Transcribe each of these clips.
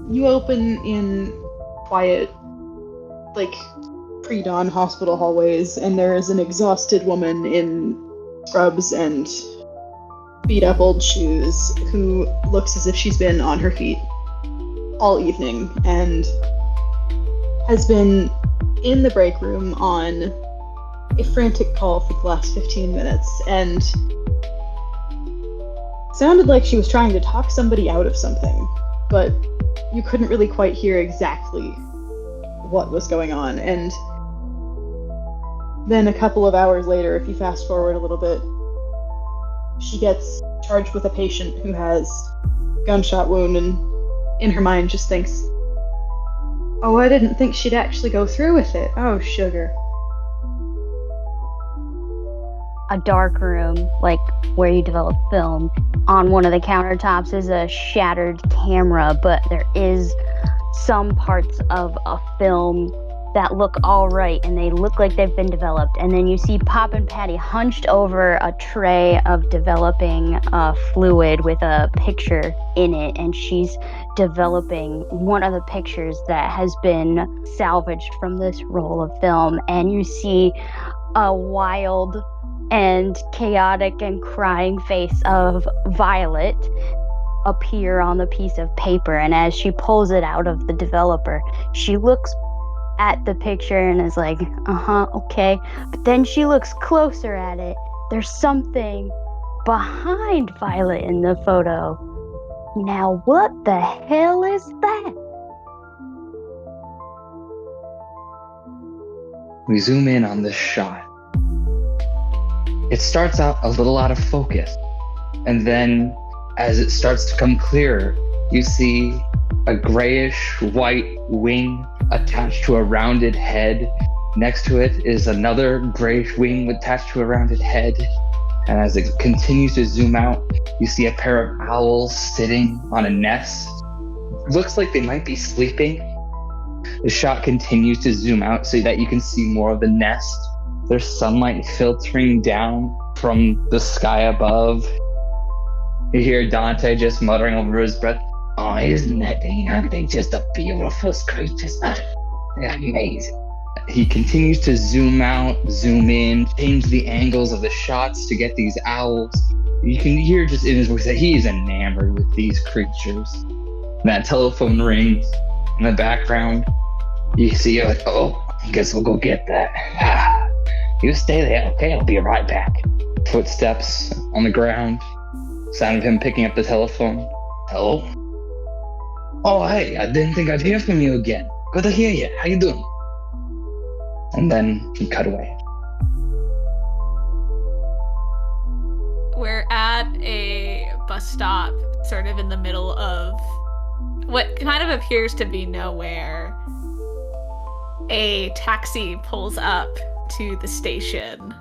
You open in quiet, like, pre-dawn hospital hallways, and there is an exhausted woman in scrubs and beat-up old shoes who looks as if she's been on her feet all evening and has been in the break room on a frantic call for the last 15 minutes, and sounded like she was trying to talk somebody out of something, but you couldn't really quite hear exactly what was going on. And then a couple of hours later, if you fast forward a little bit, she gets charged with a patient who has a gunshot wound, and in her mind just thinks, oh, I didn't think she'd actually go through with it. Oh, sugar. A dark room, like where you develop film. On one of the countertops is a shattered camera, but there is some parts of a film that look all right, and they look like they've been developed. And then you see Pop and Patty hunched over a tray of developing fluid with a picture in it, and she's developing one of the pictures that has been salvaged from this roll of film. And you see a wild and chaotic and crying face of Violet appear on the piece of paper, and as she pulls it out of the developer, she looks at the picture and is like, okay. But then she looks closer at it. There's something behind Violet in the photo. Now what the hell is that? We zoom in on this shot. It starts out a little out of focus, and then as it starts to come clearer, you see a grayish white wing attached to a rounded head. Next to it is another grayish wing attached to a rounded head. And as it continues to zoom out, you see a pair of owls sitting on a nest. Looks like they might be sleeping. The shot continues to zoom out so that you can see more of the nest. There's sunlight filtering down from the sky above. You hear Dante just muttering under his breath, oh, aren't they just the beautiful creatures? They're amazing. He continues to zoom out, zoom in, change the angles of the shots to get these owls. You can hear just in his voice that he is enamored with these creatures. That telephone rings in the background. You see, like, oh, I guess we'll go get that. You stay there, okay? I'll be right back. Footsteps on the ground. Sound of him picking up the telephone. Hello? Oh, hey, I didn't think I'd hear from you again. Good to hear you. How you doing? And then he cut away. We're at a bus stop, sort of in the middle of what kind of appears to be nowhere. A taxi pulls up to the station,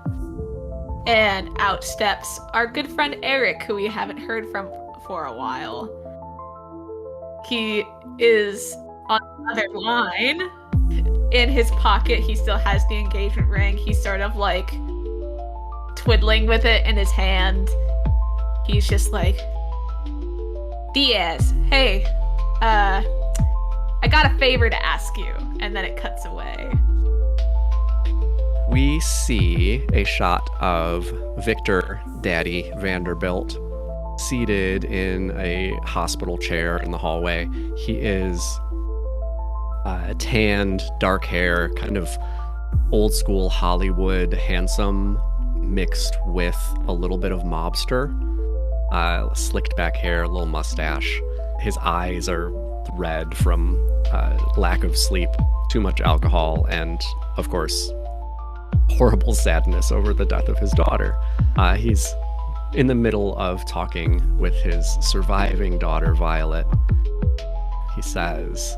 and out steps our good friend Eric, who we haven't heard from for a while. He is on the other line. In his pocket, he still has the engagement ring. He's sort of like twiddling with it in his hand. He's just like, Diaz, hey, I got a favor to ask you. And then it cuts away. We see a shot of Victor Daddy Vanderbilt seated in a hospital chair in the hallway. He is tanned, dark hair, kind of old school Hollywood handsome, mixed with a little bit of mobster. Slicked back hair, a little mustache. His eyes are red from lack of sleep, too much alcohol, and of course horrible sadness over the death of his daughter. He's in the middle of talking with his surviving daughter, Violet. He says,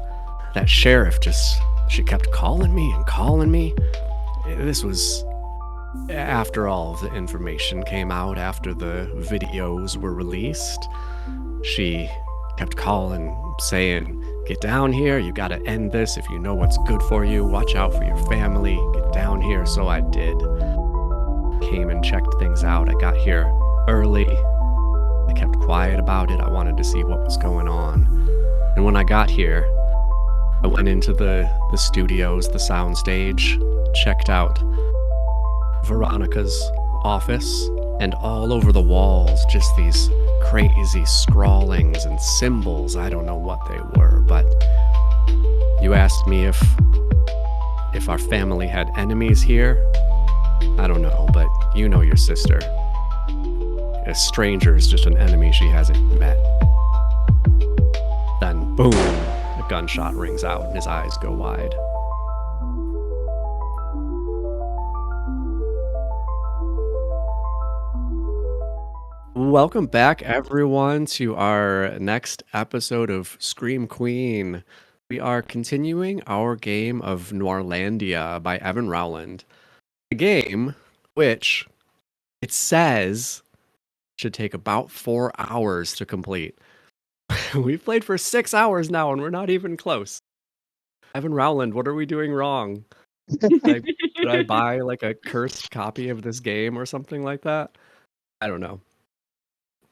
that sheriff she kept calling me and calling me. This was after all of the information came out, after the videos were released. She kept calling, saying, get down here, you gotta end this. If you know what's good for you, watch out for your family, get down here. So I did. Came and checked things out. I got here early. I kept quiet about it. I wanted to see what was going on. And when I got here, I went into the studios, the soundstage, checked out Veronica's office, and all over the walls, just these crazy scrawlings and symbols. I don't know what they were, but you asked me if our family had enemies here. I don't know, but you know your sister. A stranger is just an enemy she hasn't met. Then, boom, a gunshot rings out and his eyes go wide. Welcome back, everyone, to our next episode of Scream Queen. We are continuing our game of Noirlandia by Evan Rowland. A game which it says should take about 4 hours to complete. We've played for 6 hours now and we're not even close. Evan Rowland, what are we doing wrong? Did I buy like a cursed copy of this game or something like that? I don't know.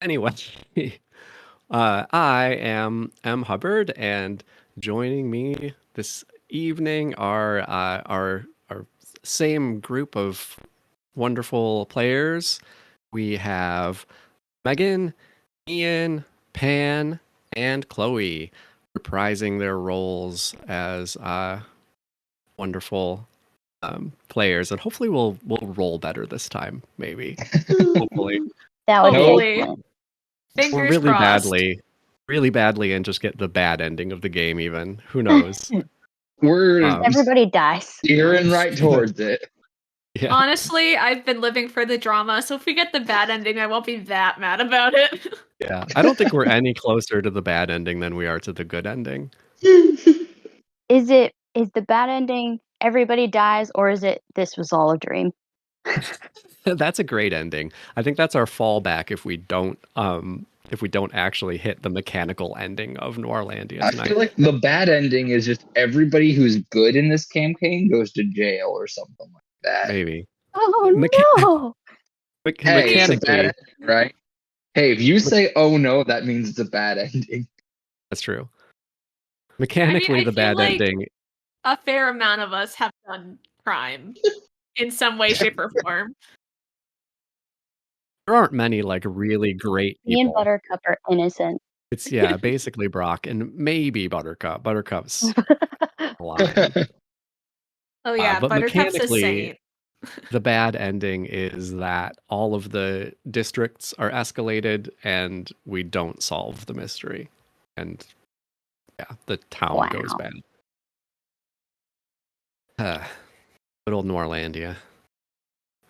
Anyway, I am Hubbard, and joining me this evening are our same group of wonderful players. We have Megan, Ian, Pan, and Chloe reprising their roles as wonderful players, and hopefully we'll roll better this time. Maybe, hopefully. That would Hopefully. be excellent. Fingers Or crossed. really badly, and just get the bad ending of the game. Even who knows? We're Everybody dies. steering right towards it. Yeah. Honestly, I've been living for the drama, so if we get the bad ending, I won't be that mad about it. Yeah, I don't think we're any closer to the bad ending than we are to the good ending. Is the bad ending everybody dies, or is it this was all a dream? That's a great ending. I think that's our fallback if we don't actually hit the mechanical ending of Noirlandia I tonight. feel like the bad ending is just everybody who's good in this campaign goes to jail or something like that. Maybe. Oh no! Hey, it's a bad Mechanically, ending, right? Hey, if you say "oh no," that means it's a bad ending. that's true. Mechanically, I the feel bad like ending. A fair amount of us have done crime in some way, shape, or form. There aren't many like really great Me and people. Buttercup are innocent. It's basically Brock and maybe Buttercup. Buttercup's lying. Oh yeah, But Buttercup's a mechanically, saint. the bad ending is that all of the districts are escalated and we don't solve the mystery. And the town goes Wow. bad. Good old Noirlandia.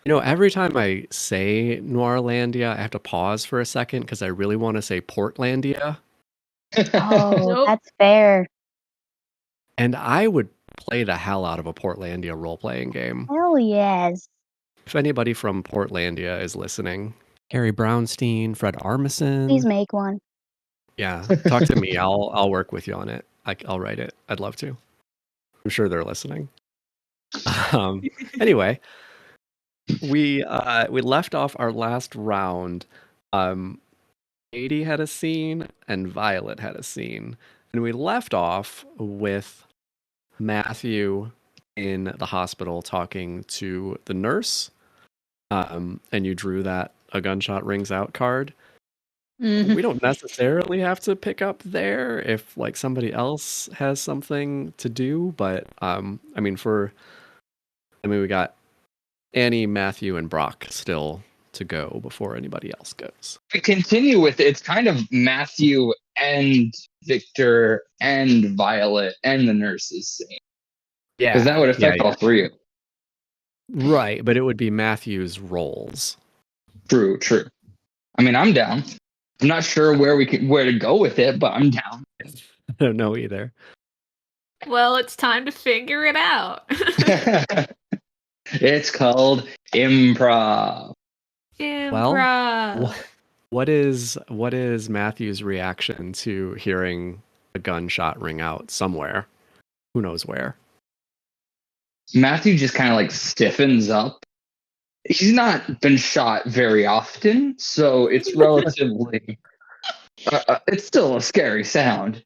You know, every time I say Noirlandia, I have to pause for a second because I really want to say Portlandia. Oh, Nope. that's fair. And I would play the hell out of a Portlandia role-playing game. Hell yes. If anybody from Portlandia is listening, Harry Brownstein, Fred Armisen. Please make one. Yeah, talk to me. I'll work with you on it. I'll write it. I'd love to. I'm sure they're listening. Anyway, we left off our last round. Katie had a scene and Violet had a scene, and we left off with Matthew in the hospital talking to the nurse. And you drew that a gunshot rings out card. Mhm. We don't necessarily have to pick up there if like somebody else has something to do, but we got Annie, Matthew, and Brock still to go before anybody else goes. We continue with it. It's kind of Matthew and Victor and Violet and the nurses scene. Yeah, Because that would affect all three of them. Right, but it would be Matthew's roles. True. I mean, I'm down. I'm not sure where to go with it, but I'm down. I don't know either. Well, it's time to figure it out. It's called improv. Improv. What is Matthew's reaction to hearing a gunshot ring out somewhere? Who knows where? Matthew just kind of like stiffens up. He's not been shot very often, so it's relatively. It's still a scary sound.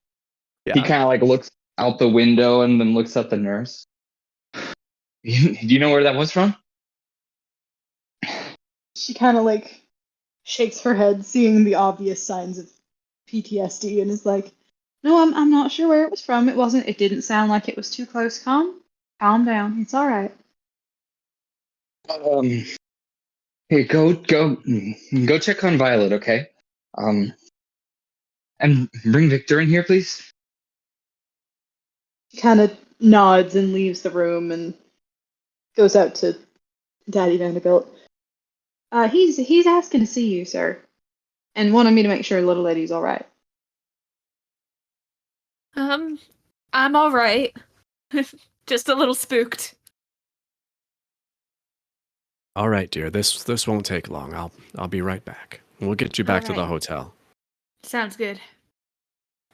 He kind of like looks out the window and then looks at the nurse. Do you know where that was from? She kind of like shakes her head, seeing the obvious signs of PTSD, and is like, "No, I'm not sure where it was from. It didn't sound like it was too close. Calm down. It's all right." Hey, go check on Violet, okay? And bring Victor in here, please. He kind of nods and leaves the room and goes out to Daddy Vanderbilt. He's asking to see you, sir, and wanted me to make sure little lady's all right. I'm all right. Just a little spooked. All right, dear. This won't take long. I'll be right back. We'll get you back to the Alright. hotel. Sounds good.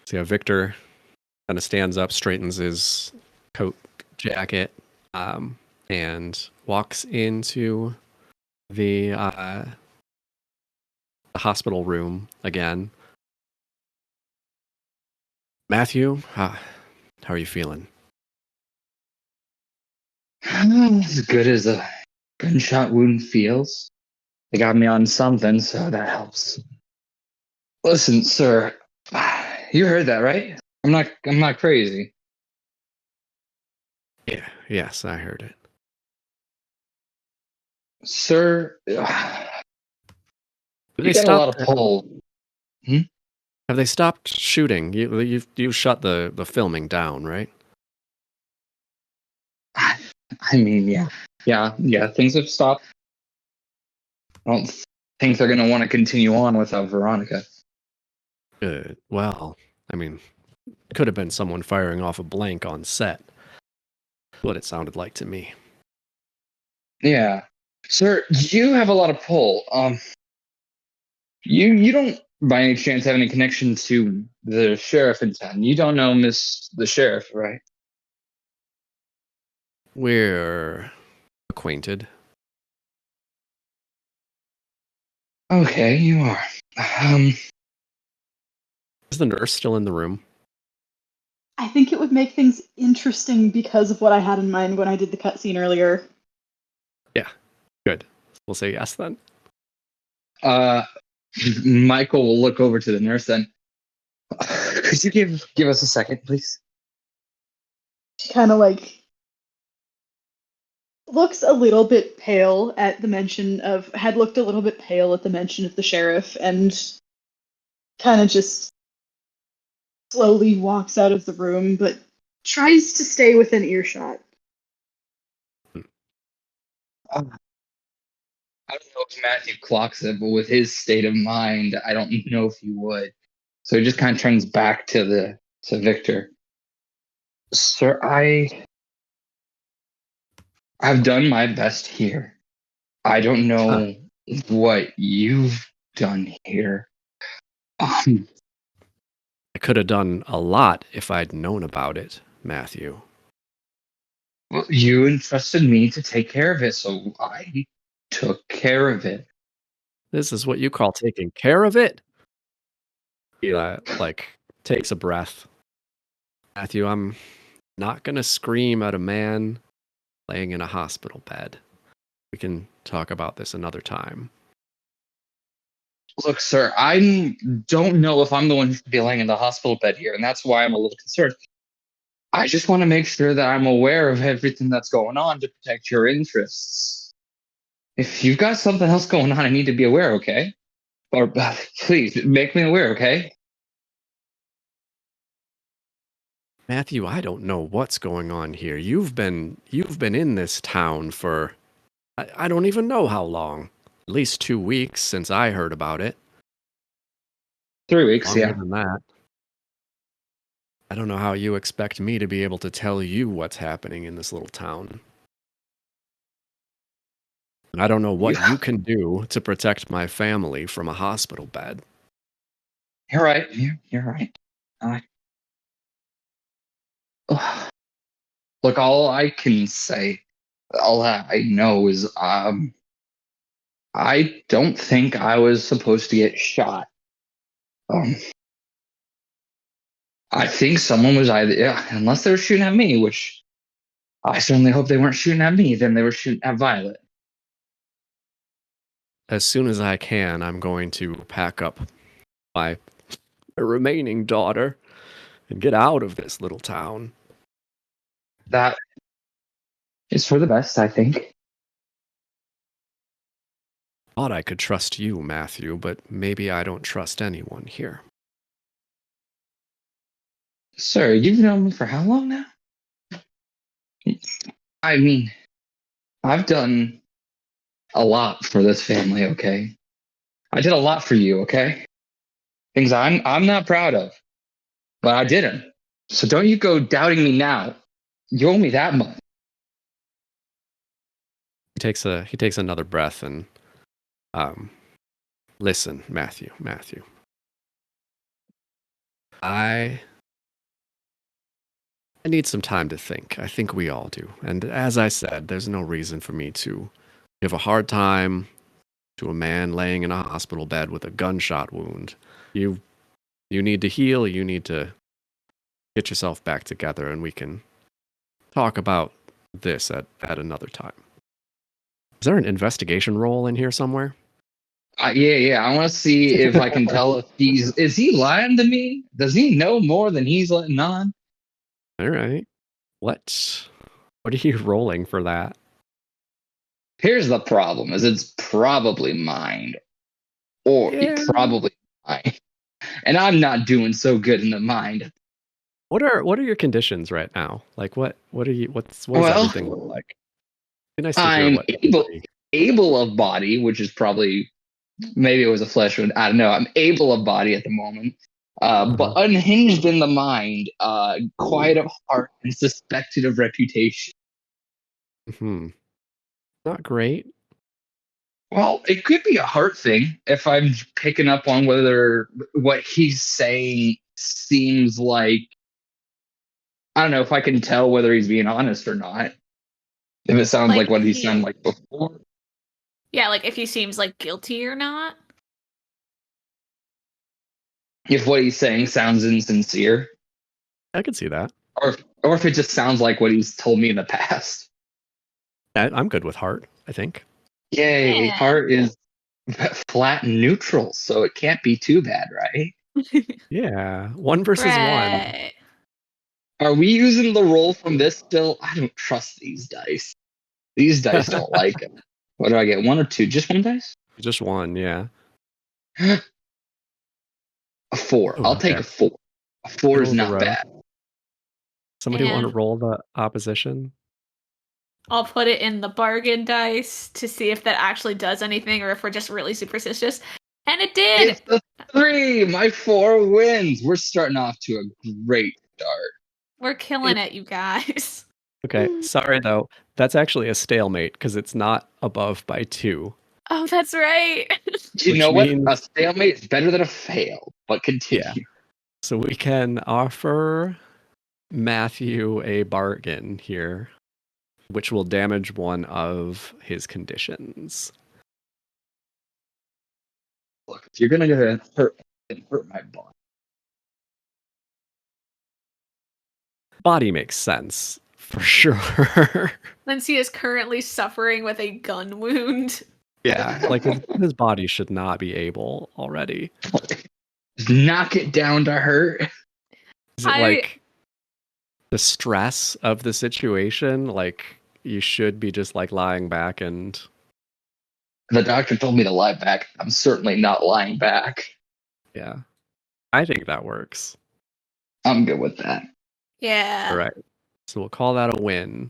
So yeah, Victor kind of stands up, straightens his coat jacket, and walks into the hospital room again. Matthew, how are you feeling? As good as a gunshot wound feels. They got me on something, so that helps. Listen, sir, you heard that, right? I'm not crazy. Yeah, yes, I heard it. Sir, Have you they got a lot stopped? of pull. Have they stopped shooting? You shut the filming down, right? I mean, yeah. Things have stopped. I don't think they're gonna want to continue on without Veronica. Good. Well, I mean, could have been someone firing off a blank on set. What it sounded like to me. Yeah, sir, you have a lot of pull. You don't by any chance have any connection to the sheriff in town? You don't know the sheriff, right? We're acquainted. Okay, you are. Is the nurse still in the room? I think it would make things interesting because of what I had in mind when I did the cutscene earlier. Yeah. Good. We'll say yes then. Michael will look over to the nurse then. Could you give us a second, please? She kind of like looks a little bit pale at the mention of, had looked a little bit pale at the mention of the sheriff, and kind of just slowly walks out of the room, but tries to stay within earshot. I don't know if Matthew clocks it, but with his state of mind, I don't know if he would. So he just kind of turns back to Victor. Sir, I've done my best here. I don't know what you've done here. I could have done a lot if I'd known about it, Matthew. Well, you entrusted me to take care of it, so I took care of it. This is what you call taking care of it? He takes a breath. Matthew, I'm not gonna scream at a man laying in a hospital bed. We can talk about this another time. Look, sir, I don't know if I'm the one who should be laying in the hospital bed here, and that's why I'm a little concerned. I just want to make sure that I'm aware of everything that's going on to protect your interests. If you've got something else going on, I need to be aware, okay? Or please make me aware, okay? Matthew, I don't know what's going on here. You've been in this town for I don't even know how long. At least 2 weeks since I heard about it. 3 weeks, Longer yeah. than that. I don't know how you expect me to be able to tell you what's happening in this little town. I don't know what you can do to protect my family from a hospital bed. You're right. You're right. Look, all I can say, all I know is, I don't think I was supposed to get shot. I think someone was either, yeah, unless they were shooting at me, which I certainly hope they weren't shooting at me, then they were shooting at Violet. As soon as I can, I'm going to pack up my remaining daughter and get out of this little town. That is for the best, I think. Thought I could trust you, Matthew, but maybe I don't trust anyone here. Sir, you've known me for how long now? I mean, I've done a lot for this family, okay? I did a lot for you, okay? Things I'm not proud of, but I did them. So don't you go doubting me now. You owe me that much. He takes another breath and listen, Matthew. I need some time to think. I think we all do. And as I said, there's no reason for me to give a hard time to a man laying in a hospital bed with a gunshot wound. You need to heal. You need to get yourself back together, and we can talk about this at another time. Is there an investigation roll in here somewhere? Yeah. I want to see if I can tell if is he lying to me? Does he know more than he's letting on? All right. What are you rolling for that? Here's the problem: is it's probably mine, or Yeah. probably mine, and I'm not doing so good in the mind. What are your conditions right now? Like what does Well, everything look like? Be nice to hear I'm what able of body, which is probably maybe it was a flesh wound. I don't know. I'm able of body at the moment, but unhinged in the mind, quiet of heart, and suspected of reputation. Not great. Well, it could be a heart thing if I'm picking up on whether what he's saying seems like, I don't know if I can tell whether he's being honest or not. If it sounds like what he sounded like before. Yeah, like if he seems like guilty or not. If what he's saying sounds insincere. I could see that. Or if it just sounds like what he's told me in the past. I'm good with heart, I think. Yay, Yeah. heart is flat and neutral, so it can't be too bad, right? Yeah, 1 versus 1. Right. Are we using the roll from this still? I don't trust these dice. These dice don't like it. What do I get? 1 or 2? Just 1 dice? Just 1, yeah. A 4. Oh, I'll take okay. a 4. A 4 is Middle of the not road. bad. Somebody want to And- roll the opposition? I'll put it in the bargain dice to see if that actually does anything or if we're just really superstitious. And it did! It's a 3. My 4 wins. We're starting off to a great start. We're killing it, you guys. Okay, sorry though. That's actually a stalemate because it's not above by 2. Oh, that's right. You Which know what? means- A stalemate is better than a fail. But continue. Yeah. So we can offer Matthew a bargain here, which will damage one of his conditions. Look, if you're gonna hurt my body. Body makes sense, for sure. Lindsay is currently suffering with a gun wound. Yeah, like his body should not be able already. Just knock it down to hurt. Is it like the stress of the situation? Like you should be just like lying back and... The doctor told me to lie back. I'm certainly not lying back. Yeah. I think that works. I'm good with that. Yeah. All right. So we'll call that a win.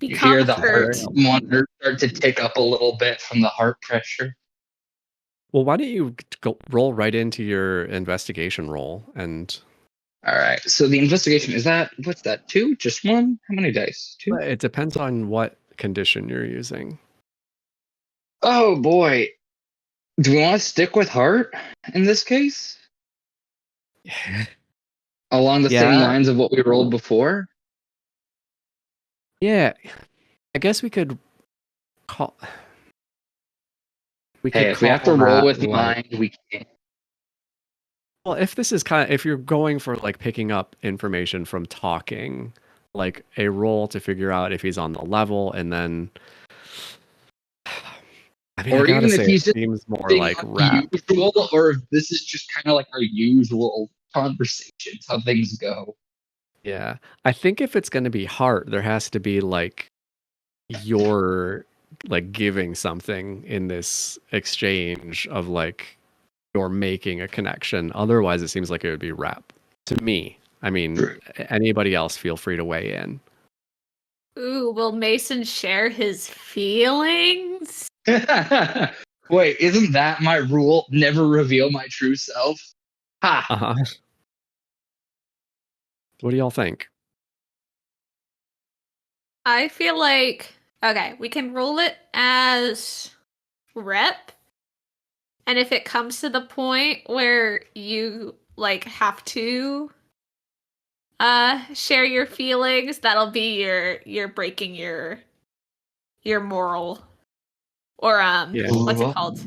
You Become hear the hurt. heart monitor start to tick up a little bit from the heart pressure. Well, why don't you go roll right into your investigation roll and... All right. So the investigation, what's that? 2? Just 1? How many dice? 2? It depends on what condition you're using. Oh boy. Do we want to stick with heart in this case? Along the same lines of what we rolled before? Yeah. I guess we could call... Hey, if we have to roll with mind, we can't. Well, if this is if you're going for like picking up information from talking, like a roll to figure out if he's on the level, and then, I mean, I Or gotta even if say, it he's just seems more being like rap. unusual, or if this is just kind of like our usual conversations, how things go. Yeah, I think if it's going to be heart, there has to be like you're like giving something in this exchange of like you're making a connection. Otherwise, it seems like it would be rap to me. I mean, True. anybody else feel free to weigh in. Ooh, will Mason share his feelings? Wait, isn't that my rule? Never reveal my true self? Ha! Uh-huh. What do y'all think? I feel like, okay, we can roll it as rep. And if it comes to the point where you like have to share your feelings, that'll be your breaking your moral or Yeah. what's it called?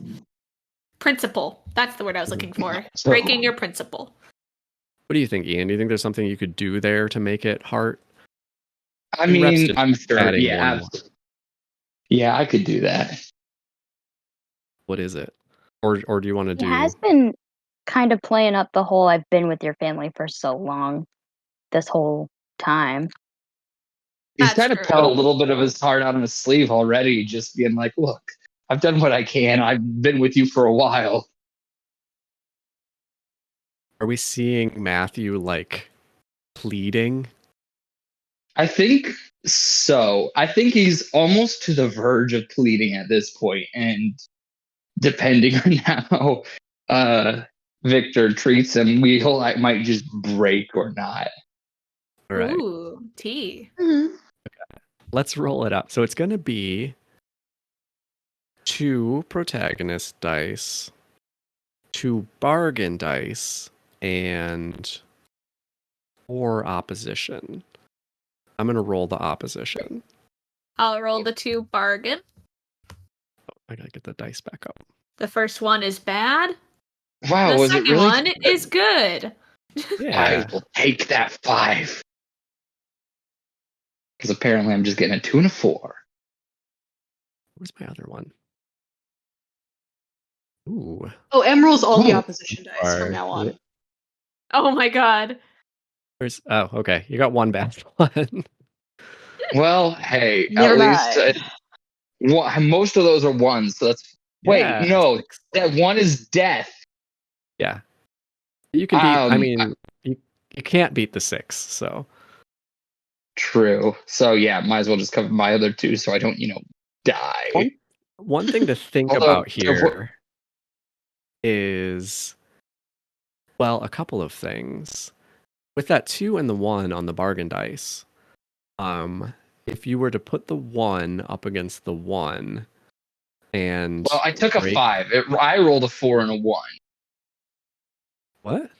Principle. That's the word I was looking for. Breaking your principle. What do you think, Ian? Do you think there's something you could do there to make it heart? I The rep's mean, just I'm sure. adding Yeah, one more. absolutely. Yeah, I could do that. What is it? Or do you want to He do? has been kind of playing up the whole I've been with your family for so long this whole time. He's That's kind of true. put a little bit of his heart out on his sleeve already, just being like, look, I've done what I can. I've been with you for a while. Are we seeing Matthew like pleading? I think so. I think he's almost to the verge of pleading at this point, and depending on how Victor treats him, might just break or not. All right, Ooh, tea. let's roll it up. So it's going to be 2 protagonist dice, 2 bargain dice, and 4 opposition. I'm going to roll the opposition. I'll roll the 2 bargain. I got to get the dice back up. The first one is bad. Wow, The was it second really? one is good. I will take that 5. Because apparently I'm just getting a 2 and a 4. Where's my other one? Ooh. Oh, M rolls all the Ooh. opposition dice from now on. Oh my god. Oh, okay. You got 1 bad one. Well, hey, Never at least most of those are 1s. So that's Yeah, wait, no, 6. that 1 is death. Yeah. You can beat, I mean, you can't beat the 6, so. True. So yeah, might as well just cover my other 2 so I don't, die. One thing to think Although, about here is, well, a couple of things. With that 2 and the 1 on the bargain dice, if you were to put the 1 up against the 1 and... Well, I took a 5. I rolled a 4 and a 1. What?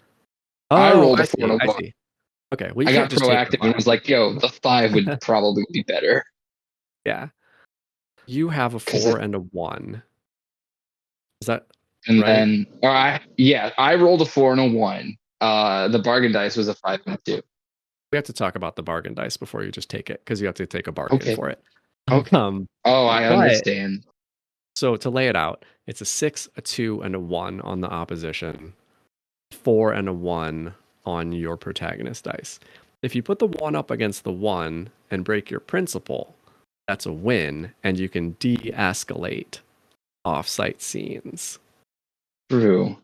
I rolled a I 4 see, and a I 1. see. Okay, well, you I can't got just take the proactive and 5. was like, yo, the 5 would probably be better. Yeah. You have a 4 and a 1. Is that And right? then, I rolled a 4 and a 1. The bargain dice was a 5 and a 2. We have to talk about the bargain dice before you just take it, because you have to take a bargain Okay. for it. Okay. I but- understand. So to lay it out, it's a 6, a 2, and a 1 on the opposition, 4 and a 1 on your protagonist dice. If you put the 1 up against the 1 and break your principle, that's a win, and you can de-escalate off-site scenes. True.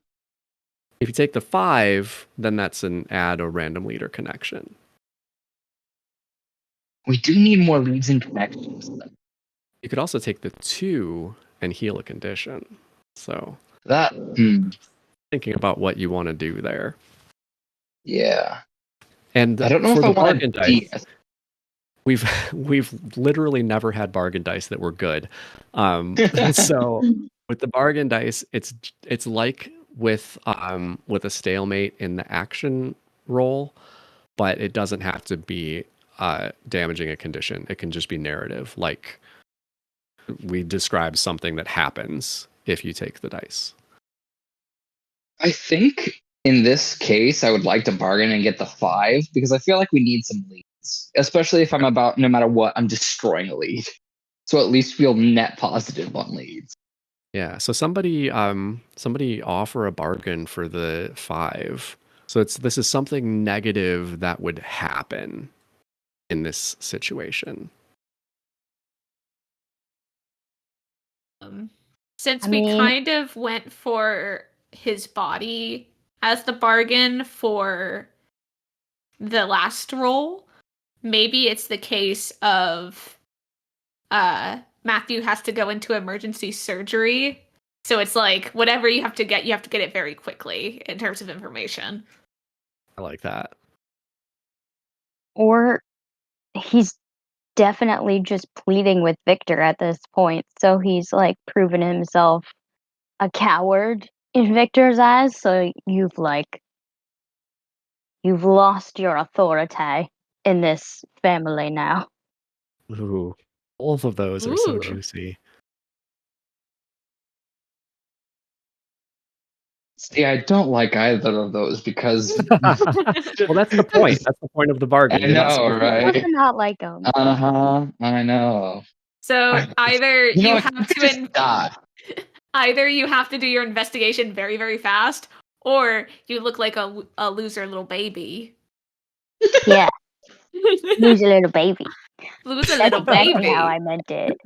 If you take the 5, then that's an add or random leader connection. We do need more leads and connections. You could also take the 2 and heal a condition. So That, thinking about what you want to do there. yeah. And I don't know for if I the want bargain to dice, we've literally never had bargain dice that were good. So with the bargain dice, it's like with a stalemate in the action roll, but it doesn't have to be damaging a condition. It can just be narrative. Like we describe something that happens if you take the dice. I think In this case, I would like to bargain and get the 5 because I feel like we need some leads, especially if I'm about, no matter what, I'm destroying a lead. So at least feel net positive on leads. Yeah. So somebody offer a bargain for the 5. So this is something negative that would happen in this situation. Since I we mean- kind of went for his body as the bargain for the last roll, maybe it's the case of Matthew has to go into emergency surgery. So it's like whatever you have to get it very quickly in terms of information. I like that. Or he's definitely just pleading with Victor at this point. So he's like proven himself a coward in Victor's eyes. So you've lost your authority in this family now. Ooh, both of those are so Ooh. juicy. See, I don't like either of those because Well, that's the point. That's the point of the bargain. I You're not know, supposed to- right? What's to not like him? I know. So either You know, you what? have to Just die. either you have to do your investigation very, very fast, or you look like a loser little baby. Yeah, lose a little baby. Lose a That's little exactly baby. how I meant it.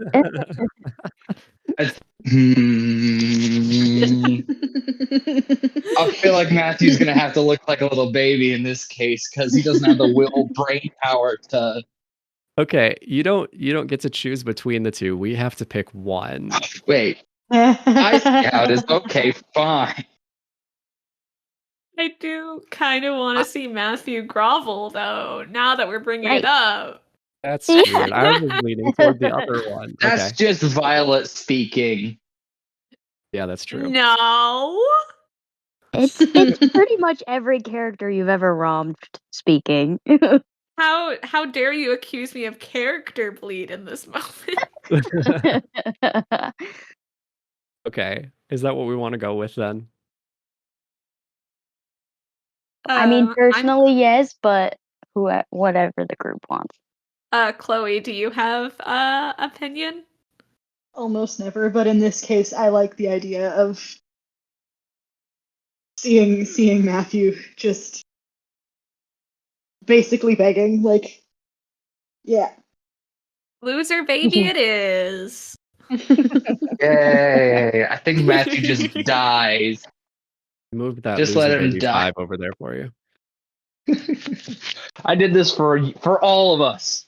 I feel like Matthew's gonna have to look like a little baby in this case because he doesn't have the will brain power to. Okay, you don't get to choose between the two. We have to pick one. Wait, I Scout is okay, fine. I do kind of want to see Matthew grovel, though, now that we're bringing Right. it up. That's weird. I was leaning toward the other one. That's Okay. just Violet speaking. Yeah, that's true. No. It's pretty much every character you've ever rommed speaking. How dare you accuse me of character bleed in this moment? Okay. Is that what we want to go with then? I mean, I'm- personally, yes, but whatever the group wants. Chloe, do you have opinion? Almost never, but in this case, I like the idea of seeing Matthew just basically begging, like, yeah. Loser baby it is. Yay! I think Matthew just dies. Move that Just loser let him baby die. 5 over there for you. I did this for all of us.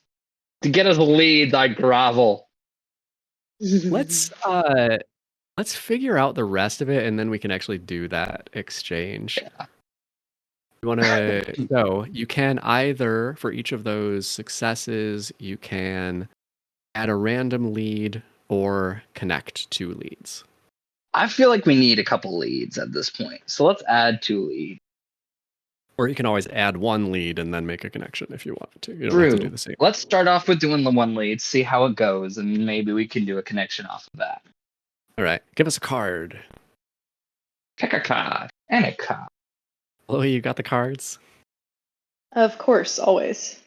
To get us leads, I grovel. Let's figure out the rest of it and then we can actually do that exchange. Yeah. You want to go? You can either, for each of those successes, you can add a random lead or connect 2 leads. I feel like we need a couple leads at this point, so let's add 2 leads. Or you can always add 1 lead and then make a connection if you want to. You don't have to do the same. Let's start off with doing the 1 lead, see how it goes, and maybe we can do a connection off of that. All right. Give us a card. Pick a card and a card. Chloe, you got the cards? Of course, always.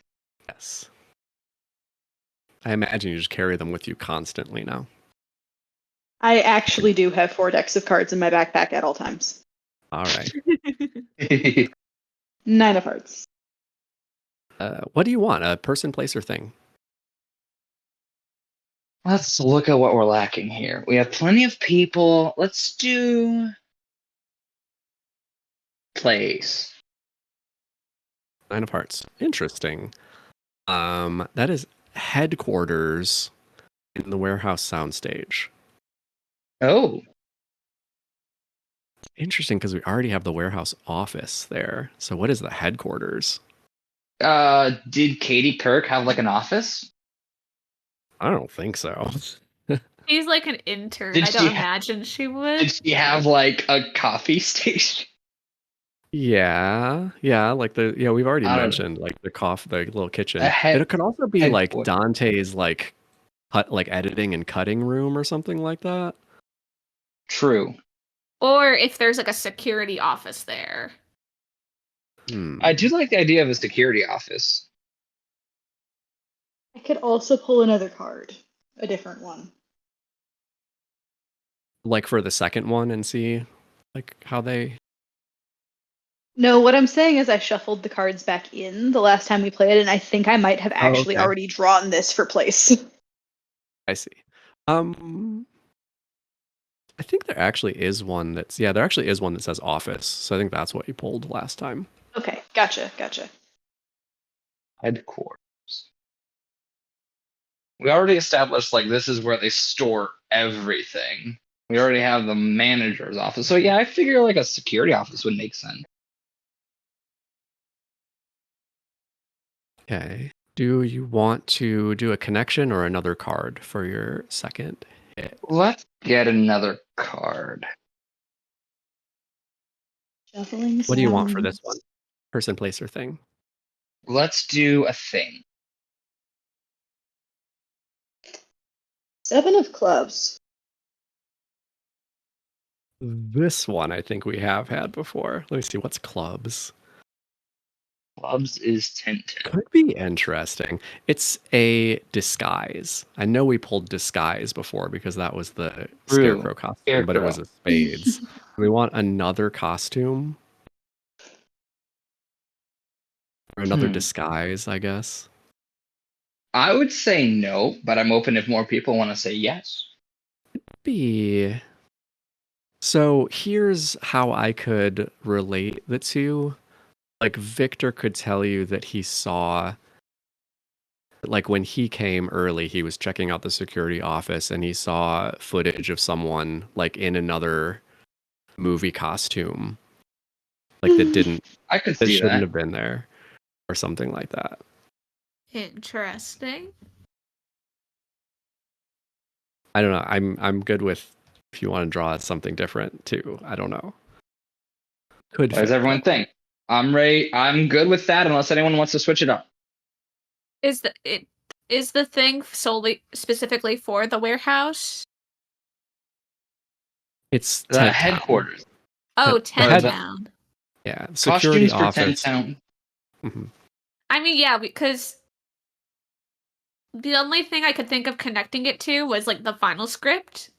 Yes. I imagine you just carry them with you constantly now. I actually do have 4 decks of cards in my backpack at all times. All right. 9 of hearts. What do you want? A person, place, or thing? Let's look at what we're lacking here. We have plenty of people. Let's do place. 9 of hearts. Interesting. That is headquarters in the warehouse soundstage. Oh, Interesting, because we already have the warehouse office there. So what is the headquarters? did Katie Kirk have like an office? I don't think so. She's like an intern. Did I don't she imagine she would. Did she have like a coffee station? Yeah, like we've already I don't- mentioned like the little kitchen. A head- It could also be like headquarters. Dante's like editing and cutting room or something like that. True. Or if there's like a security office there. I do like the idea of a security office. I could also pull another card, a different one. Like for the second one and see like how they. No, what I'm saying is I shuffled the cards back in the last time we played, and I think I might have actually okay. already drawn this for place. I see. I think there actually is one there actually is one that says office. So I think that's what you pulled last time. Okay, gotcha. Headquarters. We already established like this is where they store everything. We already have the manager's office. So yeah, I figure like a security office would make sense. Okay. Do you want to do a connection or another card for your second hit? Let's get another card. Shuffling What do you want for sounds. this one? Person, place, or thing? Let's do a thing. 7 of clubs. This one I think we have had before. Let me see. What's clubs? Clubs is 10. Could be interesting. It's a disguise. I know we pulled disguise before because that was the True. scarecrow costume, but it was a spades. We want another costume. Or another disguise, I guess. I would say no, but I'm open if more people want to say yes. So here's how I could relate the two. Like Victor could tell you that he saw, like when he came early, he was checking out the security office and he saw footage of someone like in another movie costume, like that didn't, I could that see shouldn't that. have been there, or something like that. Interesting. I don't know. I'm good with if you want to draw something different too. I don't know. Could What does fit. everyone think? I'm ready. I'm good with that unless anyone wants to switch it up. Is the thing solely specifically for the warehouse? It's The Tent headquarters. Oh, Head- Town. Yeah, security Costumes for office. 10 Town. Mm-hmm. I mean, yeah, because the only thing I could think of connecting it to was like the final script.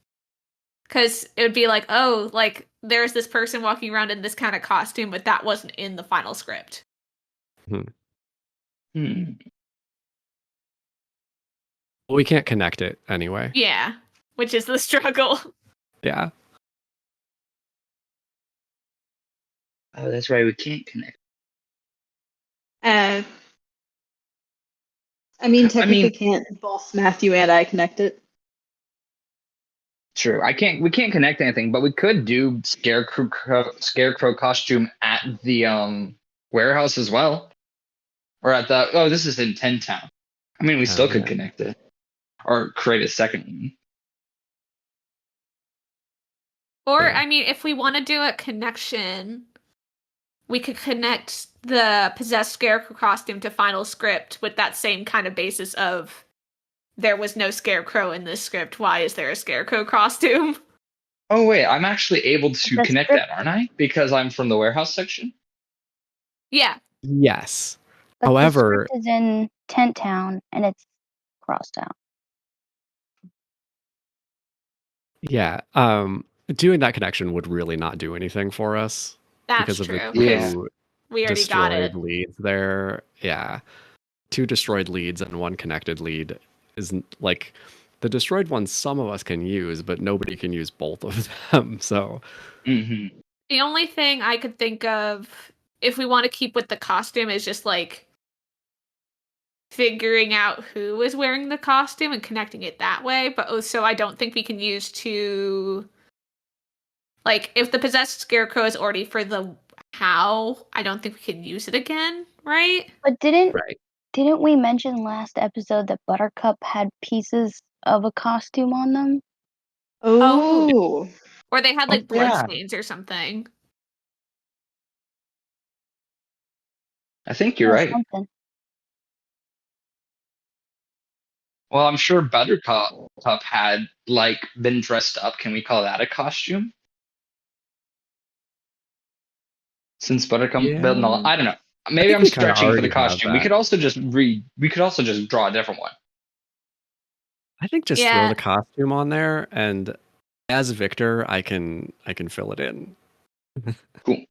Because it would be like, oh, like there's this person walking around in this kind of costume, but that wasn't in the final script. Well, we can't connect it anyway. Yeah, which is the struggle. Yeah. Oh, that's right. We can't connect. I mean, technically can't both Matthew and I connect it? True. We can't connect anything, but we could do scarecrow costume at the warehouse as well. Or at the this is in 10 Town. I mean, we still could connect it. Or create a second one. Or, Yeah. I mean, if we want to do a connection, we could connect the possessed scarecrow costume to final script with that same kind of basis of there was no scarecrow in this script. Why is there a scarecrow costume? Oh, wait. I'm actually able to That's connect script- that, aren't I? Because I'm from the warehouse section? Yeah. Yes. But However, the script is in Tent Town and it's crossed out. yeah, doing that connection would really not do anything for us That's because of true. the Yeah. two We already got destroyed it. leads there. Yeah. 2 destroyed leads and 1 connected lead isn't like the destroyed ones some of us can use, but nobody can use both of them. So Mm-hmm. The only thing I could think of, if we want to keep with the costume, is just like figuring out who is wearing the costume and connecting it that way. But also, I don't think we can use to, like, if the possessed scarecrow is already for the how, I don't think we can use it again, right? But didn't right. we mention last episode that Buttercup had pieces of a costume on them? Oh. Or they had like yeah. bloodstains or something. I think you're Or right. something. Well, I'm sure Buttercup had like been dressed up. Can we call that a costume? Since Buttercup Yeah. built all, I don't know. Maybe think I'm we kinda stretching for the already have costume. We that. could also just draw a different one. I think just throw Yeah. the costume on there, and as Victor, I can fill it in. Cool.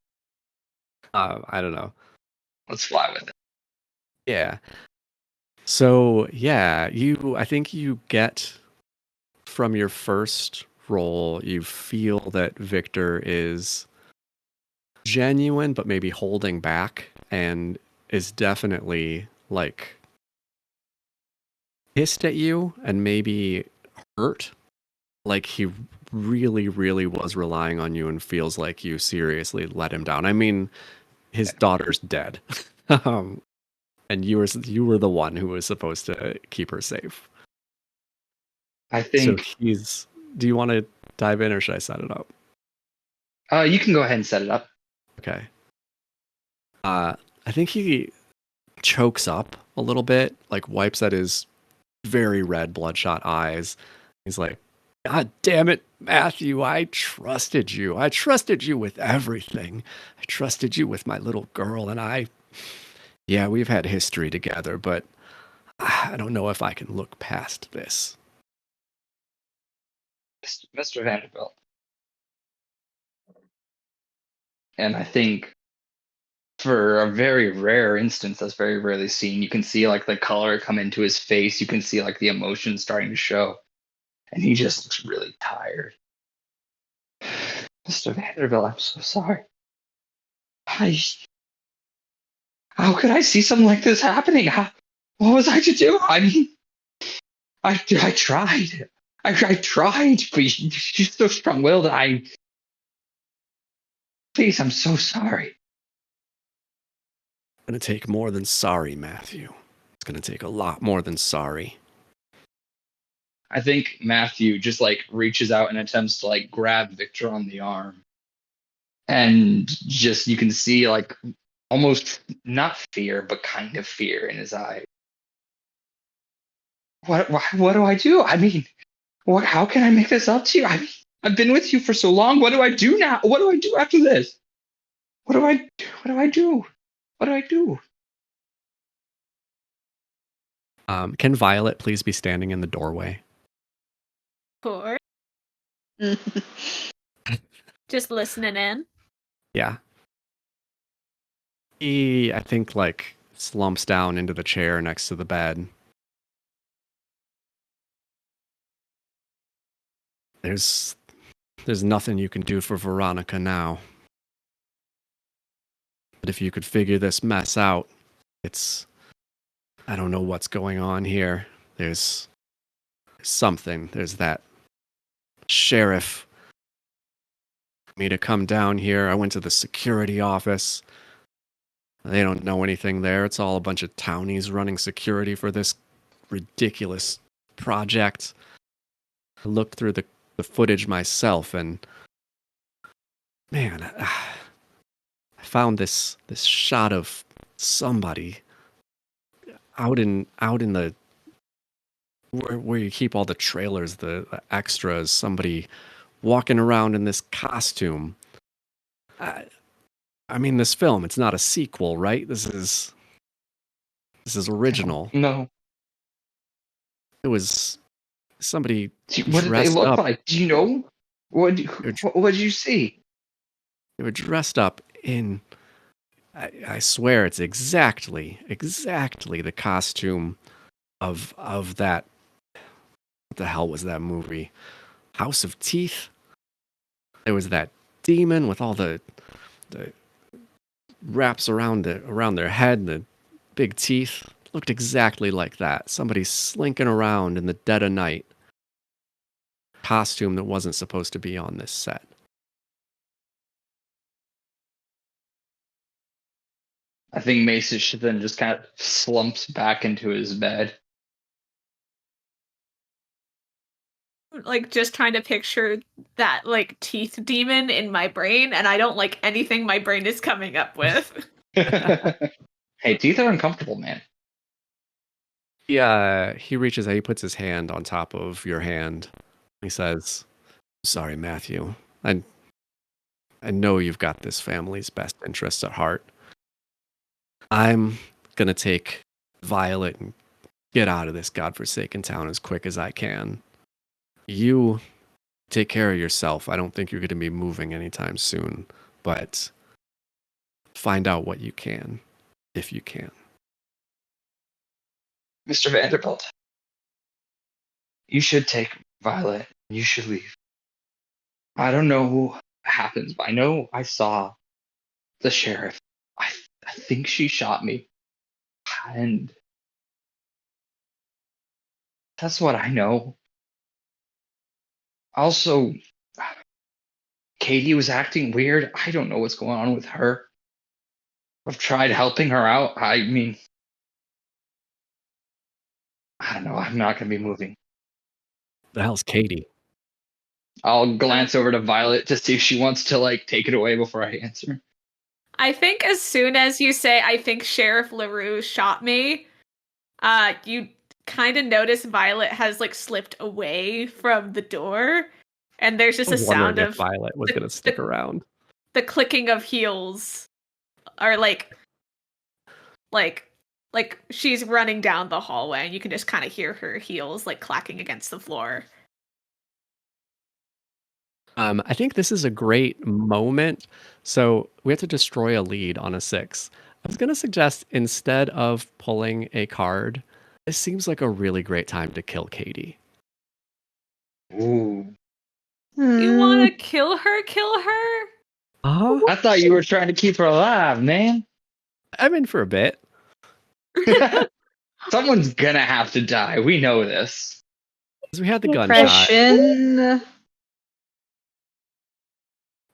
I don't know. Let's fly with it. Yeah. So yeah, I think you get from your first roll, you feel that Victor is genuine, but maybe holding back, and is definitely like pissed at you and maybe hurt. Like he really, really was relying on you and feels like you seriously let him down. I mean, his daughter's dead. And you were the one who was supposed to keep her safe. I So think do you want to dive in, or should I set it up? you can go ahead and set it up. Okay. I think he chokes up a little bit, like wipes at his very red, bloodshot eyes. He's like, "God damn it, Matthew, I trusted you. I trusted you with everything. I trusted you with my little girl, and yeah, we've had history together, but I don't know if I can look past this." Mr. Vanderbilt. And I think for a very rare instance that's very rarely seen, you can see like the color come into his face. You can see like the emotion starting to show. And he just looks really tired. Mr. Vanderbilt, I'm so sorry. How could I see something like this happening? What was I to do? I mean, I tried. I tried, but you're so strong-willed. Please, I'm so sorry. It's going to take more than sorry, Matthew. It's going to take a lot more than sorry. I think Matthew just like reaches out and attempts to like grab Victor on the arm. And just you can see like almost not fear, but kind of fear in his eye. What do I do? I mean, how can I make this up to you? I mean, I've been with you for so long. What do I do now? What do I do after this? What do I do? What do I do? Can Violet please be standing in the doorway? Poor. Just listening in. Yeah. He, I think, like, slumps down into the chair next to the bed. There's nothing you can do for Veronica now. But if you could figure this mess out, I don't know what's going on here. There's something. There's that sheriff me to come down here. I went to the security office. They don't know anything there. It's all a bunch of townies running security for this ridiculous project. I looked through the footage myself, and man, I found this shot of somebody out in the where you keep all the trailers, the extras, somebody walking around in this costume. I mean, this film, it's not a sequel, right? This is original. No. It was somebody What did they dressed look up. like? Do you know? What did you see? They were dressed up in, I swear it's exactly the costume of that. What the hell was that movie? House of Teeth? There was that demon with all the wraps around their head and the big teeth. Looked exactly like that. Somebody slinking around in the dead of night. Costume that wasn't supposed to be on this set. I think Mason then just kind of slumps back into his bed. Like, just trying to picture that, like, teeth demon in my brain, and I don't like anything my brain is coming up with. Hey, teeth are uncomfortable, man. He reaches out, he puts his hand on top of your hand. He says, "Sorry, Matthew. I I know you've got this family's best interests at heart. I'm going to take Violet and get out of this godforsaken town as quick as I can. You take care of yourself. I don't think you're going to be moving anytime soon, but find out what you can, if you can. Mr. Vanderbilt, you should take Violet. You should leave. I don't know what happens, but I know I saw the sheriff. I think she shot me. And that's what I know. Also, Katie was acting weird. I don't know what's going on with her. I've tried helping her out. I mean, I don't know. I'm not going to be moving. The hell's Katie? I'll glance over to Violet to see if she wants to, like, take it away before I answer. I think as soon as you say, I think Sheriff LaRue shot me, you kind of notice Violet has, like, slipped away from the door, and there's just a sound of Violet was going to stick around. The clicking of heels, or like she's running down the hallway, and you can just kind of hear her heels, like, clacking against the floor. I think this is a great moment. So we have to destroy a lead on a 6. I was going to suggest, instead of pulling a card, this seems like a really great time to kill Katie. Ooh. You want to kill her? Kill her? I thought you were trying to keep her alive, man. I'm in for a bit. Someone's gonna have to die. We know this. Because we had the gunshot. Impression.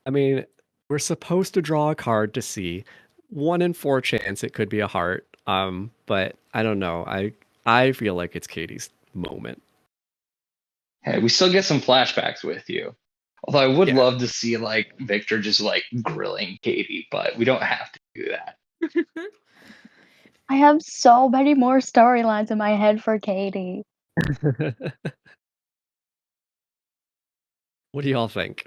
I mean, we're supposed to draw a card to see. 1 in 4 chance it could be a heart. But I don't know. I feel like it's Katie's moment. Hey, we still get some flashbacks with you. Although I would love to see, like, Victor just, like, grilling Katie, but we don't have to do that. I have so many more storylines in my head for Katie. What do y'all think?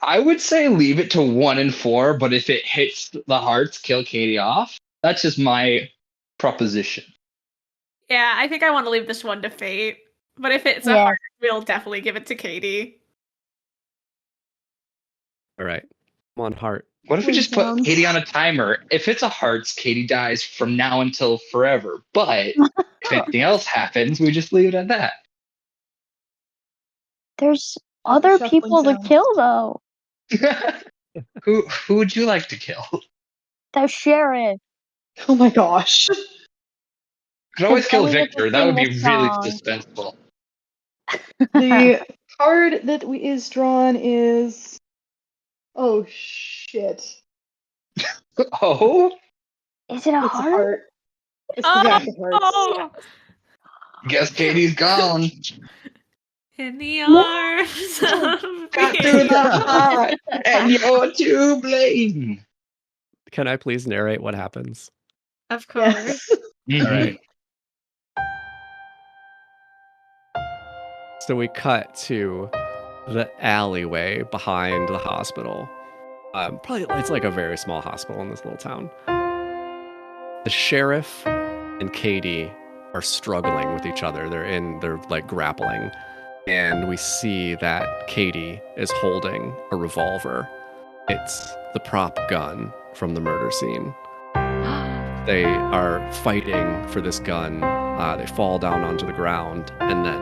I would say leave it to 1 in 4, but if it hits the hearts, kill Katie off. That's just my proposition. Yeah, I think I want to leave this one to fate. But if it's a heart, we'll definitely give it to Katie. All right. Come on, heart. What if we just put Katie on a timer? If it's a hearts, Katie dies from now until forever. But if anything else happens, we just leave it at that. There's other people to kill, though. Who would you like to kill? The sheriff. Oh my gosh. You could always kill Victor. That would be really suspenseful. The card that is drawn is... Oh, shit. Oh? Is it a It's heart? a heart. It's the Jack of Hearts. Oh! Guess Katie's gone. In the arms of Got through the heart, and you're to blame. Can I please narrate what happens? Of course. Yes. All right. So we cut to the alleyway behind the hospital. Probably it's like a very small hospital in this little town. The sheriff and Katie are struggling with each other. They're like grappling. And we see that Katie is holding a revolver. It's the prop gun from the murder scene. They are fighting for this gun. They fall down onto the ground, and then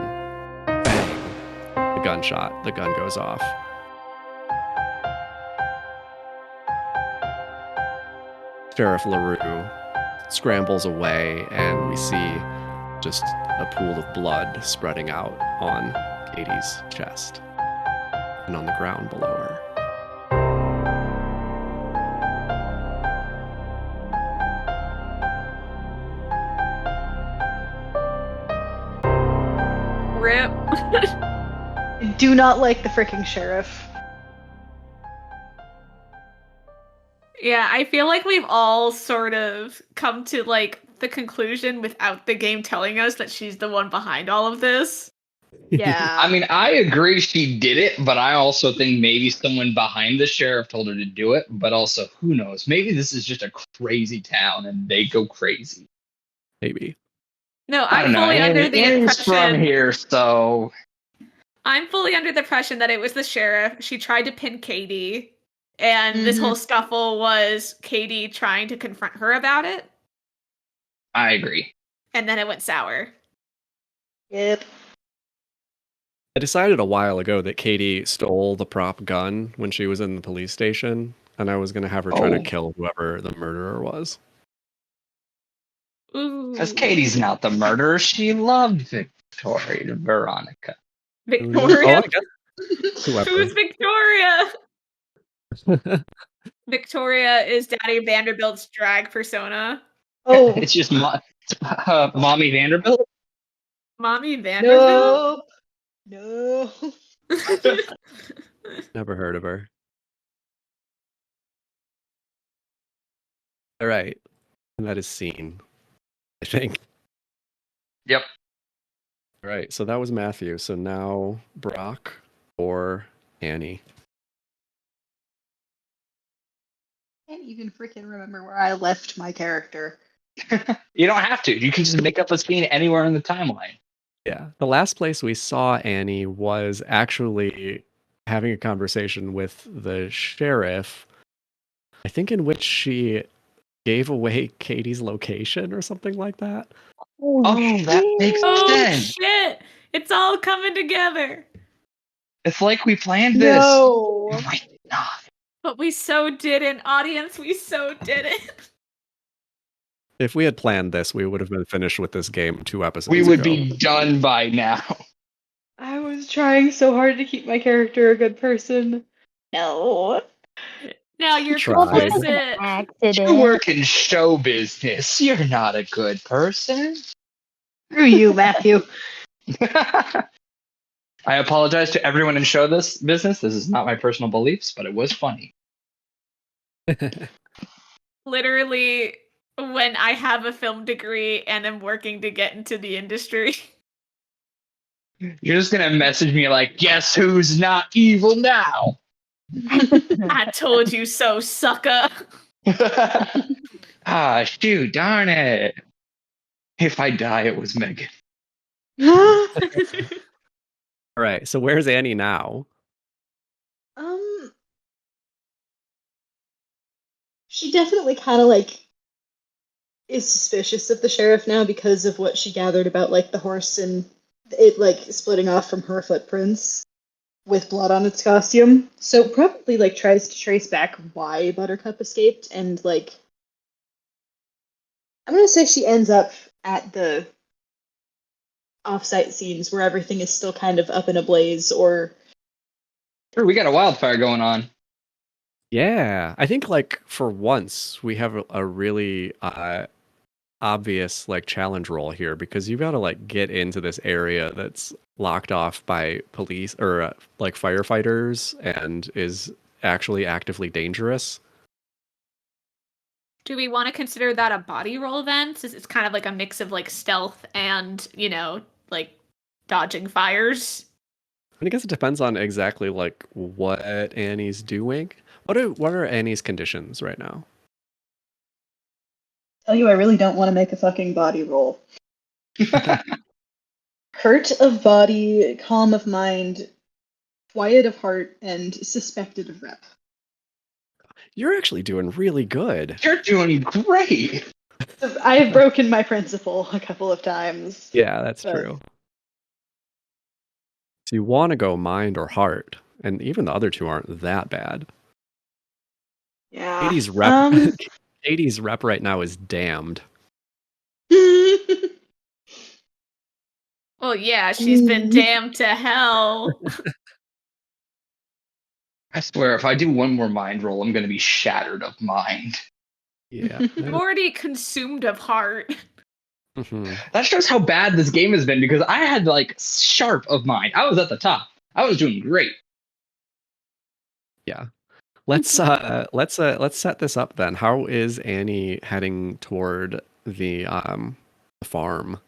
bang, the gunshot. The gun goes off. Sheriff LaRue scrambles away, and we see just a pool of blood spreading out on Katie's chest and on the ground below her. Rip. I do not like the freaking sheriff. Yeah, I feel like we've all sort of come to, like, the conclusion without the game telling us that she's the one behind all of this. Yeah. I mean, I agree she did it, but I also think maybe someone behind the sheriff told her to do it. But also, who knows? Maybe this is just a crazy town and they go crazy. Maybe. No, I don't I'm know. fully under the Annie's from impression. here, so I'm fully under the impression that it was the sheriff. She tried to pin Katie, and this whole scuffle was Katie trying to confront her about it, I agree. and then it went sour. Yep. I decided a while ago that Katie stole the prop gun when she was in the police station, and I was going to have her try to Oh. kill whoever the murderer was. Ooh. Because Katie's not the murderer. She loved Victoria Veronica. Victoria? Oh, I guess whoever. Who's Victoria? Victoria is Daddy Vanderbilt's drag persona. Oh, It's just Mommy Vanderbilt. Mommy Vanderbilt? no. Never heard of her. All right. And that is scene, I think. Yep. All right. So that was Matthew. So now Brock or Annie. I can't even freaking remember where I left my character. You don't have to. You can just make up a scene anywhere in the timeline. Yeah. The last place we saw Annie was actually having a conversation with the sheriff, I think in which she gave away Katie's location or something like that. Oh, that makes Oh sense. shit! It's all coming together. It's like we planned this. No. Oh my God. But we so didn't, audience. We so didn't. If we had planned this, we would have been finished with this game 2 episodes We would ago. be done by now. I was trying so hard to keep my character a good person. No. Now you're Try. complicit. You Accident. work in show business. You're not a good person. Screw you, Matthew. I apologize to everyone in show business. This is not my personal beliefs, but it was funny. Literally, when I have a film degree and am working to get into the industry. You're just gonna message me like, guess who's not evil now? I told you so, sucker. Ah, shoot, darn it. If I die, it was Megan. All right. So where's Annie now? She definitely kind of like is suspicious of the sheriff now because of what she gathered about like the horse and it like splitting off from her footprints with blood on its costume. So probably like tries to trace back why Buttercup escaped and like I'm gonna say she ends up at the off-site scenes where everything is still kind of up in a blaze or Sure, we got a wildfire going on. Yeah, I think like for once we have a really obvious like challenge role here because you got to like get into this area that's locked off by police or like firefighters and is actually actively dangerous. Do we want to consider that a body roll then? Since it's kind of like a mix of like stealth and, you know, like dodging fires. I guess it depends on exactly like what Annie's doing. What are Annie's conditions right now? tell you I really don't want to make a fucking body roll. Hurt of body, calm of mind, quiet of heart, and suspected of rep. You're actually doing really good. You're doing great. I have broken my principle a couple of times. Yeah, that's But- true. So you want to go mind or heart, and even the other two aren't that bad. Yeah. Katie's rep, Katie's rep right now is damned. Well, yeah, she's been damned to hell. I swear, if I do one more mind roll, I'm gonna be shattered of mind. Yeah. I'm already consumed of heart. Mhm. That shows how bad this game has been because I had like sharp of mind. I was at the top. I was doing great. Yeah. Let's set this up then. How is Annie heading toward the farm?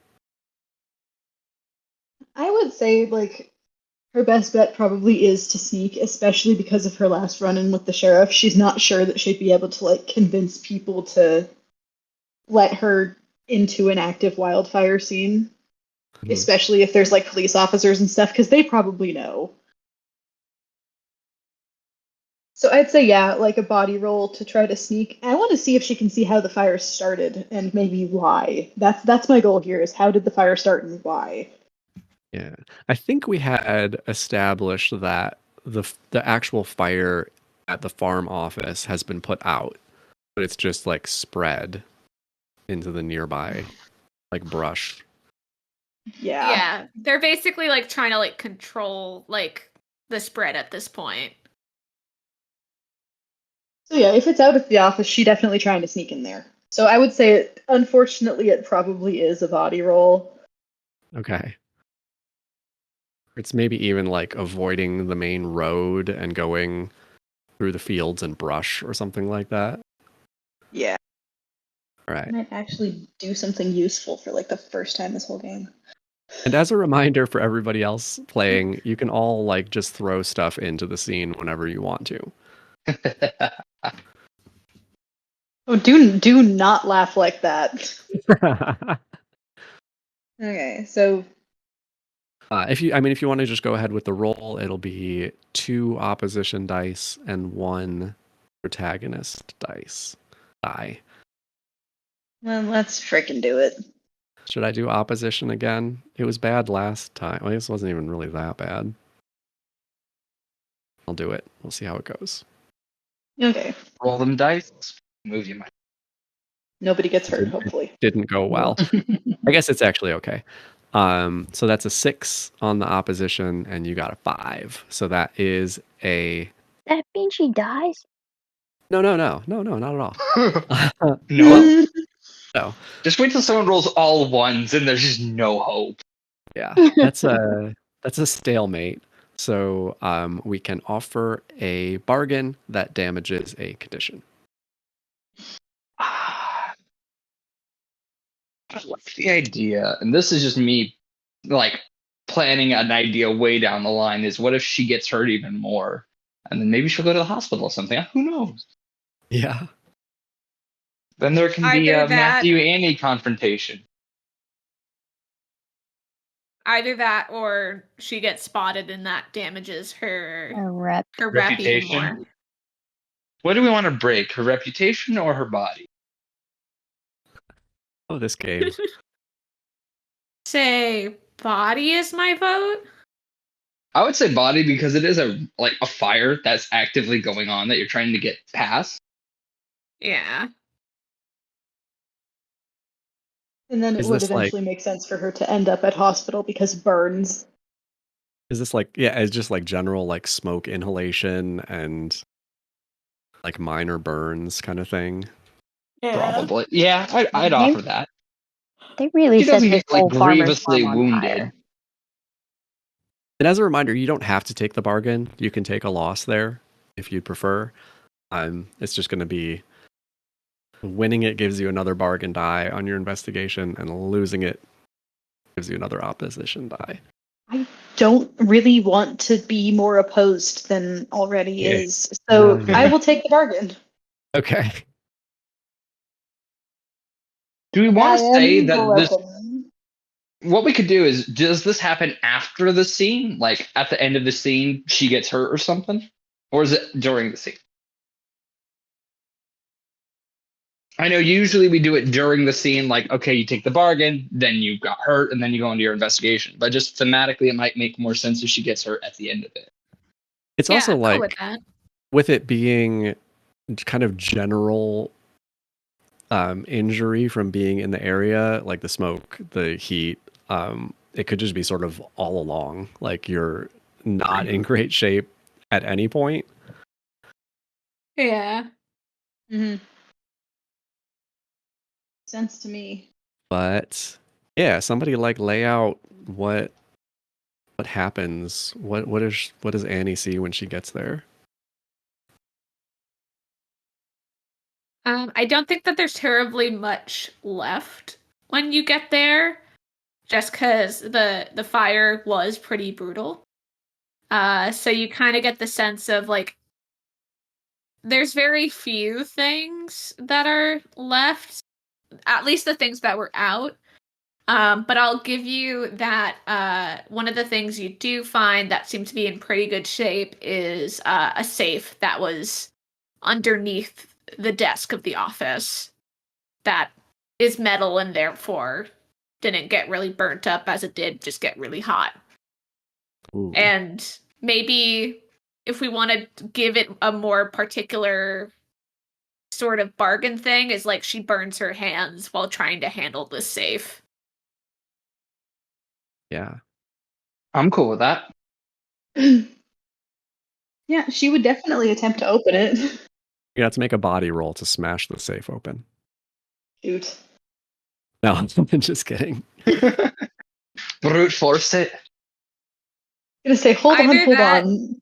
I would would say, like, her best bet probably is to sneak, especially because of her last run-in with the sheriff. She's not sure that she'd be able to, like, convince people to let her into an active wildfire scene, especially if there's, like, police officers and stuff, because they probably know. So I'd say, yeah, like a body roll to try to sneak. I want to see if she can see how the fire started and maybe why. That's my goal here, is how did the fire start and why? Yeah. I think we had established that the actual fire at the farm office has been put out, but it's just like spread into the nearby like brush. Yeah. Yeah, they're basically like trying to like control like the spread at this point. So yeah, if it's out at the office, she definitely trying to sneak in there. So I would say, unfortunately, it probably is a body roll. Okay. It's maybe even like avoiding the main road and going through the fields and brush or something like that. Yeah. All right. I might actually do something useful for like the first time this whole game. And as a reminder for everybody else playing, you can all like just throw stuff into the scene whenever you want to. Oh, do not laugh like that. Okay, so if you want to just go ahead with the roll, it'll be 2 opposition dice and 1 protagonist die. well, let's freaking do it. Should I do opposition again? It was bad last time. Well, this wasn't even really that bad. I'll do it. We'll see how it goes. Okay. Roll them dice. Move your mind. Nobody gets hurt, hopefully. Didn't go well. I guess it's actually okay. So that's a 6 on the opposition, and you got a 5. So that is a... That means she dies? No, not at all. No. No. Just wait till someone rolls all ones and there's just no hope. Yeah, that's a stalemate. So we can offer a bargain that damages a condition. I like the idea, and this is just me, like, planning an idea way down the line, is what if she gets hurt even more? And then maybe she'll go to the hospital or something. Who knows? Yeah. Then there can be Either a that- Matthew Annie confrontation. Either that or she gets spotted and that damages her A rep. her rep even Reputation? more. What do we want to break? Her reputation or her body? Oh, this game. Say body is my vote. I would say body because it is a fire that's actively going on that you're trying to get past. Yeah. And then it Is would this, like- eventually make sense for her to end up at hospital because burns. Is this like, yeah, it's just like general like smoke inhalation and like minor burns kind of thing? Probably. Yeah, I'd Mhm. offer that. They really She set doesn't this get, like, whole farmer's grievously farm on wounded. fire. And as a reminder, you don't have to take the bargain. You can take a loss there if you'd prefer. It's just going to be winning it gives you another bargain die on your investigation, and losing it gives you another opposition die. I don't really want to be more opposed than already Yeah. is, so Yeah. I will take the bargain. Okay. Do we want I to say am that this? broken. What we could do is, does this happen after the scene? Like at the end of the scene, she gets hurt or something, or is it during the scene? I know usually we do it during the scene, like, okay, you take the bargain, then you got hurt, and then you go into your investigation. But just thematically, it might make more sense if she gets hurt at the end of it. It's Yeah, also I'm cool like, with that. with it being kind of general injury from being in the area, like the smoke, the heat, it could just be sort of all along. Like you're not in great shape at any point. Yeah. Mm-hmm. Sense to me. But yeah, somebody like lay out what happens. What does Annie see when she gets there? I don't think that there's terribly much left when you get there. just because the fire was pretty brutal. So you kind of get the sense of like there's very few things that are left, at least the things that were out. But I'll give you that one of the things you do find that seemed to be in pretty good shape is a safe that was underneath the desk of the office that is metal and therefore didn't get really burnt up as it did just get really hot. Ooh. And maybe if we want to give it a more particular sort of bargain thing is like she burns her hands while trying to handle this safe. Yeah. I'm cool with that. Yeah, she would definitely attempt to open it. You have to make a body roll to smash the safe open. Shoot. No, I'm just kidding. Brute force it. I'm gonna say, hold Either on.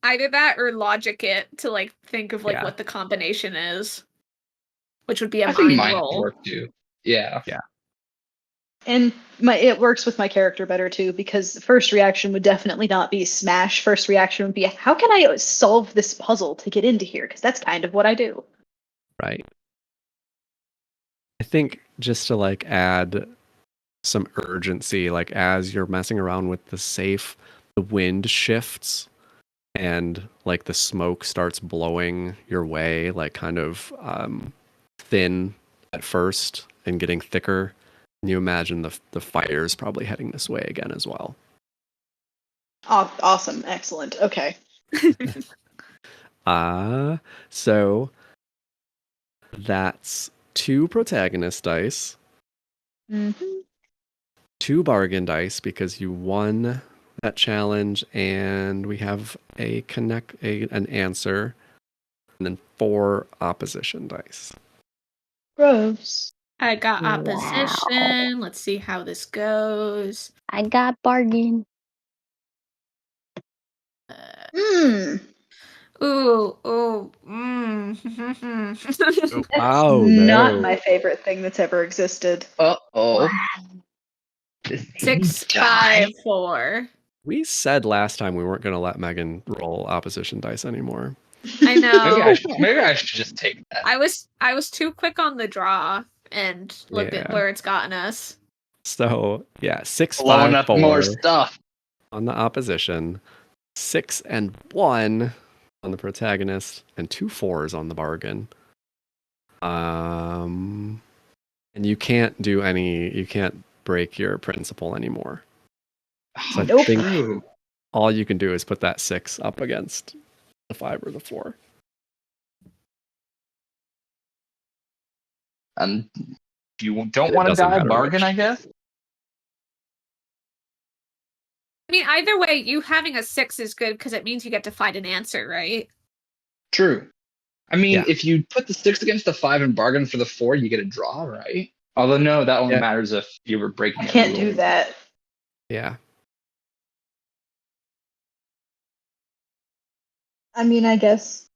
Either that or logic it to like think of like Yeah. what the combination is, which would be a I think mind mine roll. work too. Yeah. And it works with my character better too, because the first reaction would definitely not be smash. First reaction would be, how can I solve this puzzle to get into here? Because that's kind of what I do. Right. I think just to like add some urgency, like as you're messing around with the safe, the wind shifts and like the smoke starts blowing your way, like kind of thin at first and getting thicker. And you imagine the fire's probably heading this way again as well. Awesome. Excellent. Okay. So that's 2 protagonist dice, Mm-hmm. 2 bargain dice because you won that challenge, and we have an answer, and then 4 opposition dice. Gross. I got Wow. opposition. Let's see how this goes. I got bargain. Hmm. Ooh. That's Oh, not no. my favorite thing that's ever existed. Uh-oh. 6, 5, 4. We said last time we weren't going to let Megan roll opposition dice anymore. I know. Maybe I should just take that. I was too quick on the draw and look at Yeah. where it's gotten us. So, yeah, 6, Blowing 5, up 4 more stuff. on the opposition, 6 and 1 on the protagonist, and 2 4s on the bargain. And you can't break your principle anymore. So I Nope. think True. all you can do is put that 6 up against the 5 or the 4. And you don't It want to doesn't die, matter bargain, which. I guess? I mean, either way, you having a 6 is good because it means you get to find an answer, right? True. I mean, Yeah. if you put the 6 against the 5 and bargain for the 4, you get a draw, right? Although, no, that only Yeah. matters if you were breaking I a can't rule. do that. Yeah. I mean, I guess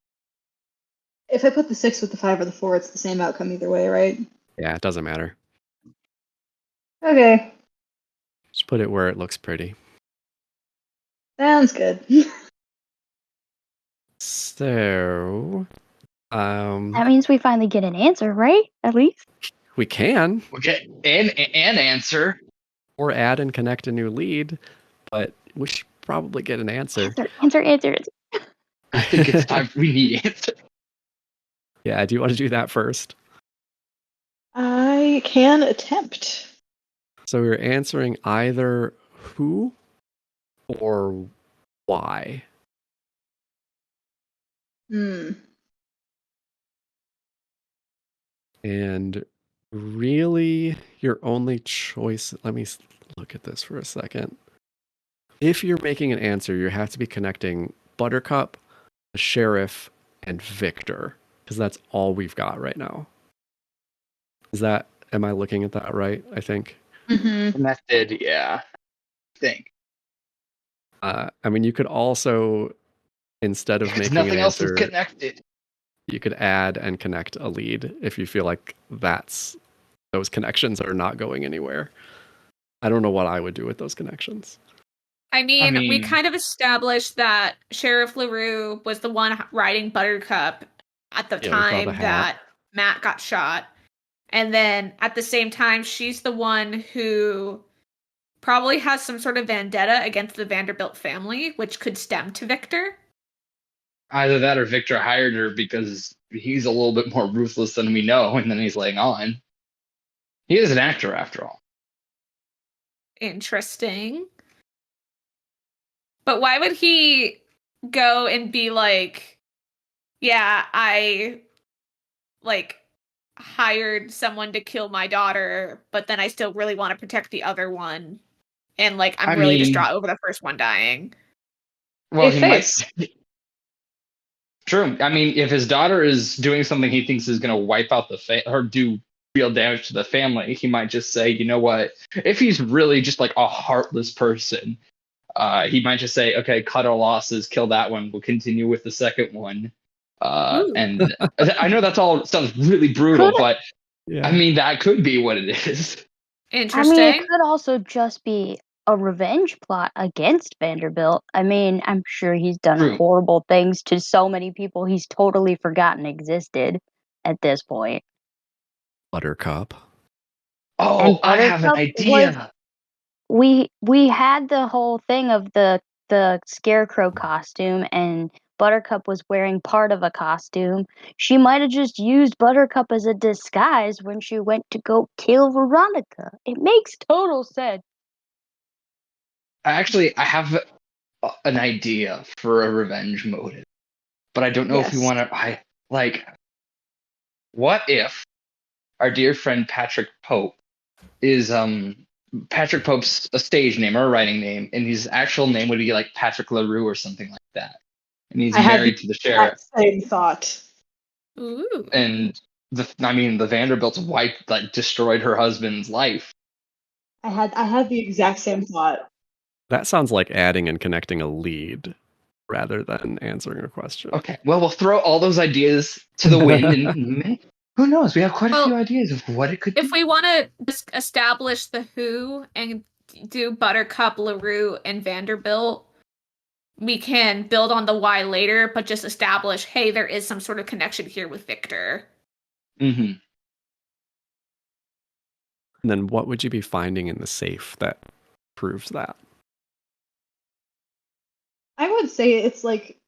if I put the 6 with the 5 or the 4, it's the same outcome either way, right? Yeah, it doesn't matter. Okay. Just put it where it looks pretty. Sounds good. So, That means we finally get an answer, right? At least. we can, We get an answer. or add and connect a new lead, but we should probably get an answer. Answer. I think it's time we need answer. Yeah, do you want to do that first? I can attempt. So we're answering either who or why. Hmm. And really, your only choice. Let me look at this for a second. If you're making an answer, you have to be connecting Buttercup, the sheriff, and Victor, because that's all we've got right now. Am I looking at that right? I think. Mm-hmm. Connected, yeah. I think. I mean, you could also, instead of Because making nothing an else answer, is connected. you could add and connect a lead if you feel like those connections are not going anywhere. I don't know what I would do with those connections. I mean, we mean- kind of established that Sheriff LaRue was the one riding Buttercup at the Yeah, we saw time the hat. that Matt got shot. And then at the same time, she's the one who probably has some sort of vendetta against the Vanderbilt family, which could stem to Victor. Either that or Victor hired her because he's a little bit more ruthless than we know, and then he's laying on. He is an actor, after all. Interesting. But why would he go and be like, yeah, I hired someone to kill my daughter, but then I still really want to protect the other one. And I'm really distraught over the first one dying. Well, Hey, he might. Face. True. I mean, if his daughter is doing something he thinks is going to wipe out or do real damage to the family, he might just say, you know what? If he's really just like a heartless person, he might just say, okay, cut our losses, kill that one. We'll continue with the second one. And I know that's all sounds really brutal, but Yeah. I mean, that could be what it is. Interesting. I mean, it could also just be a revenge plot against Vanderbilt. I mean, I'm sure he's done True. horrible things to so many people he's totally forgotten existed at this point. Buttercup. Oh, And I have an Buttercup idea. We had the whole thing of the scarecrow costume, and Buttercup was wearing part of a costume. She might have just used Buttercup as a disguise when she went to go kill Veronica. It makes total sense. Actually, I have an idea for a revenge motive, but I don't know if we Yes. want to. What if our dear friend Patrick Pope is Patrick Pope's a stage name or a writing name, and his actual name would be like Patrick LaRue or something like that, and he's I had married to the sheriff, That same thought. Ooh. and the Vanderbilt's wife destroyed her husband's life. I had the exact same thought. That sounds like adding and connecting a lead rather than answering a question. Okay, well, we'll throw all those ideas to the wind, and who knows? We have quite a few ideas of what it could be. If we want to just establish the who and do Buttercup, LaRue, and Vanderbilt, we can build on the why later, but just establish, hey, there is some sort of connection here with Victor. Mm-hmm. And then what would you be finding in the safe that proves that? I would say it's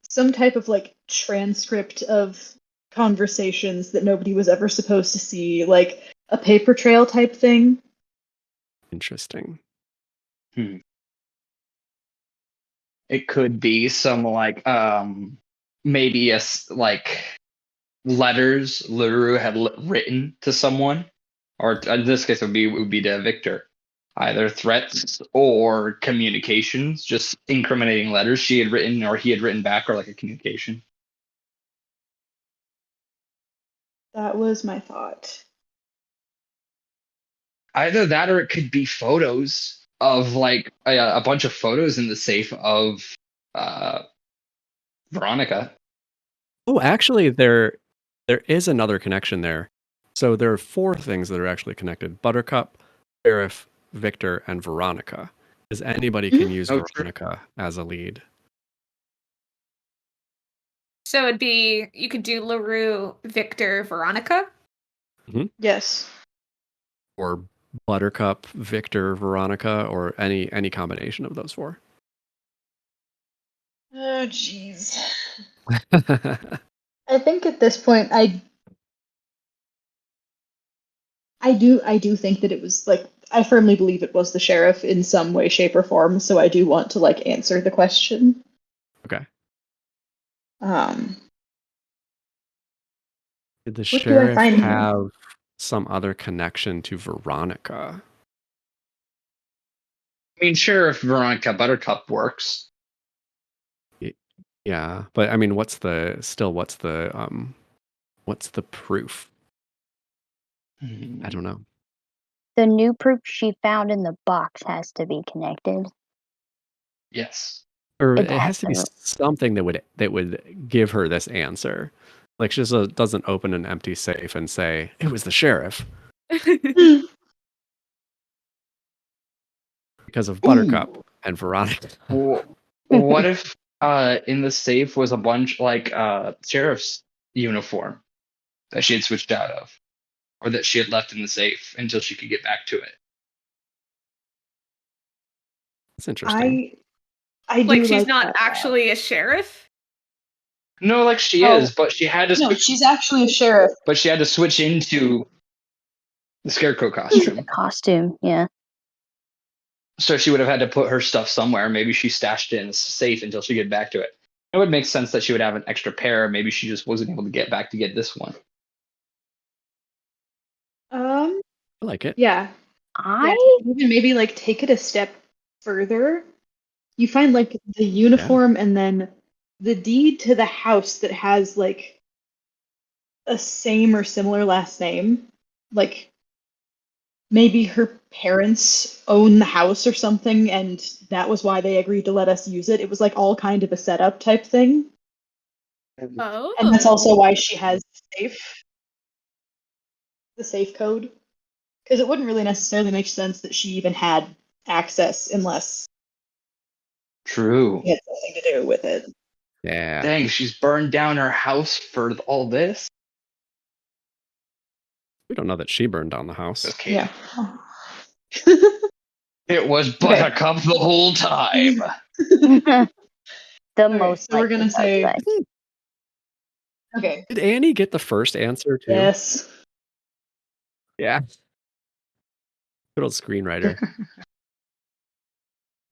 some type of transcript of conversations that nobody was ever supposed to see, like a paper trail type thing. Interesting. It could be some maybe letters LaRue had written to someone, or in this case it would be to Victor. Either threats or communications, just incriminating letters she had written or he had written back, or a communication. That was my thought. Either that or it could be photos of a bunch of photos in the safe of Veronica. Oh, actually, there is another connection there. So there are 4 things that are actually connected: Buttercup, Sheriff, Victor, and Veronica. Because anybody can use Veronica as a lead. So it'd be, you could do LaRue, Victor, Veronica. Yes. Or Buttercup, Victor, Veronica, or any combination of those 4. Oh, jeez. I think at this point, I do think that it was I firmly believe it was the sheriff in some way, shape, or form. So I do want to answer the question. Okay. Did the What do I sheriff find here? have some other connection to Veronica? I mean, sure, if Veronica Buttercup works. Yeah, but I mean, what's the proof? I don't know. The new proof she found in the box has to be connected. Yes. Or It it has to be has something that would give her this answer. Like, she just doesn't open an empty safe and say, it was the sheriff. because of Buttercup and Veronica. What if in the safe was a bunch like sheriff's uniform that she had switched out of, or that she had left in the safe until she could get back to it? That's interesting. I do Like she's not that actually a sheriff? No, like she is, but she had to No, switch. she's actually a sheriff. But she had to switch into the scarecrow The costume. costume, yeah. So she would have had to put her stuff somewhere. Maybe she stashed it in a safe until she get back to it. It would make sense that she would have an extra pair. Maybe she just wasn't able to get back to get this one. I like it. Yeah. I Even maybe like take it a step further. You find like the uniform and then the deed to the house that has like a same or similar last name. Like maybe her parents own the house or something, and that was why they agreed to let us use it. It was like all kind of a setup type thing. Oh. And that's also why she has the safe code. Because it wouldn't really necessarily make sense that she even had access unless True. it had something to do with it. Yeah. Dang, she's burned down her house for all this? We don't know that she burned down the house. Okay. Yeah. It was Buttercup the whole time. the Okay, most so we're gonna say- suspect. Okay. Did Annie get the first answer too? Yes. Yeah. Good old screenwriter.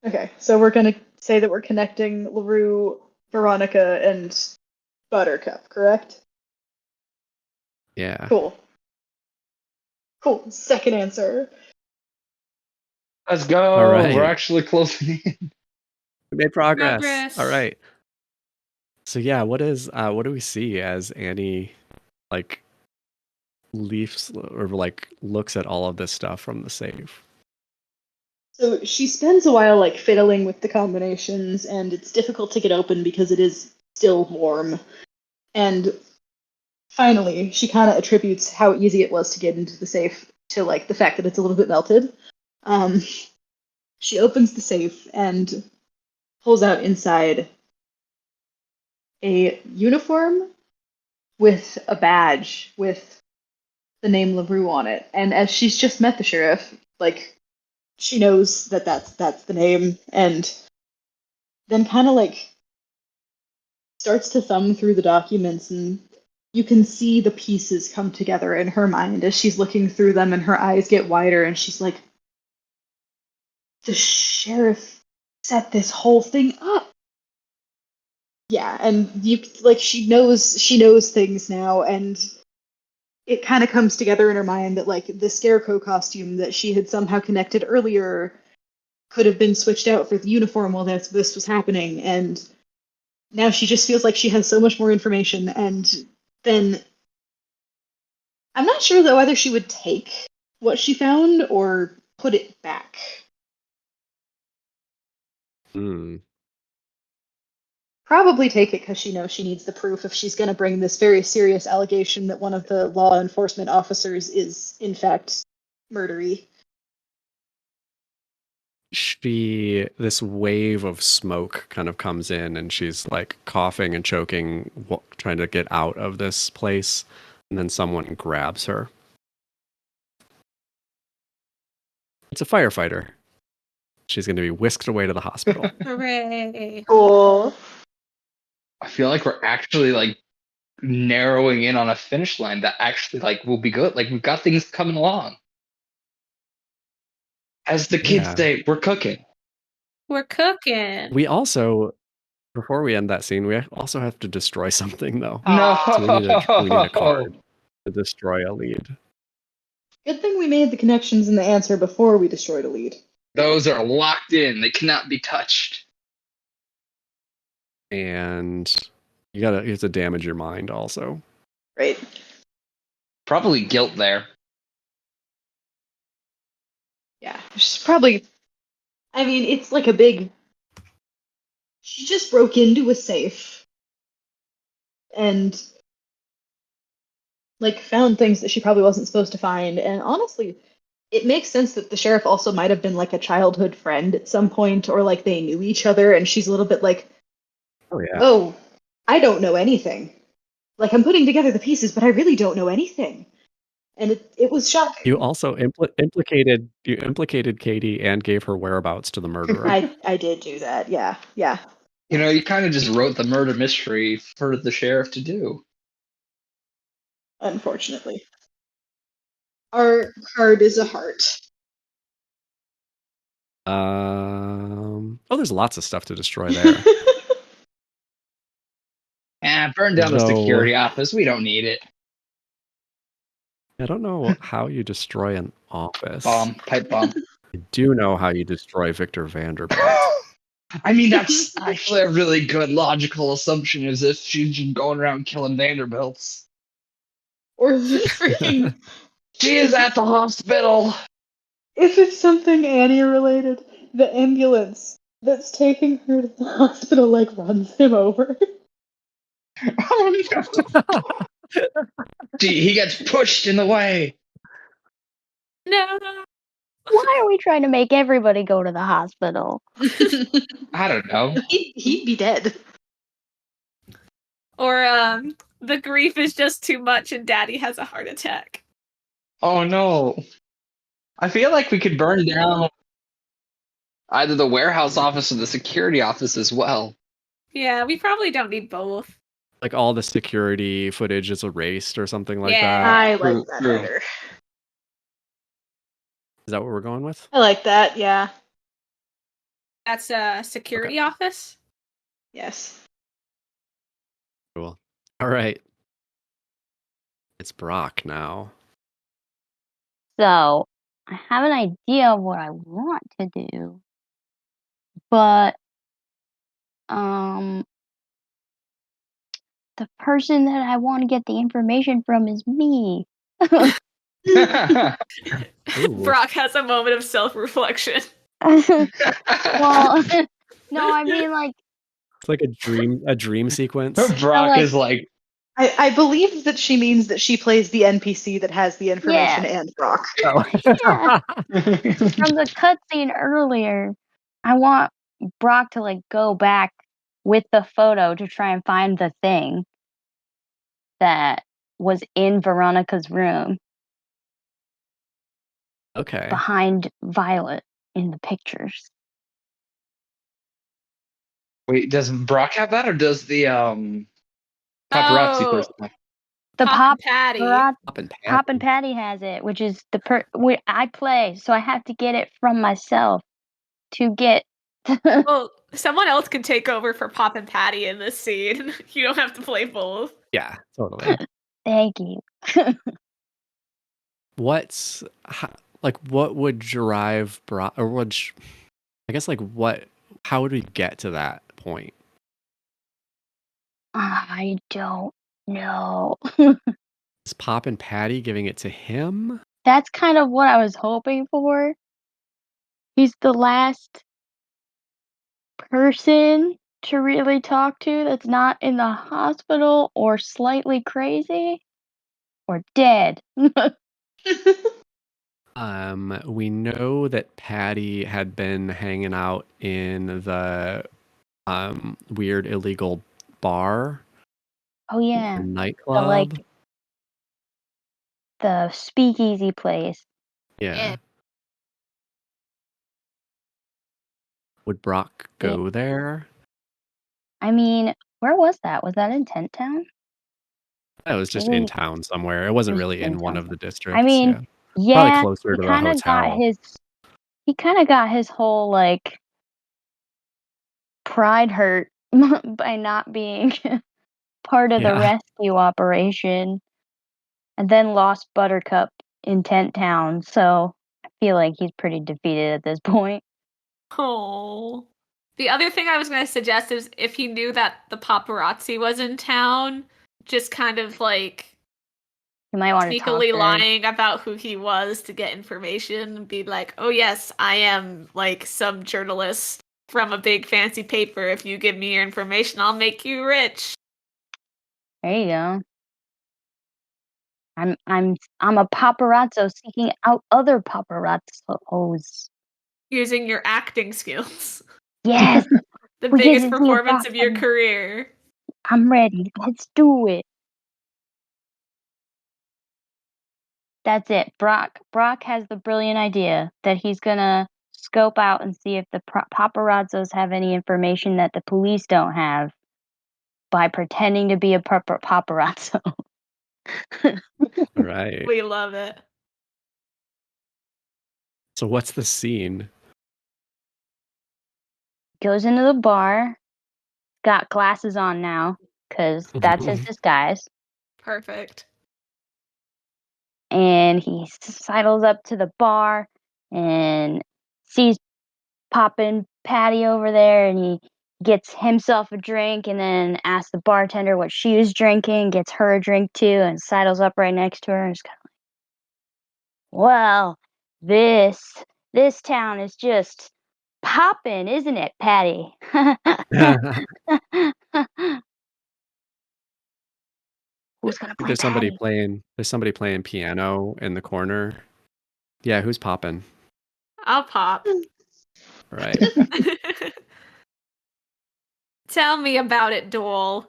Okay, so we're gonna say that we're connecting LaRue, Veronica, and Buttercup, correct? Yeah. Cool. Cool. Second answer. Let's go. All right. We're actually closing in. We made progress. Progress. All right. So yeah, what do we see as Annie like leafs or like looks at all of this stuff from the safe? So she spends a while like fiddling with the combinations, and it's difficult to get open because it is still warm. And finally, she kind of attributes how easy it was to get into the safe to like the fact that it's a little bit melted. She opens the safe and pulls out inside a uniform with a badge with the name LaRue on it. And as she's just met the sheriff, like she knows that that's the name, and then kind of like starts to thumb through the documents, and you can see the pieces come together in her mind as she's looking through them, and her eyes get wider, and she's like, the sheriff set this whole thing up. Yeah, and you like she knows things now, and it kind of comes together in her mind that like the scarecrow costume that she had somehow connected earlier could have been switched out for the uniform while this was happening, and now she just feels like she has so much more information. And then I'm not sure though whether she would take what she found or put it back. Probably take it because she knows she needs the proof if she's going to bring this very serious allegation that one of the law enforcement officers is, in fact, murdery. This wave of smoke kind of comes in, and she's like coughing and choking, trying to get out of this place, and then someone grabs her. It's a firefighter. She's going to be whisked away to the hospital. Hooray. Cool. I feel like we're actually like narrowing in on a finish line that actually like will be good. Like we've got things coming along. As the kids say, we're cooking. We're cooking. We also, before we end that scene, we also have to destroy something though. No. So we need a card to destroy a lead. Good thing we made the connections in the answer before we destroyed a lead. Those are locked in. They cannot be touched. And you have to damage your mind also. Right. Probably guilt there. Yeah. She's probably... I mean, it's like a big... She just broke into a safe. And... like, found things that she probably wasn't supposed to find. And honestly, it makes sense that the sheriff also might have been like a childhood friend at some point, or like they knew each other, and she's a little bit like, Oh yeah. oh, I don't know anything. Like, I'm putting together the pieces, but I really don't know anything. And it was shocking. You also implicated Katie and gave her whereabouts to the murderer. I did do that, yeah. You kind of just wrote the murder mystery for the sheriff to do. Unfortunately. Our card is a heart. There's lots of stuff to destroy there. Burn down the No. security office. We don't need it. I don't know how you destroy an office. Pipe bomb. I do know how you destroy Victor Vanderbilt. I mean, that's actually a really good logical assumption, as if she's just going around killing Vanderbilts. Or the freaking... She is at the hospital. If it's something Annie related, the ambulance that's taking her to the hospital like runs him over. Oh no! He gets pushed in the way. No. Why are we trying to make everybody go to the hospital? I don't know. He'd be dead. Or the grief is just too much and Daddy has a heart attack. Oh no. I feel like we could burn down either the warehouse office or the security office as well. Yeah, we probably don't need both. Like all the security footage is erased or something like Yeah. that. I like that True. better. Is that what we're going with? I like that, yeah. That's a security office? Yes. Cool. All right. It's Brock now. So, I have an idea of what I want to do. But, the person that I want to get the information from is me. Ooh. Brock has a moment of self-reflection. Well, no, I mean, like, It's like a dream sequence. Brock like- is like, I believe that she means that she plays the NPC that has the information Yeah. and Brock. Oh. yeah, from the cutscene earlier, I want Brock to, like, go back with the photo to try and find the thing that was in Veronica's room Okay. behind Violet in the pictures. wait, does Brock have that, or does the paparazzi Oh. person have? The Pop and Patty. Pop and Patty has it, which is I play, so I have to get it from myself to get. Well, someone else can take over for Pop and Patty in this scene. You don't have to play both. Yeah, totally. Thank you. What would drive Brock, or I guess how would we get to that point? I don't know. Is Pop and Patty giving it to him? That's kind of what I was hoping for. He's the last person to really talk to that's not in the hospital or slightly crazy or dead. We know that Patty had been hanging out in the weird illegal bar, Oh yeah, the the nightclub. the speakeasy place. Yeah. Would Brock go there? I mean, where was that? Was that in Tent Town? It was just Maybe- in town somewhere. It wasn't was really in in one town of the districts. I mean, yeah. yeah, closer to the kinda hotel. he kind of got his whole like pride hurt by not being part of the Yeah. rescue operation, and then lost Buttercup in Tent Town. So I feel like he's pretty defeated at this point. Oh. The other thing I was going to suggest is if he knew that the paparazzi was in town, just kind of like You might want to talk sneakily to lying about who he was to get information and be like, oh yes, I am like some journalist from a big fancy paper. If you give me your information, I'll make you rich. There you go. I'm a paparazzo seeking out other paparazzos. Using your acting skills. Yes, The we biggest get to see a performance of your Brock. career. I'm ready. Let's do it. That's it. Brock has the brilliant idea that he's gonna scope out and see if the paparazzos have any information that the police don't have by pretending to be a paparazzo. Right. We love it. So what's the scene? Goes into the bar, got glasses on now, because that's his disguise. Perfect. And he sidles up to the bar and sees Poppin' Patty over there, and he gets himself a drink and then asks the bartender what she was drinking, gets her a drink too, and sidles up right next to her and is kind of like, well, this town is just poppin', isn't it, Patty? Who's gonna play There's somebody Patty? playing piano in the corner. Yeah, who's popping? I'll pop. Right. Tell me about it, Dole.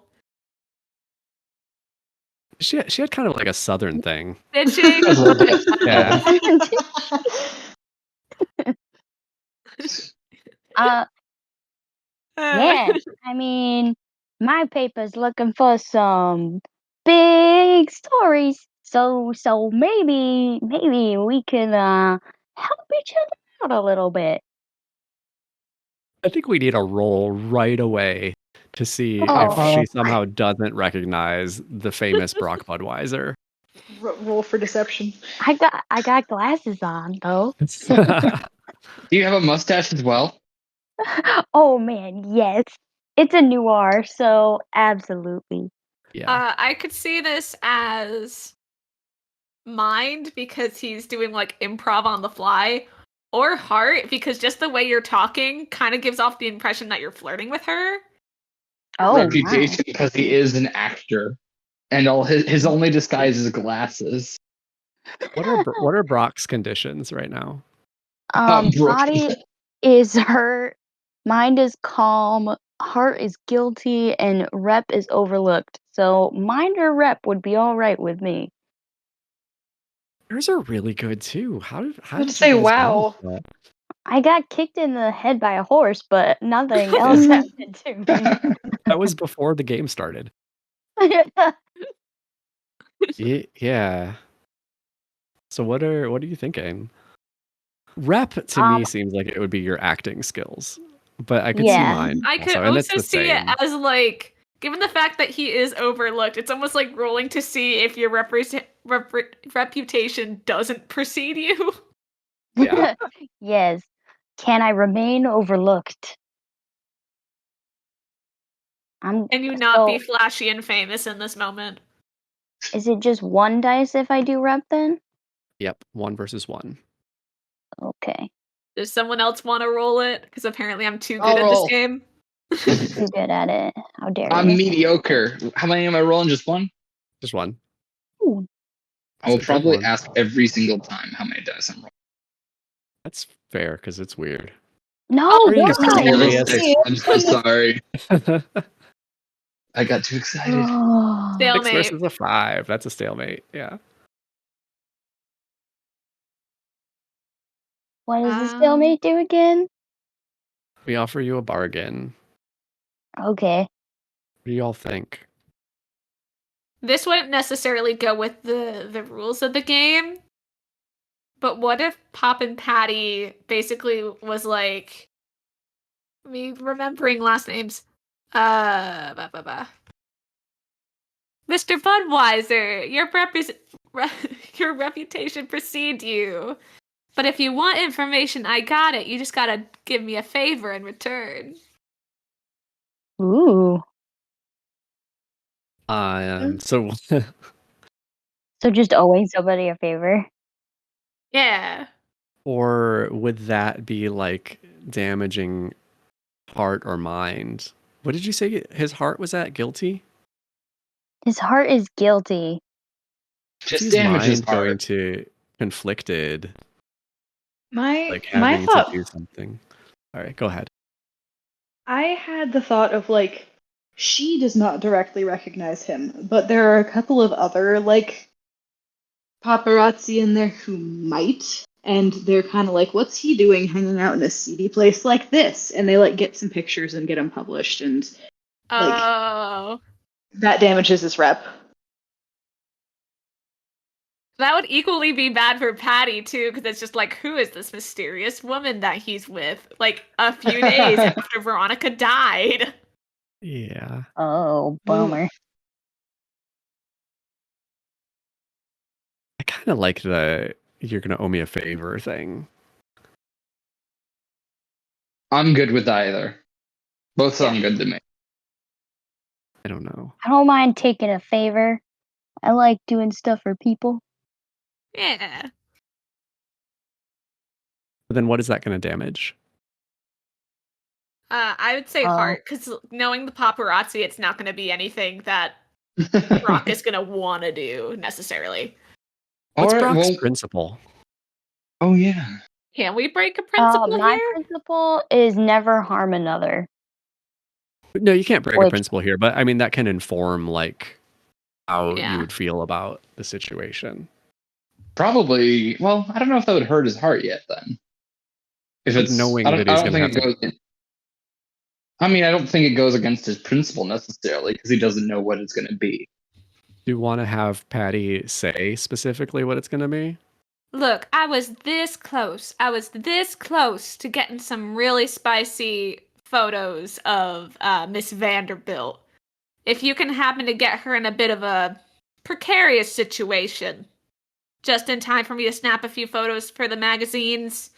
She had kind of like a southern thing. Did she? A little bit. Yeah. Yeah. I mean, my paper's looking for some big stories. So maybe we can help each other out a little bit. I think we need a roll right away to see Oh. if she somehow doesn't recognize the famous Brock Budwhyser. Roll for deception. I got glasses on though. Do you have a mustache as well? Oh man, yes. It's a noir, so absolutely. Yeah. I could see this as mind because he's doing like improv on the fly, or heart because just the way you're talking kind of gives off the impression that you're flirting with her. Oh, Reputation because he is an actor, and all his only disguise is glasses. What are Brock's conditions right now? Brooke. Body is hurt, mind is calm, heart is guilty, and rep is overlooked. So mind or rep would be all right with me. Yours are really good too. How did I'd you say guys wow. go with that? I got kicked in the head by a horse, but nothing else happened to me. That was before the game started. Yeah. So what are you thinking? Rep to me seems like it would be your acting skills, but I could see Yeah. mine. I could and it's also the see same. it as like, given the fact that he is overlooked, it's almost like rolling to see if your reputation doesn't precede you. Yeah. Yes. Can I remain overlooked? Can you not be flashy and famous in this moment? Is it just one dice if I do rep then? Yep. 1 versus 1. Okay. Does someone else want to roll it? Because apparently I'm too good I'll at roll. this game. Too good at it. How dare I'm you? mediocre. How many am I rolling? Just one? Just 1. Ooh. I will That's a good probably one. ask every single time how many dice I'm rolling. That's fair because it's weird. No, Oh, why? you're so Realistic. I'm so sorry. I got too excited. Oh. 6 Stalemate. versus a 5. That's a stalemate. Yeah. What does the stalemate do again? We offer you a bargain. Okay. What do y'all think? This wouldn't necessarily go with the rules of the game. But what if Pop and Patty basically was like, me remembering last names. Mr. Budwhyser, your reputation precedes you. But if you want information, I got it. You just gotta give me a favor in return. Ooh. So So just owing somebody a favor. Yeah. or would that be like damaging heart or mind? What did you say his heart was at? Guilty? His heart is guilty. Just His damage his mind going heart. to conflicted, My like my having thought to do something. All right, go ahead. I had the thought of like she does not directly recognize him, but there are a couple of other like paparazzi in there who might, and they're kind of like, "What's he doing hanging out in a seedy place like this?" And they like get some pictures and get them published, and like Oh, that damages his rep. that would equally be bad for Patty too, because it's just like, who is this mysterious woman that he's with? Like a few days after Veronica died. Yeah. Oh, bummer. I kind of like the "you're gonna owe me a favor" thing. I'm good with either. Both sound good to me. I don't know. I don't mind taking a favor. I like doing stuff for people. Yeah. But then what is that going to damage? I would say Oh. heart, because knowing the paparazzi, it's not going to be anything that Brock is going to want to do necessarily. What's Alright, Brock's well- principle? Oh yeah. Can we break a principle My here? principle is never harm another. No, you can't break a Which- principle here, but I mean that can inform like how Yeah. you would feel about the situation. Probably. Well, I don't know if that would hurt his heart yet. Then, if Like it's knowing I don't, that he's I don't gonna think it have goes. I mean, I don't think it goes against his principle necessarily because he doesn't know what it's going to be. Do you want to have Patty say specifically what it's going to be? Look, I was this close. I was this close to getting some really spicy photos of Miss Vanderbilt. If you can happen to get her in a bit of a precarious situation, just in time for me to snap a few photos for the magazines,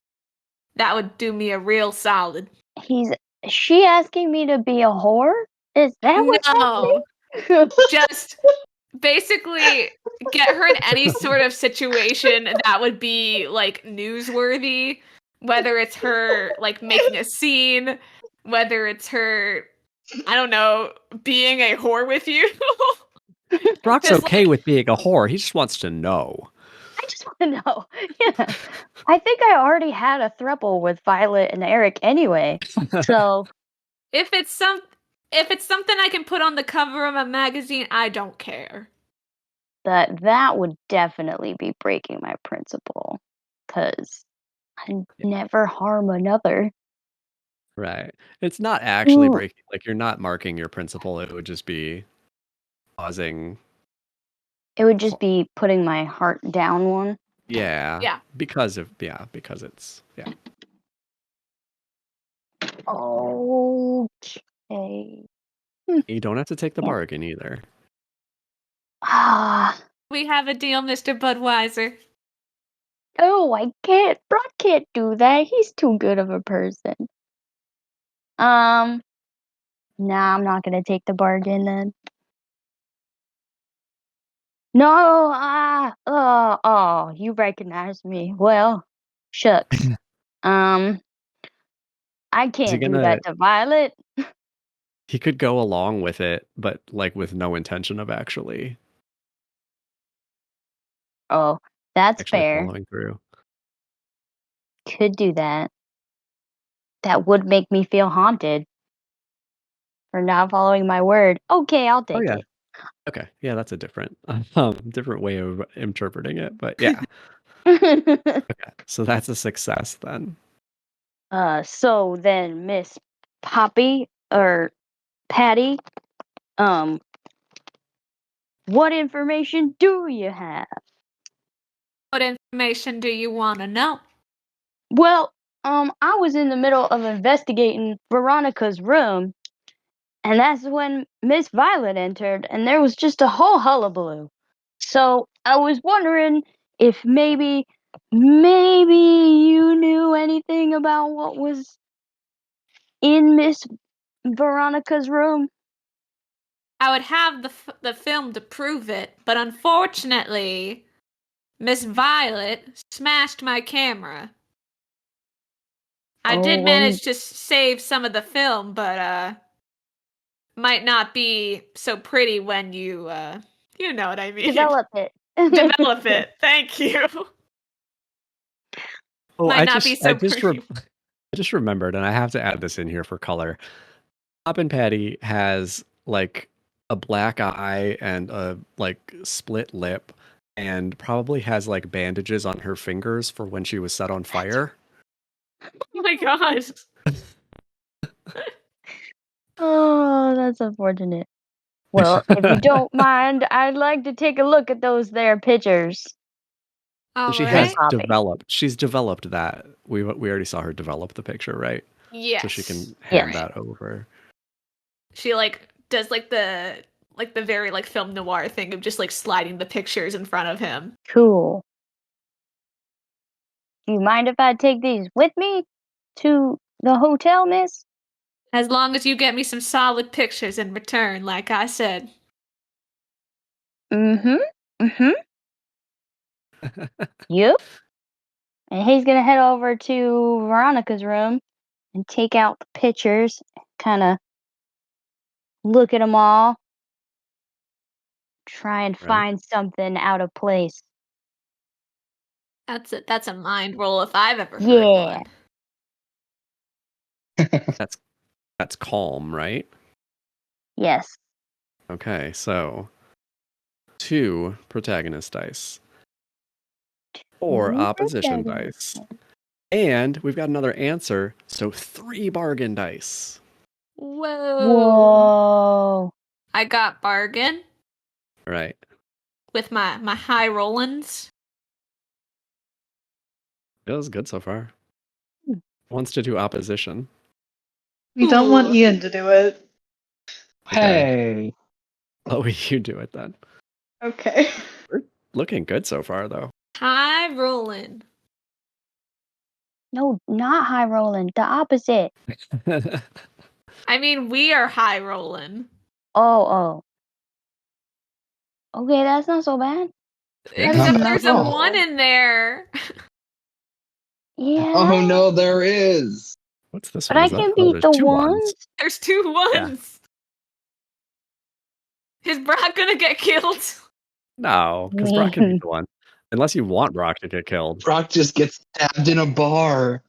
that would do me a real solid. Is she asking me to be a whore? Is that what's No, happening? just basically get her in any sort of situation that would be like newsworthy, whether it's her like making a scene, whether it's her, I don't know, being a whore with you. Brock's Just okay with being a whore. He just wants to know. I just want to know. Yeah. I think I already had a throuple with Violet and Eric anyway. So if it's something I can put on the cover of a magazine, I don't care. that would definitely be breaking my principle. Because I never harm another. Right. It's not actually Ooh. breaking, like you're not marking your principle. It would just be causing, It would just be putting my heart down one. yeah. Because it's, yeah. Okay. You don't have to take the bargain either. Ah. We have a deal, Mr. Budwhyser. Oh, I can't. Brock can't do that. He's too good of a person. Nah, I'm not gonna take the bargain then. No, you recognize me. Well, shucks. I can't do gonna- that to Violet. He could go along with it, but like with no intention of actually Oh, that's fair. following through. Could do that. That would make me feel haunted for not following my word. Okay, I'll take yeah. it. Okay, yeah, that's a different way of interpreting it, but yeah. Okay, so that's a success then. So then, Miss Poppy or Patty, what information do you have? What information do you want to know? Well, I was in the middle of investigating Veronica's room, and that's when Miss Violet entered, and there was just a whole hullabaloo. So I was wondering if maybe you knew anything about what was in Miss Veronica's room. I would have the film to prove it, but unfortunately, Miss Violet smashed my camera. I did manage to save some of the film, but might not be so pretty when you know what I mean. Develop it. Develop it. Thank you. Oh, Might not be so pretty. I just remembered, and I have to add this in here for color. Poppin' Patty has like a black eye and a like split lip, and probably has like bandages on her fingers for when she was set on fire. Oh my god. Oh, that's unfortunate. Well, if you don't mind, I'd like to take a look at those there pictures. All She right. has Poppy. developed. She's developed that. We already saw her develop the picture, right? Yes. So she can hand Yes. that over. She like does like the very like film noir thing of just like sliding the pictures in front of him. Cool. Do you mind if I take these with me to the hotel, miss? As long as you get me some solid pictures in return, like I said. Yep. And he's gonna head over to Veronica's room and take out the pictures, kind of look at them all, try and Right. find something out of place. That's a mind roll if I've ever heard Yeah. one. That's calm, right? Yes. Okay, so 2 protagonist dice, 4 Two opposition protagonist dice, and we've got another answer, so 3 bargain dice. Whoa. Whoa. I got bargain Right. with my high rollins. Feels good so far. Wants to do opposition. We don't want Ooh. Ian to do it. Hey. Oh, you do it then. Okay. Looking good so far, though. High rolling. No, not high rolling. The opposite. I mean, we are high rolling. Oh. Okay, that's not so bad. Except not there's a wrong. 1 in there. Yeah. Oh no, there is. What's this But one? I Is that- can oh, beat there's the 2 ones. There's 2 ones. Is Brock gonna get killed? No, because Brock can be the one. Unless you want Brock to get killed. Brock just gets stabbed in a bar.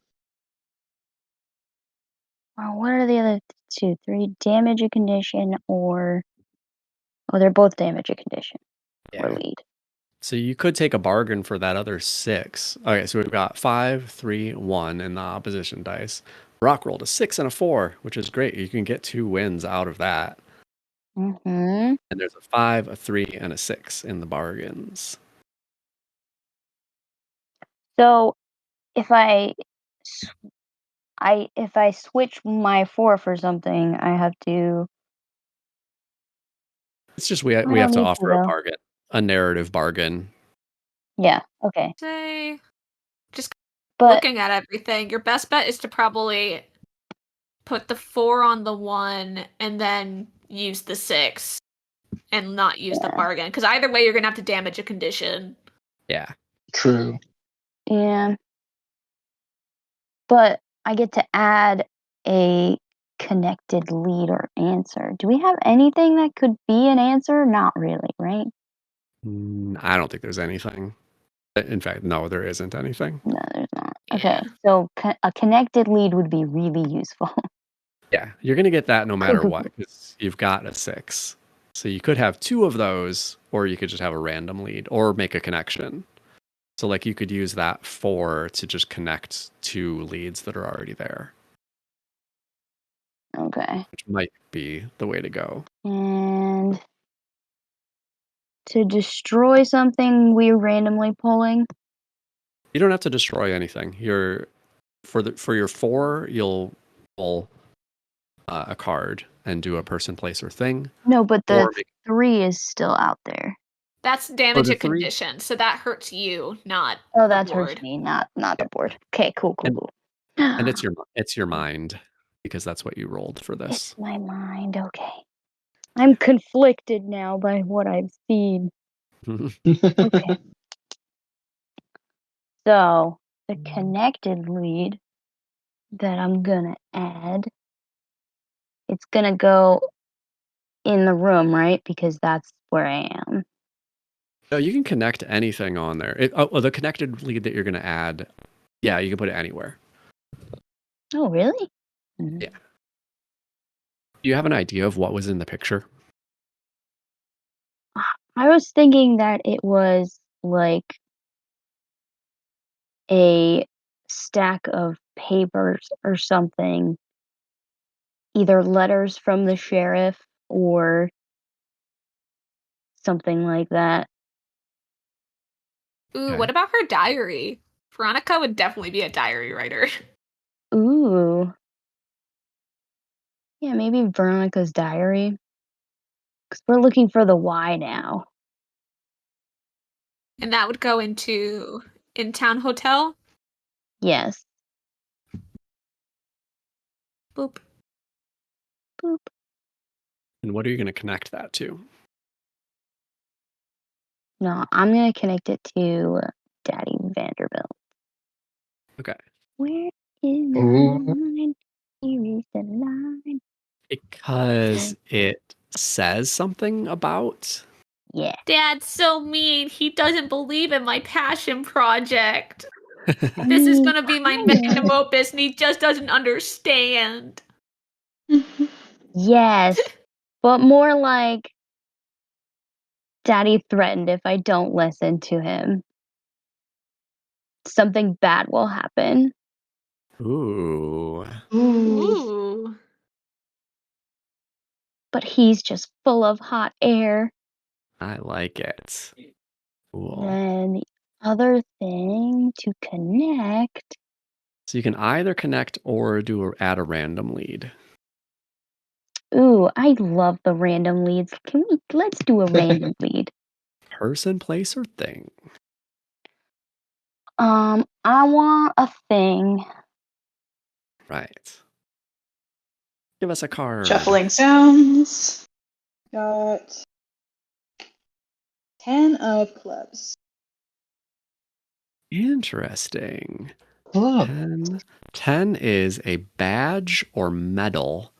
What are the other 2? 3 damage a condition or... Oh, they're both damage a condition. Or lead. So you could take a bargain for that other 6. Okay, so we've got 5, 3, 1 in the opposition dice. Brock rolled a 6 and a 4, which is great. You can get 2 wins out of that. Mm-hmm. And there's a 5, a 3, and a 6 in the bargains. So if I switch my 4 for something, I have to... It's just we have don't to need offer to, a though. bargain, a narrative bargain. Yeah, okay. Say, But looking at everything, your best bet is to probably put the 4 on the 1 and then use the 6 and not use the bargain. Because either way, you're gonna have to damage a condition. Yeah. True. yeah. But I get to add a connected lead or answer. Do we have anything that could be an answer? Not really, right? I don't think there's anything. In fact, no, there isn't anything. No, there's not. Yeah. Okay, so a connected lead would be really useful. Yeah, you're going to get that no matter what, because you've got a 6. So you could have 2 of those, or you could just have a random lead, or make a connection. So like you could use that 4 to just connect 2 leads that are already there, Okay. which might be the way to go. And to destroy something we're randomly pulling. You don't have to destroy anything. For your 4, you'll pull a card and do a person, place, or thing. No, but the Or make- 3 is still out there. That's damage the a 3? condition, so that hurts you, not Oh, the that board. hurts me, not the board. Okay, cool. And it's your mind, because that's what you rolled for this. It's my mind, okay. I'm conflicted now by what I've seen. Okay. So, the connected lead that I'm gonna add, it's gonna go in the room, right? Because that's where I am. No, you can connect anything on there. The connected lead that you're going to add, yeah, you can put it anywhere. Oh, really? Yeah. Do you have an idea of what was in the picture? I was thinking that it was like a stack of papers or something, either letters from the sheriff or something like that. Ooh, Okay. what about her diary? Veronica would definitely be a diary writer. Ooh. Yeah, maybe Veronica's diary. Because we're looking for the why now. And that would go into In-Town Hotel. Yes. Boop. Boop. And what are you going to connect that to? No, I'm going to connect it to Daddy Vanderbilt. Okay. Where is the Ooh. line? Here is the line. Because it says something about... Yeah. Dad's so mean. He doesn't believe in my passion project. I This is mean, gonna be my magnum opus, and he just doesn't understand. yes. But more like Daddy threatened if I don't listen to him, something bad will happen. Ooh. Ooh. Ooh. But he's just full of hot air. I like it. Cool. Then the other thing to connect. So you can either connect or add a random lead. Ooh, I love the random leads. Let's do a random lead. Person, place, or thing? I want a thing. Right. Give us a card. Shuffling sounds. Got 10 of clubs. Interesting. Club. 10 is a badge or medal,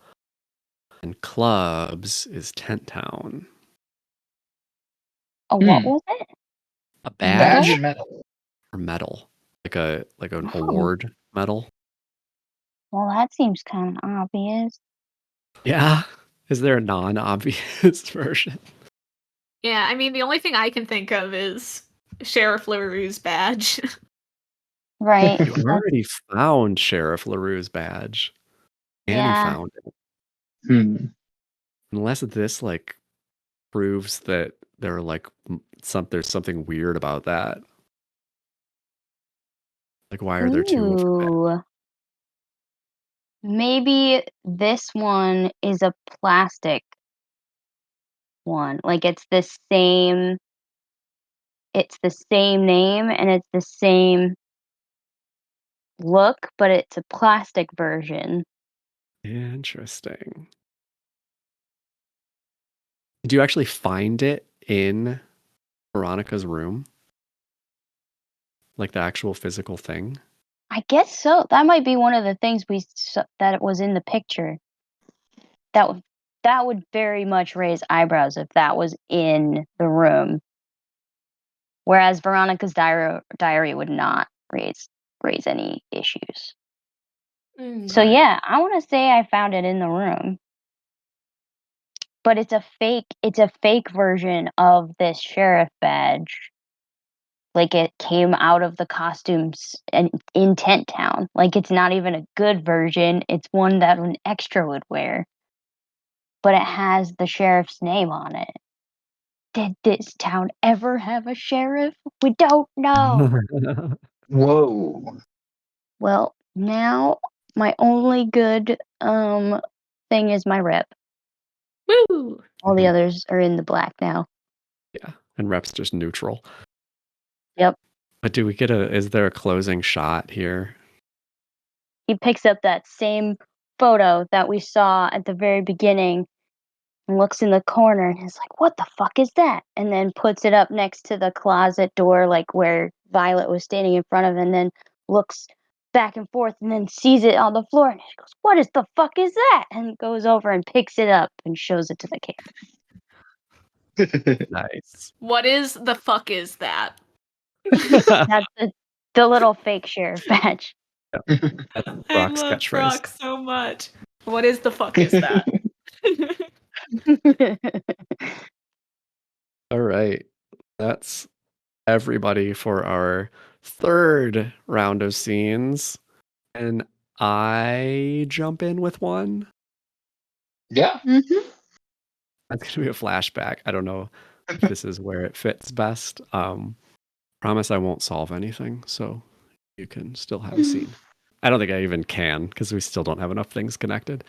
and clubs is Tent Town. Oh, what was it? A Badge badge medal. or medal, like an Oh. award medal. Well, that seems kind of obvious. Yeah. Is there a non-obvious version? Yeah, I mean, the only thing I can think of is Sheriff LaRue's badge. Right. You already found Sheriff LaRue's badge. Annie Yeah. found it. Hmm. Unless this like proves that there are like there's something weird about that. Like, why are there two of her badges? Ooh. Maybe this one is a plastic one. Like it's the same name and it's the same look, but it's a plastic version. Interesting. Did you actually find it in Veronica's room? Like the actual physical thing? I guess so. That might be one of the things that was in the picture. That would very much raise eyebrows if that was in the room. Whereas Veronica's diary would not raise any issues. So Right. yeah, I want to say I found it in the room. But it's a fake version of this sheriff badge. Like it came out of the costumes in Tent Town. Like it's not even a good version. It's one that an extra would wear. But it has the sheriff's name on it. Did this town ever have a sheriff? We don't know. Whoa. Well, now my only good thing is my rep. Woo! All the others are in the black now. Yeah, and rep's just neutral. Yep. But do we get is there a closing shot here? He picks up that same photo that we saw at the very beginning and looks in the corner and is like, what the fuck is that? And then puts it up next to the closet door, like where Violet was standing in front of, and then looks back and forth and then sees it on the floor and she goes, what the fuck is that? And goes over and picks it up and shows it to the camera. Nice. What is the fuck is that? That's the little fake sheriff badge. That's I Brock's love catchphrase. Brock so much. What is the fuck is that? All right. That's everybody for our third round of scenes. And I jump in with one. Yeah. Mm-hmm. That's going to be a flashback. I don't know if this is where it fits best. Promise I won't solve anything, so you can still have a scene. I don't think I even can because we still don't have enough things connected.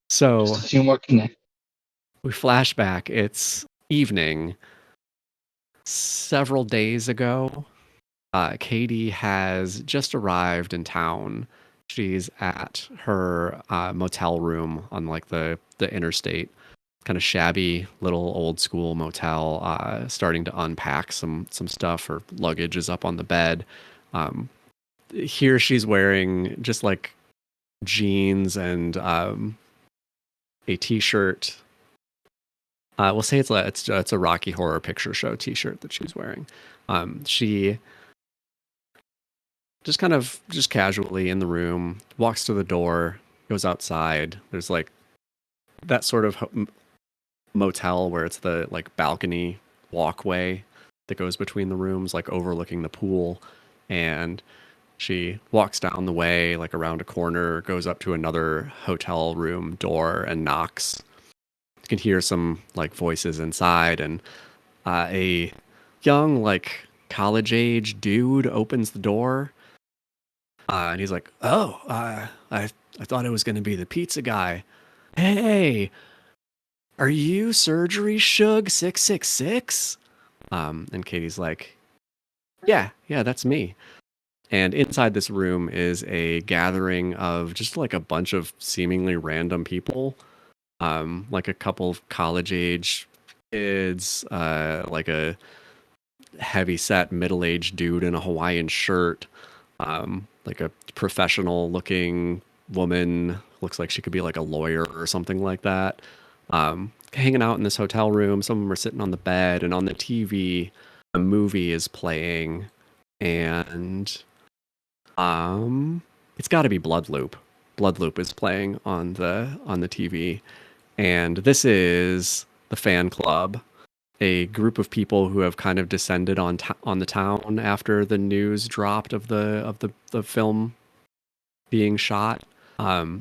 So Just a few more connect. we flash back. It's evening. Several days ago, Katie has just arrived in town. She's at her motel room on like the interstate, kind of shabby little old school motel, starting to unpack some stuff. Her luggage is up on the bed. Here she's wearing just like jeans and a t-shirt. We'll say it's a Rocky Horror Picture Show t-shirt that she's wearing. She just casually in the room walks to the door, goes outside. There's like that sort of motel where it's the like balcony walkway that goes between the rooms, like overlooking the pool. And she walks down the way, like around a corner, goes up to another hotel room door and knocks. You can hear some like voices inside, and a young, like college age dude opens the door, and he's like, "Oh, I thought it was going to be the pizza guy. Hey, are you Surgery Shug 666?" And Katie's like, "Yeah, that's me." And inside this room is a gathering of just like a bunch of seemingly random people. Like a couple of college-age kids, like a heavy-set middle-aged dude in a Hawaiian shirt, like a professional-looking woman, looks like she could be like a lawyer or something like that, hanging out in this hotel room. Some of them are sitting on the bed, and on the TV, a movie is playing, and it's got to be Blood Loop. Blood Loop is playing on the TV. And this is the fan club, a group of people who have kind of descended on the town after the news dropped of the film being shot.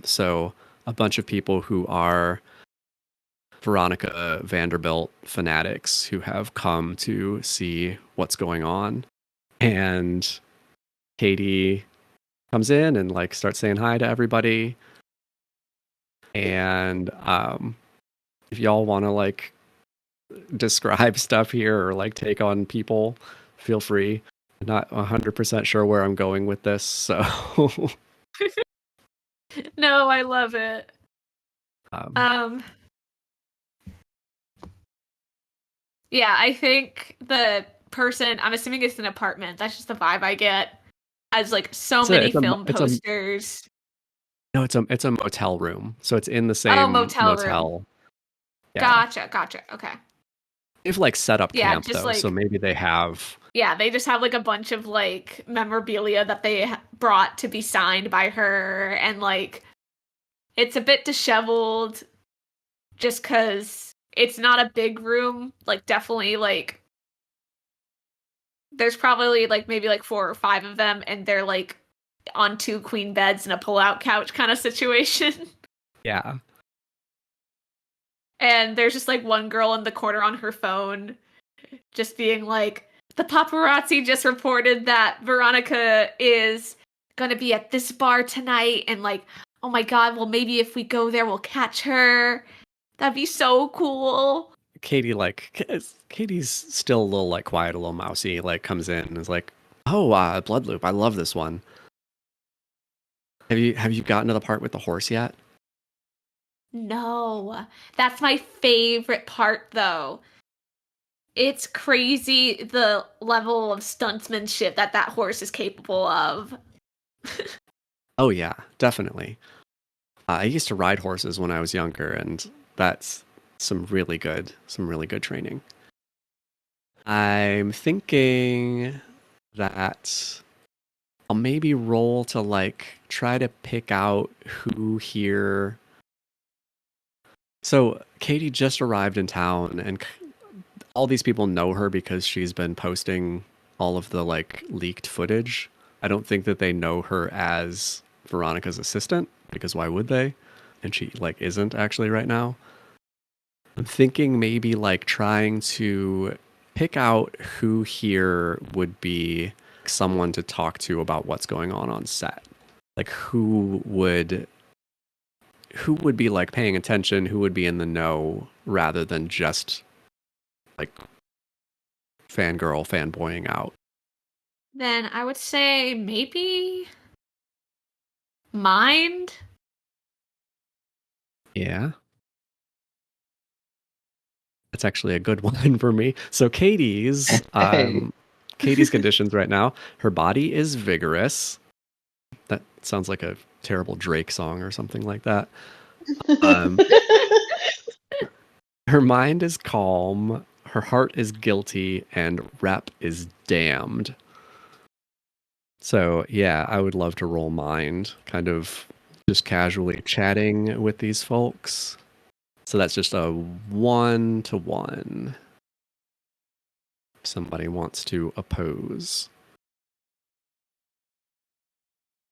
So a bunch of people who are Veronica Vanderbilt fanatics who have come to see what's going on. And Katie comes in and like starts saying hi to everybody. And if y'all want to like describe stuff here or like take on people, feel free. I'm not 100% sure where I'm going with this, so No, I love it. Yeah, I think the person, I'm assuming it's an apartment, that's just the vibe I get, has like so many film posters. No, it's a motel room. So it's in the same motel room. Yeah. Gotcha. Okay. They've like set up camp just though, like, so maybe they have. Yeah, they just have like a bunch of like memorabilia that they brought to be signed by her, and like it's a bit disheveled just because it's not a big room. Like definitely like there's probably like maybe like 4 or 5 of them, and they're like on 2 queen beds and a pull-out couch kind of situation. Yeah. And there's just like one girl in the corner on her phone just being like, the paparazzi just reported that Veronica is gonna be at this bar tonight, and like, oh my god, well maybe if we go there we'll catch her. That'd be so cool. Katie's still a little like quiet, a little mousy, like comes in and is like, "Oh, Blood Loop, I love this one. Have you gotten to the part with the horse yet?" No, that's my favorite part though. It's crazy the level of stuntsmanship that horse is capable of. Oh yeah, definitely. I used to ride horses when I was younger, and that's some really good training. I'm thinking that I'll maybe roll to like try to pick out who here. So Katie just arrived in town, and all these people know her because she's been posting all of the like leaked footage. I don't think that they know her as Veronica's assistant, because why would they? And she like isn't actually right now. I'm thinking maybe like trying to pick out who here would be someone to talk to about what's going on set. Like who would be like paying attention, who would be in the know, rather than just like fanboying out. Then I would say maybe Mind. Yeah. That's actually a good one for me. So Katie's conditions right now, her body is vigorous. That sounds like a terrible Drake song or something like that. Her mind is calm, her heart is guilty, and rep is damned. So yeah, I would love to roll mind, kind of just casually chatting with these folks. So that's just a 1-to-1. If somebody wants to oppose.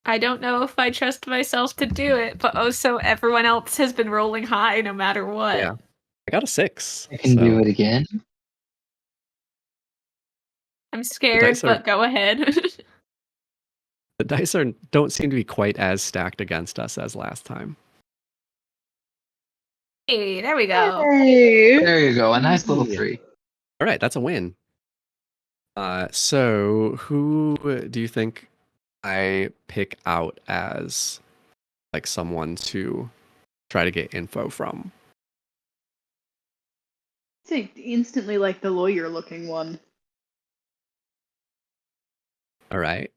I don't know if I trust myself to do it, but also everyone else has been rolling high no matter what. Yeah. I got a 6. I can do it again. I'm scared, but go ahead. The dice don't seem to be quite as stacked against us as last time. Hey, there we go. Hey. There you go. A nice little 3. All right, that's a win. So who do you think I pick out as like someone to try to get info from? I think instantly like the lawyer-looking one. All right.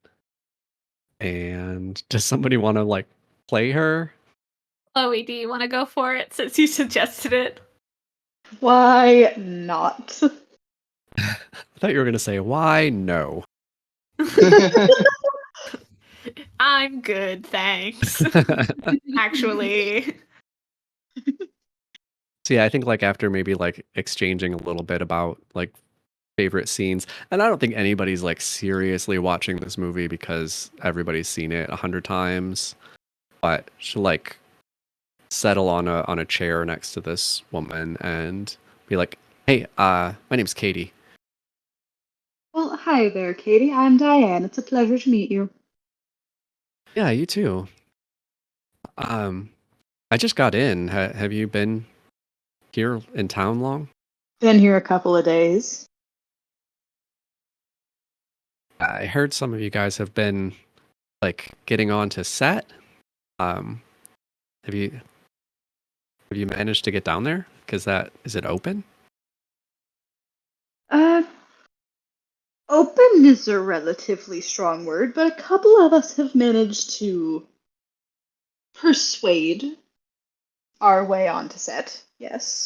And does somebody want to like play her? Chloe, do you want to go for it since you suggested it? Why not? I thought you were going to say, why no? I'm good, thanks. Actually. So yeah, I think like after maybe like exchanging a little bit about like favorite scenes, and I don't think anybody's like seriously watching this movie because everybody's seen it 100 times, but she'll like settle on a chair next to this woman and be like, hey, my name's Katie. Well, hi there, Katie. I'm Diane. It's a pleasure to meet you. Yeah, you too. I just got in. Have you been here in town long? Been here a couple of days. I heard some of you guys have been like getting on to set. Have you managed to get down there? Because is it open? Open is a relatively strong word, but a couple of us have managed to persuade our way onto set. Yes.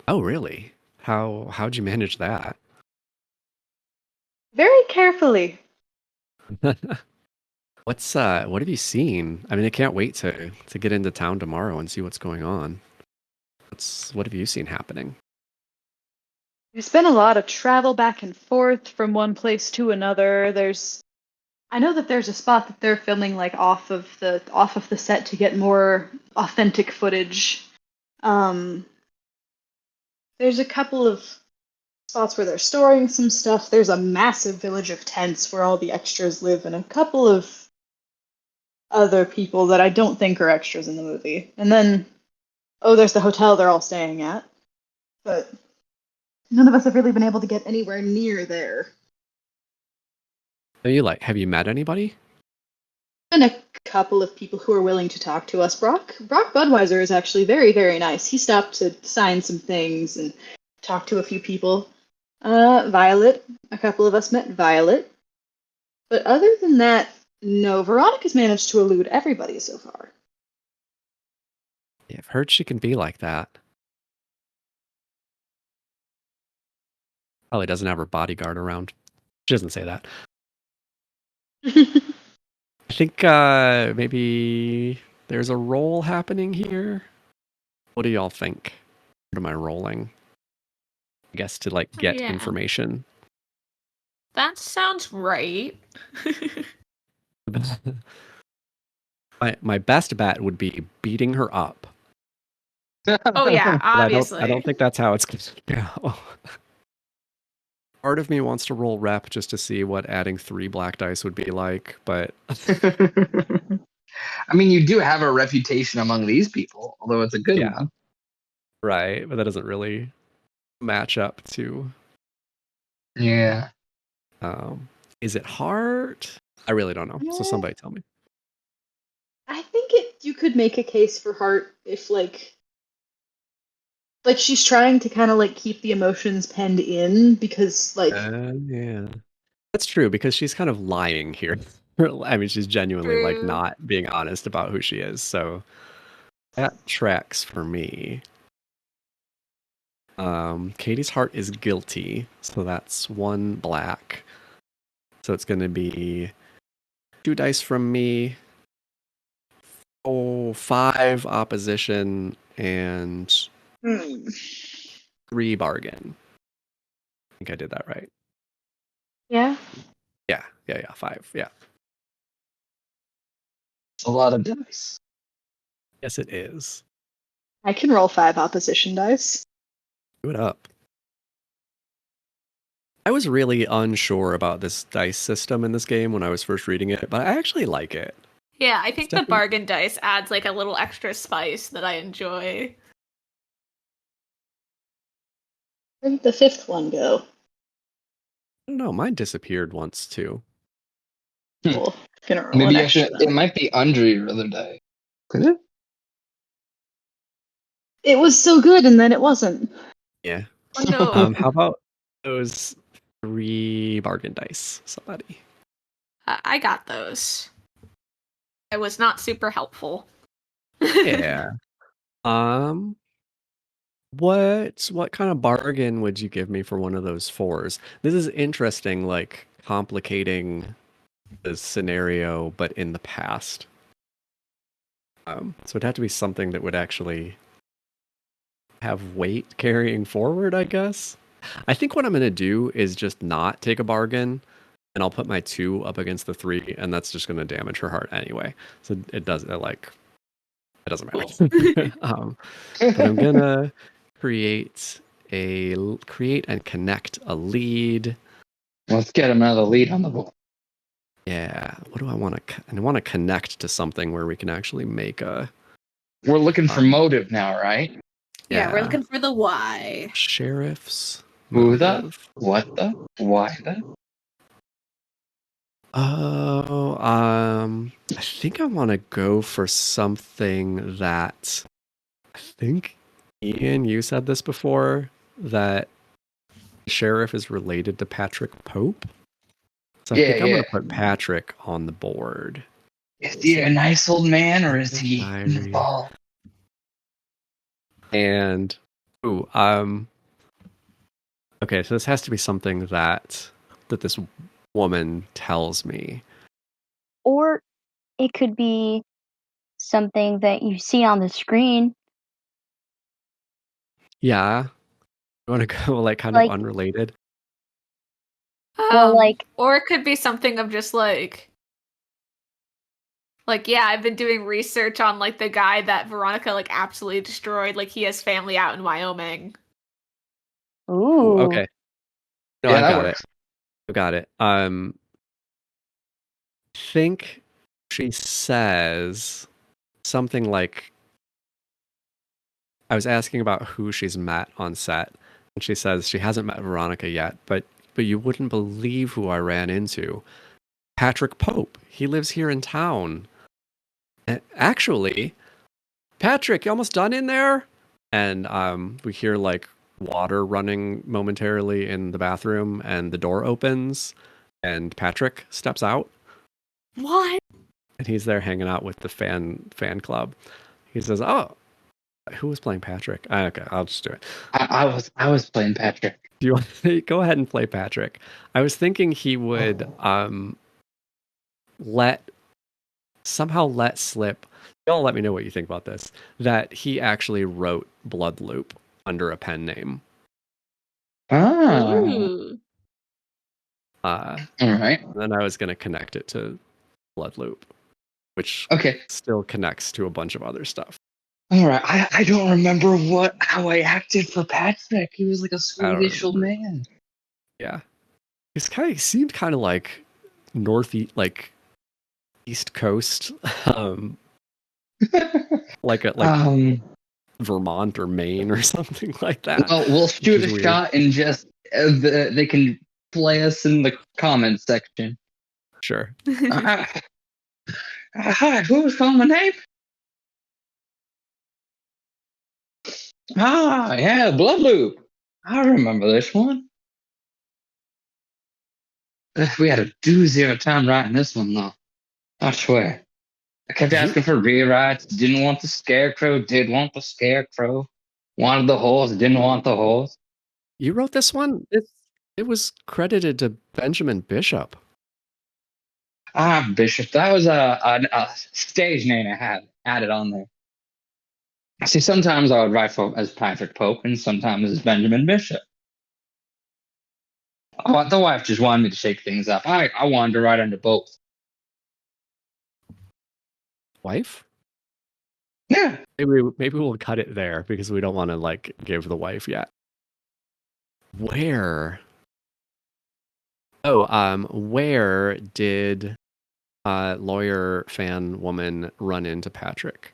Oh, really? How'd you manage that? Very carefully. What have you seen? I mean, I can't wait to get into town tomorrow and see what's going on. What have you seen happening? There's been a lot of travel back and forth from one place to another. I know that there's a spot that they're filming like off of the set to get more authentic footage. There's a couple of spots where they're storing some stuff. There's a massive village of tents where all the extras live, and a couple of other people that I don't think are extras in the movie. And then, there's the hotel they're all staying at. But none of us have really been able to get anywhere near there. Have you met anybody? And a couple of people who are willing to talk to us. Brock Budwhyser is actually very, very nice. He stopped to sign some things and talk to a few people. Violet, a couple of us met Violet. But other than that, no, Veronica's managed to elude everybody so far. Yeah, I've heard she can be like that. Probably doesn't have her bodyguard around. She doesn't say that. I think maybe there's a roll happening here. What do y'all think? What am I rolling? I guess to like get Yeah. information. That sounds right. My best bet would be beating her up. Oh yeah, But obviously. I don't think that's how it's going to go. Part of me wants to roll rep just to see what adding 3 black dice would be like, but I mean, you do have a reputation among these people, although it's a good Yeah. one. right, but that doesn't really match up to. Yeah. Is it hard? I really don't know. So Yeah. somebody tell me. I think you could make a case for heart if like she's trying to kind of like keep the emotions penned in because like Yeah, that's true because she's kind of lying here. I mean, she's genuinely like True. not being honest about who she is. So that tracks for me. Katie's heart is guilty, so that's 1 black. So it's going to be 2 dice from me, 5 opposition, and 3 bargain. I think I did that right. yeah. Yeah, 5. Yeah. A lot of dice. Yes, it is. I can roll 5 opposition dice. Do it up. I was really unsure about this dice system in this game when I was first reading it, but I actually like it. Yeah, I think the definitely- bargain dice adds like a little extra spice that I enjoy. Where did the 5th one go? I don't know. Mine disappeared once too. Cool. Gonna roll Maybe an I extra should. then. It might be under your other die. Could it? It was so good and then it wasn't. Yeah. Oh no. How about those 3 bargain dice? Somebody. I got those. I was not super helpful. Yeah. What kind of bargain would you give me for one of those 4s? This is interesting, like complicating the scenario, but in the past. So it'd have to be something that would actually have weight carrying forward, I guess. I think what I'm going to do is just not take a bargain, and I'll put my 2 up against the 3, and that's just going to damage her heart anyway. So it doesn't matter. But I'm gonna create and connect a lead. Let's get another lead on the board. Yeah. What do I want to? I want to connect to something where we can actually make a. We're looking for motive now, right? Yeah, we're looking for the why. Sheriff's. Who the? motive. What the? Why the? Oh, I think I want to go for something that. I think Ian, you said this before that the sheriff is related to Patrick Pope. So I think I'm going to put Patrick on the board. Is he a nice old man or is he Diary. involved? And okay, so this has to be something that this woman tells me. Or it could be something that you see on the screen. Yeah. You want to go like kind Like- of unrelated? Well, like- or it could be something of just like, yeah, I've been doing research on like the guy that Veronica like absolutely destroyed. Like he has family out in Wyoming. Ooh. Okay. No, Yeah, I that got works. it. I got it. Think she says something like, I was asking about who she's met on set, and she says she hasn't met Veronica yet, but you wouldn't believe who I ran into. Patrick Pope. He lives here in town. And actually, Patrick, you almost done in there? And we hear like water running momentarily in the bathroom, and the door opens, and Patrick steps out. What? And he's there hanging out with the fan club. He says, "Oh, Who was playing Patrick? Okay, I'll just do it. I was playing Patrick. Do you want to go ahead and play Patrick? I was thinking he would let slip. Y'all let me know what you think about this. That he actually wrote Bloodloop under a pen name. Oh. Ooh. All right. Then I was going to connect it to Bloodloop, which Okay. still connects to a bunch of other stuff. All right. I don't remember how I acted for Patrick. He was like a I don't Swedish old remember. man. Yeah, he seemed kind of like East Coast, like Vermont or Maine or something like that. Well, we'll shoot a weird. shot and just they can play us in the comments section. Sure. Hi, who's calling my name? Yeah, Bloodloop. I remember this one. We had a doozy of a time writing this one, though. I swear. I kept asking for rewrites. Didn't want the scarecrow. Did want the scarecrow. Wanted the horse. Didn't want the horse. You wrote this one? It was credited to Benjamin Bishop. Bishop. That was a stage name I had added on there. See, sometimes I would write as Patrick Pope, and sometimes as Benjamin Bishop. The wife just wanted me to shake things up. I wanted to write under both. Wife? Yeah. Maybe we'll cut it there because we don't want to give the wife yet. Where did lawyer fan woman run into Patrick?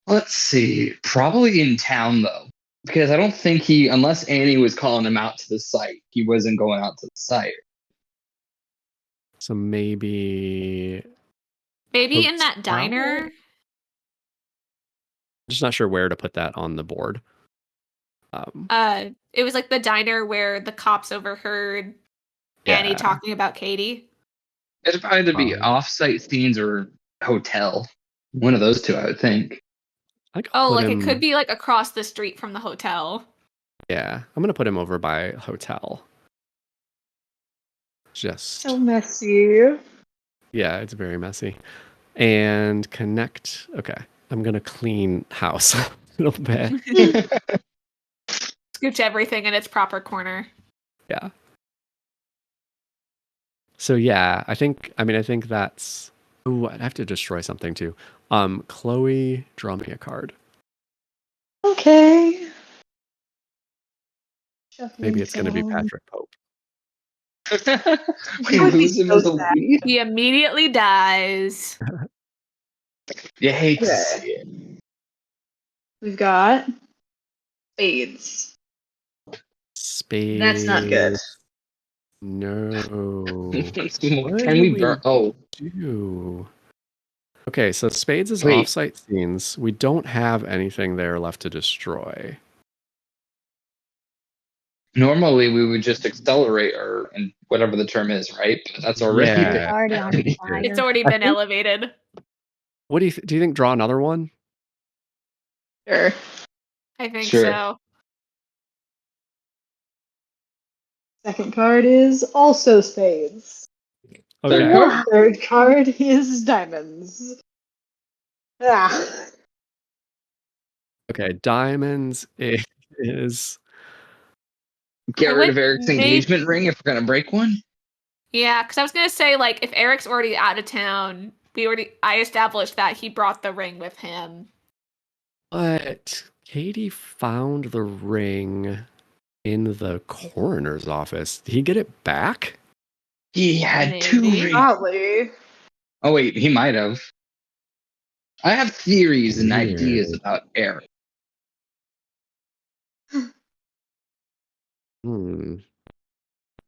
Let's see. Probably in town, though. Because I don't think unless Annie was calling him out to the site, he wasn't going out to the site. So maybe in that diner. I'm just not sure where to put that on the board. It was like the diner where the cops overheard Annie talking about Katie. It'd either be off-site scenes or hotel. One of those two, I would think. It could be across the street from the hotel. Yeah, I'm gonna put him over by hotel. Just so messy. Yeah, it's very messy. And connect. Okay, I'm gonna clean house a little bit. Scooch everything in its proper corner. Yeah. So yeah, I think that's. Ooh, I'd have to destroy something too. Chloe, draw me a card. Okay. Maybe it's going to be Patrick Pope. We lose him as a weed? He immediately dies. You hate to see it. We've got spades. That's not good. No. Can we burn? Oh. Do? Okay, so spades is off-site scenes. We don't have anything there left to destroy. Normally, we would just accelerate or whatever the term is, right? But that's already it's already been elevated. What do you think? Draw another one? Sure. I think so. Second card is also spades. Okay. Third card is diamonds. Okay, diamonds is. Get rid of Eric's engagement ring if we're gonna break one. Yeah, because I was gonna say if Eric's already out of town, I established that he brought the ring with him. But Katie found the ring in the coroner's office. Did he get it back? He had two rings. Probably. Oh wait, he might have. I have theories and ideas about Eric.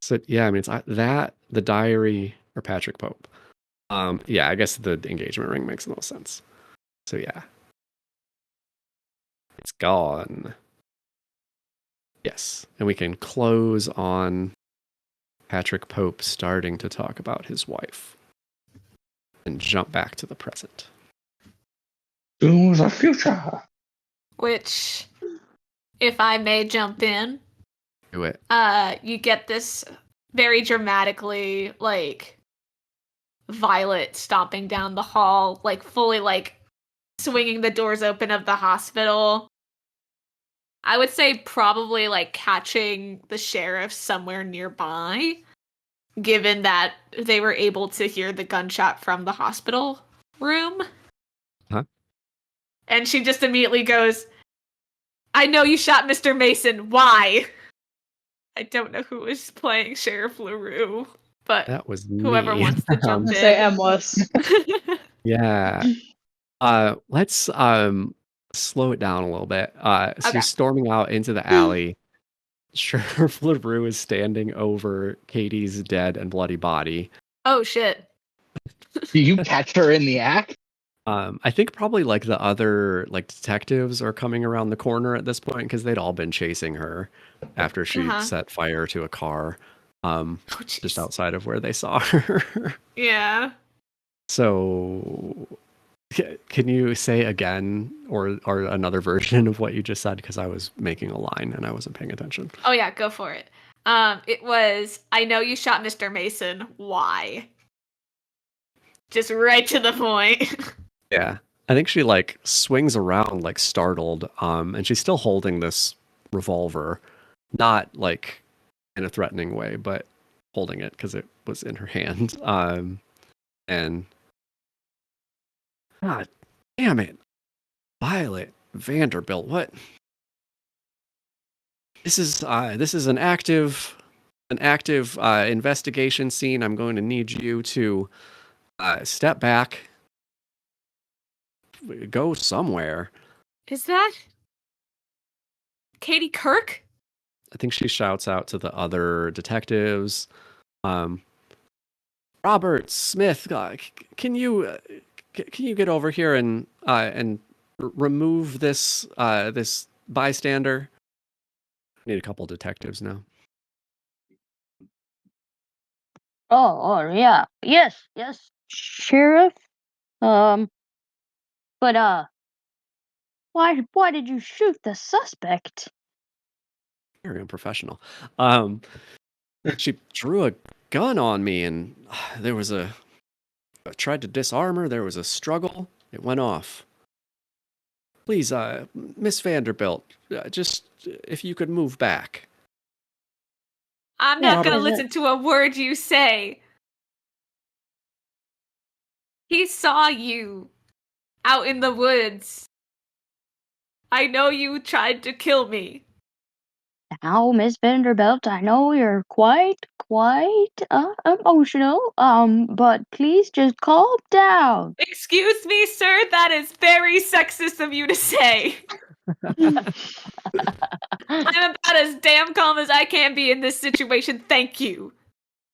So yeah, I mean it's that the diary or Patrick Pope. Yeah, I guess the engagement ring makes the most sense. So yeah. It's gone. Yes. And we can close on Patrick Pope starting to talk about his wife. And jump back to the present. To the future. Which, if I may jump in, Do it. you get this very dramatically, like, Violet stomping down the hall, like, fully, like, swinging the doors open of the hospital. I would say probably, like, catching the sheriff somewhere nearby, given that they were able to hear the gunshot from the hospital room. Huh? And she just immediately goes, I know you shot Mr. Mason. Why? I don't know who was playing Sheriff LaRue, but That was whoever me. wants to jump in. Say M was. Yeah. Let's slow it down a little bit. So Okay. you're storming out into the alley. Sheriff LaRue is standing over Katie's dead and bloody body. Oh, shit. Do you catch her in the act? I think probably like the other like detectives are coming around the corner at this point because they'd all been chasing her after she set fire to a car just outside of where they saw her. Yeah. So can you say again or another version of what you just said? Because I was making a line and I wasn't paying attention. Oh, yeah, go for it. It was, I know you shot Mr. Mason. Why? Just right to the point. Yeah. I think she like swings around like startled, and she's still holding this revolver, not like in a threatening way, but holding it because it was in her hand. And God damn it, Violet Vanderbilt, what? This is an active investigation scene. I'm going to need you to step back. Go somewhere. Is that Katie Kirk? I think she shouts out to the other detectives. Robert Smith, can you get over here and remove this this bystander? I need a couple detectives now. Oh, yeah. Yes, Sheriff. But why did you shoot the suspect? Very unprofessional. She drew a gun on me, and there was I tried to disarm her. There was a struggle. It went off. Please, Miss Vanderbilt, just if you could move back. I'm not gonna listen to a word you say. He saw you out in the woods. I know you tried to kill me. Now, Miss Vanderbilt, I know you're quite emotional. But please just calm down. Excuse me, sir. That is very sexist of you to say. I'm about as damn calm as I can be in this situation. Thank you.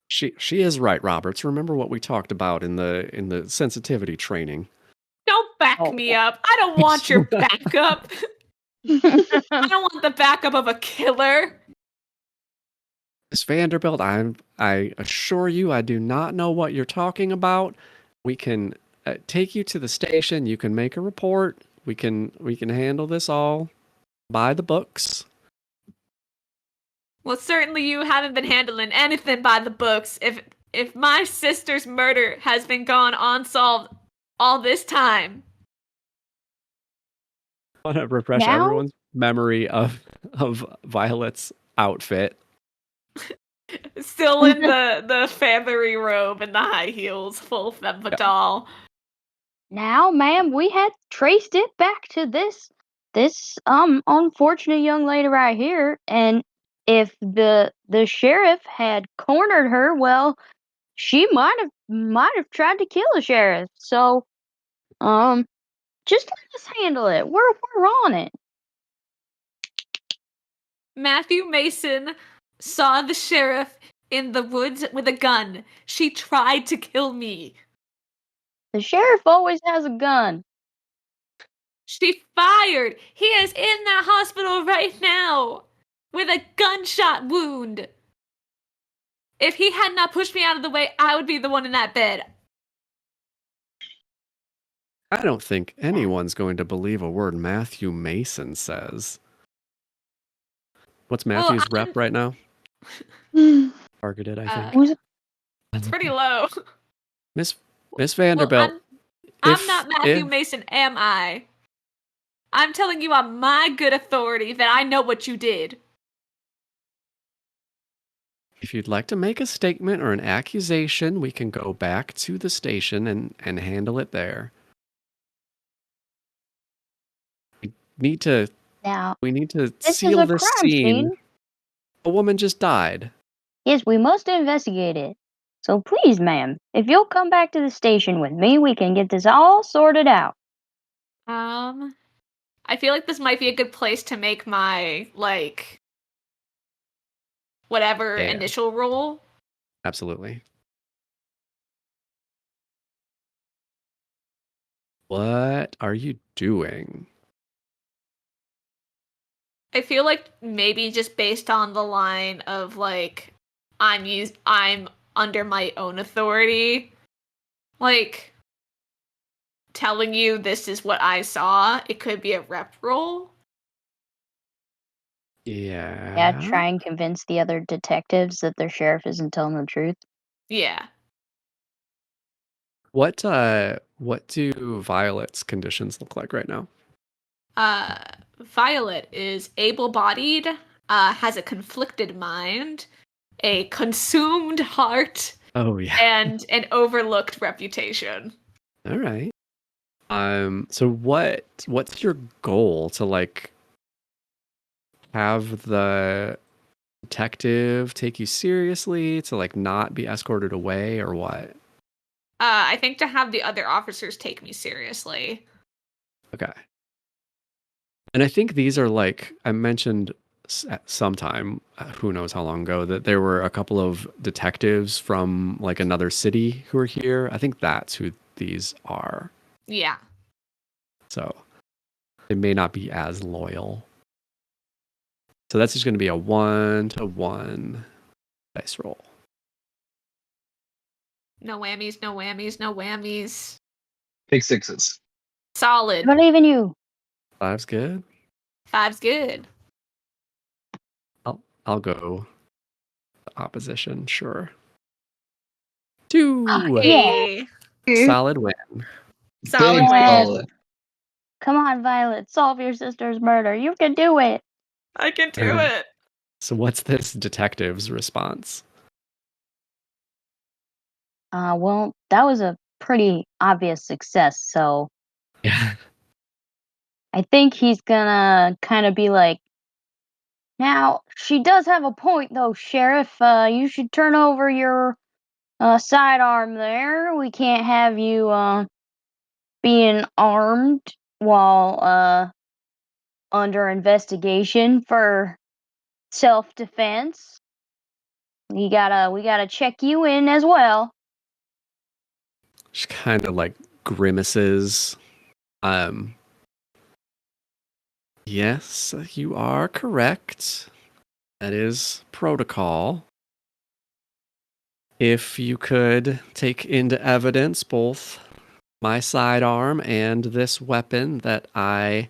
She is right, Roberts. Remember what we talked about in the sensitivity training. Don't back me up. I don't want your backup. I don't want the backup of a killer. Miss Vanderbilt, I assure you, I do not know what you're talking about. We can take you to the station. You can make a report. We can handle this all by the books. Well, certainly you haven't been handling anything by the books. If my sister's murder has been gone unsolved all this time. I want to refresh everyone's memory of Violet's outfit. Still in the feathery robe and the high heels, full femme fatale. Now, ma'am, we had traced it back to this unfortunate young lady right here, and if the sheriff had cornered her, well, she might have tried to kill the sheriff. So, just let us handle it. We're on it. Matthew Mason saw the sheriff in the woods with a gun. She tried to kill me. The sheriff always has a gun. She fired. He is in that hospital right now with a gunshot wound. If he had not pushed me out of the way, I would be the one in that bed. I don't think anyone's going to believe a word Matthew Mason says. What's Matthew's rep right now? Targeted, I think. Who's That's pretty low. Miss Vanderbilt. Well, I'm not Matthew Mason, am I? I'm telling you on my good authority that I know what you did. If you'd like to make a statement or an accusation, we can go back to the station and handle it there. We need to this seal is a this crime scene. scene. A woman just died. Yes, we must investigate it. So please, ma'am, if you'll come back to the station with me, we can get this all sorted out. I feel like this might be a good place to make my, whatever initial roll. Absolutely. What are you doing? I feel like maybe just based on the line of, I'm under my own authority, telling you this is what I saw, it could be a rep roll. Yeah. Yeah, try and convince the other detectives that their sheriff isn't telling the truth. Yeah. What do Violet's conditions look like right now? Violet is able-bodied, has a conflicted mind, a consumed heart, and an overlooked reputation. All right. So what's your goal to have the detective take you seriously, to not be escorted away, or what? I think to have the other officers take me seriously. Okay. And I think these are I mentioned sometime, who knows how long ago, that there were a couple of detectives from another city who are here. I think that's who these are. Yeah. So they may not be as loyal. So that's just going to be a 1-to-1 dice roll. No whammies, no whammies, no whammies. Big sixes. Solid. I believe in you. 5's good. 5's good. I'll go the opposition, sure. 2. Yay. Solid win. Solid Big win. solid. Come on, Violet, solve your sister's murder. You can do it. I can do it. So what's this detective's response? Well, that was a pretty obvious success, so Yeah. I think he's gonna kind of be like, now, she does have a point, though, Sheriff. You should turn over your sidearm there. We can't have you being armed while under investigation for self-defense. We gotta check you in as well. She kind of grimaces. Yes, you are correct. That is protocol. If you could take into evidence both my sidearm and this weapon that I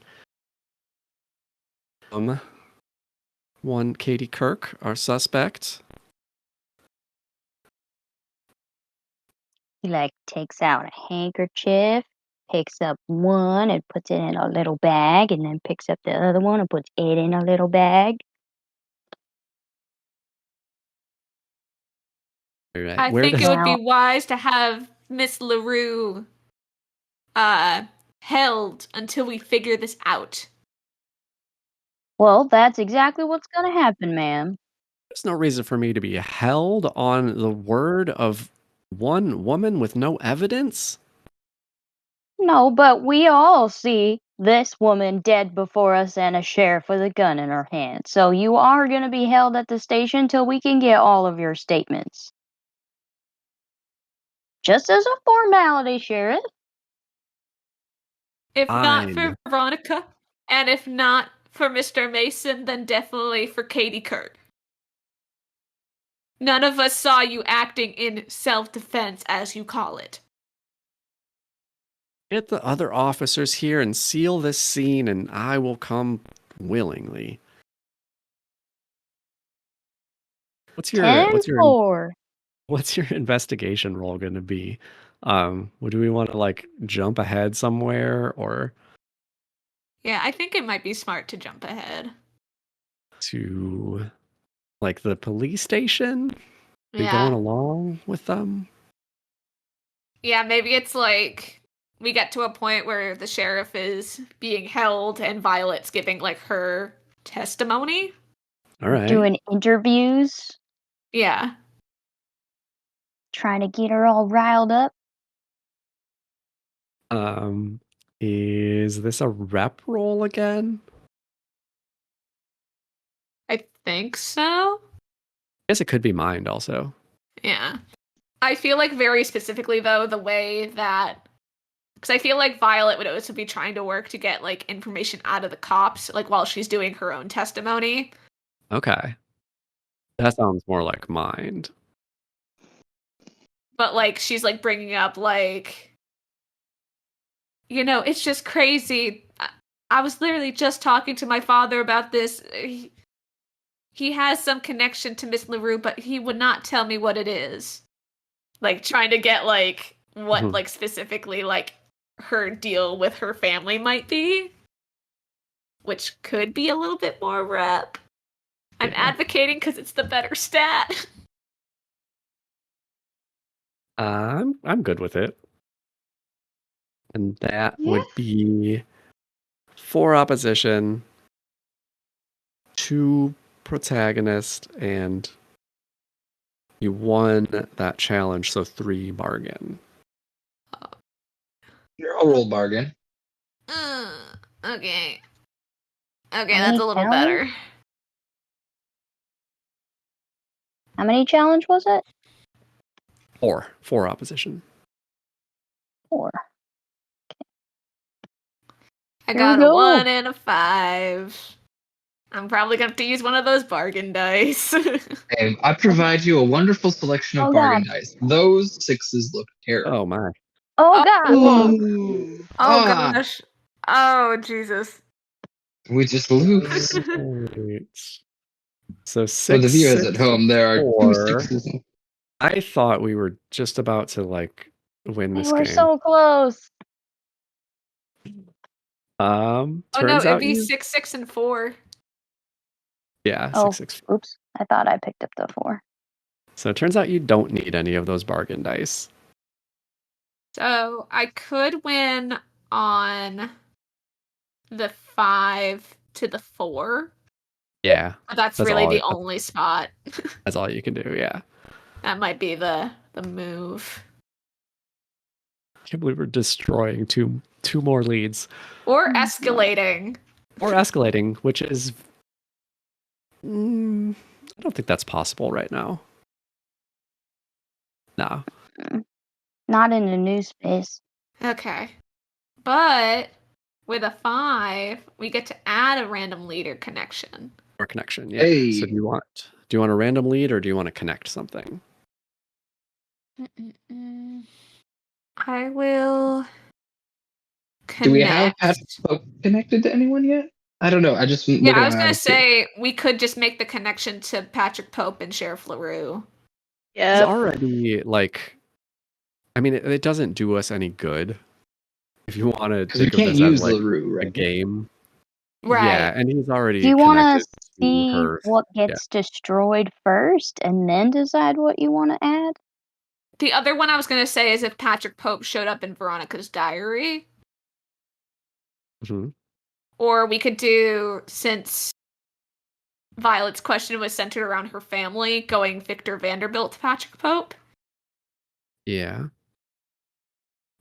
one Katie Kirk, our suspect. He takes out a handkerchief, picks up one and puts it in a little bag, and then picks up the other one and puts it in a little bag. Right. I think it would be wise to have Miss LaRue held until we figure this out. Well, that's exactly what's going to happen, ma'am. There's no reason for me to be held on the word of one woman with no evidence. No, but we all see this woman dead before us and a sheriff with a gun in her hand. So you are going to be held at the station till we can get all of your statements. Just as a formality, Sheriff. If not for Veronica, and if not for Mr. Mason, then definitely for Katie Kirk. None of us saw you acting in self-defense, as you call it. Get the other officers here and seal this scene, and I will come willingly. What's your 10-4. what's your investigation roll going to be? Do we want to like jump ahead somewhere or Yeah, I think it might be smart to jump ahead. to like the police station? Be Yeah. going along with them? Yeah, maybe it's like we get to a point where the sheriff is being held and Violet's giving like her testimony. All right. Doing interviews, Yeah. trying to get her all riled up. Is this a rep roll again? I think so. I guess it could be mind also. Yeah. I feel like very specifically, though, the way that... Because I feel like Violet would also be trying to work to get, like, information out of the cops, like, while she's doing her own testimony. Okay. That sounds more like mind. But, like, she's, like, bringing up, like... You know, it's just crazy. I was literally just talking to my father about this. He has some connection to Miss LaRue, but he would not tell me what it is. Like, trying to get, like, what, like, specifically, like, her deal with her family might be. Which could be a little bit more rep. I'm advocating because it's the better stat. I'm good with it. And that would be 4 opposition, 2 protagonist, and you won that challenge, so 3 bargain. I'll roll bargain. Okay. Okay, that's a little better. How many challenge was it? 4 opposition. 4. I Here got we a go. 1 and a 5. I'm probably going to have to use one of those bargain dice. And I provide you a wonderful selection of bargain dice. Those 6s look terrible. Oh my. Oh, God. Ooh. Oh, gosh. Oh, Jesus. We just lose. Right. So 6. For the viewers at home, there are 2 4. 6s. I thought we were just about to like win We this were game. so close. Oh, no, Turns it'd out be you... 6, 6, and 4. Yeah, Oh. 6, 6. Oops. I thought I picked up the 4. So it turns out you don't need any of those bargain dice. So I could win on the 5 to the 4. Yeah. But that's That's really all the only spot. That's all you can do, yeah. That might be the move. I can't believe we're destroying two more leads. Or escalating. Or escalating, which is... I don't think that's possible right now. No. Not in the new space. Okay. But with a 5, we get to add a random leader connection. Or connection, yeah. Hey. So do you want a random lead or do you want to connect something? I will connect. Do we have Patrick Pope connected to anyone yet? I don't know. I was going to say we could just make the connection to Patrick Pope and Sheriff LaRue. Yeah. It's already like... I mean, it doesn't do us any good. If you want to think of this as like LaRue, right? a game. Right. Yeah, and he's already Do you want connected to see her. what gets destroyed first and then decide what you want to add? The other one I was going to say is if Patrick Pope showed up in Veronica's diary. Mm-hmm. Or we could do, since Violet's question was centered around her family, going Victor Vanderbilt to Patrick Pope. Yeah.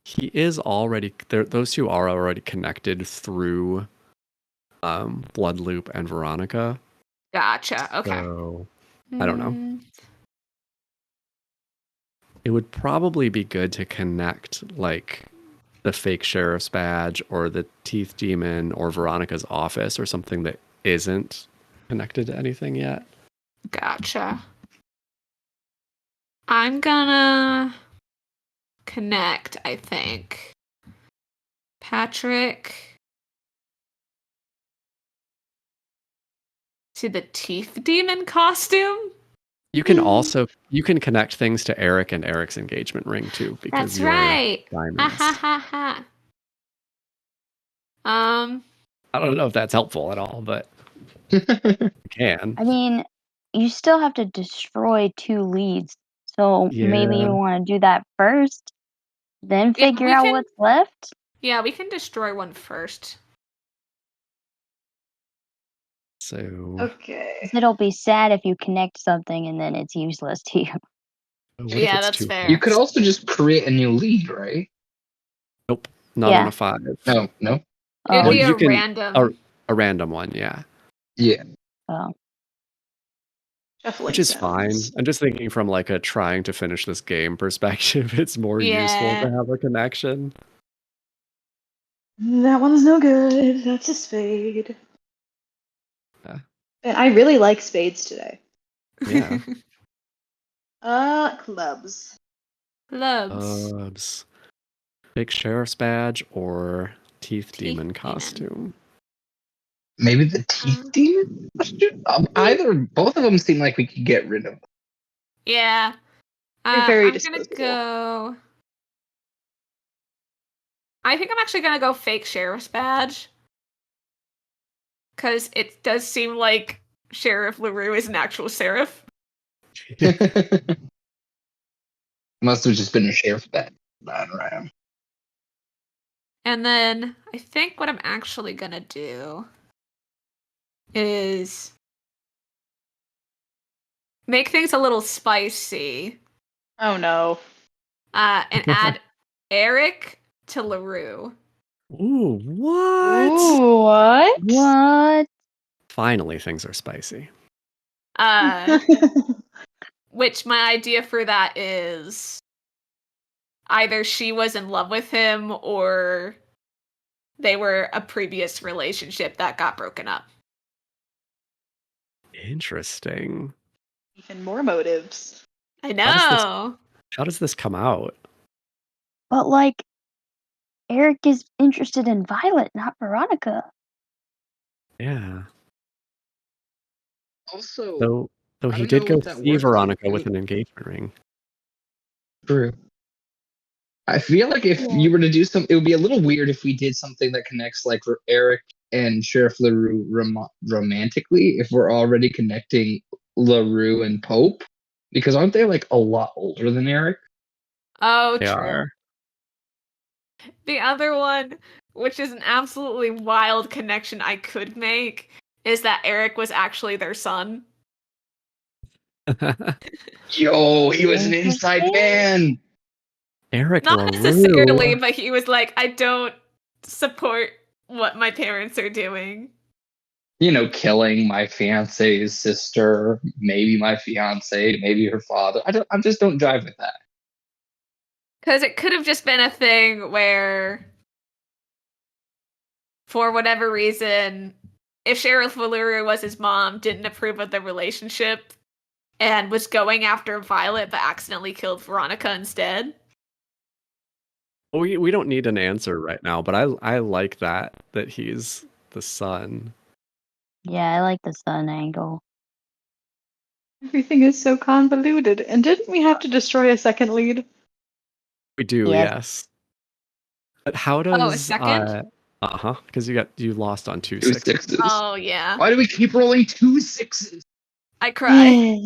He is already... Those two are already connected through Bloodloop and Veronica. Gotcha, okay. So, I don't know. It would probably be good to connect, like, the fake sheriff's badge or the teeth demon or Veronica's office or something that isn't connected to anything yet. Gotcha. I'm gonna connect, I think. Patrick to the teeth demon costume. You can also connect things to Eric and Eric's engagement ring too, because That's you're right. Ha diamonds. ha ha ha. I don't know if that's helpful at all, but you can. I mean, you still have to destroy 2 leads, so maybe Yeah. you want to do that first, then Yeah, figure we out can- what's left. Yeah, we can destroy one first. So Okay. 'Cause it'll be sad if you connect something and then it's useless to you. what if Yeah, it's that's too fair. You could also just create a new lead, right? Nope, not Yeah. on a 5. No. It would Oh, be you a can- random. A random one, yeah. Yeah. oh. Shuffling Which is fine. sounds. I'm just thinking from like a trying to finish this game perspective, it's more useful Yeah. to have a connection. That one's no good. That's a spade. Yeah. And I really like spades today. Yeah. Clubs. Clubs. Fake sheriff's badge or teeth demon demon. costume. Maybe the teeth demon? Both of them seem like we could get rid of. Yeah. They're very I'm gonna disposable. go. I think I'm actually gonna go fake sheriff's badge. Because it does seem like Sheriff LaRue is an actual sheriff. Must have just been a sheriff's badge. Right. And then I think what I'm actually gonna do is make things a little spicy. Oh no. And add Eric to LaRue. Ooh, what? Ooh, what? What? Finally, things are spicy. Which my idea for that is either she was in love with him or they were a previous relationship that got broken up. Interesting. Even more motives. I How does this- know. How does this come out? But like, Eric is interested in Violet, not Veronica. Yeah. Also, Though I he don't did know go if that see works. Veronica with an engagement ring. true. I feel like if you were to do something, it would be a little weird if we did something that connects like Eric and Sheriff LaRue romantically, if we're already connecting LaRue and Pope. Because aren't they like a lot older than Eric? Oh, They true. are. The other one, which is an absolutely wild connection I could make, is that Eric was actually their son. Yo, he was an inside man. Eric Not LaRue. necessarily, but he was like, I don't support what my parents are doing. You know, killing my fiance's sister, maybe my fiance, maybe her father. I just don't jive with that. Because it could have just been a thing where, for whatever reason, if Sheriff LaRue was his mom, didn't approve of the relationship, and was going after Violet but accidentally killed Veronica instead. We don't need an answer right now, but I like that he's the son. Yeah, I like the sun angle. Everything is so convoluted. And didn't we have to destroy a second lead? We do, Yes. yes. But how does a second? because you lost on 2 2 6. sixes. Oh, yeah. Why do we keep rolling 2 6s? I cry.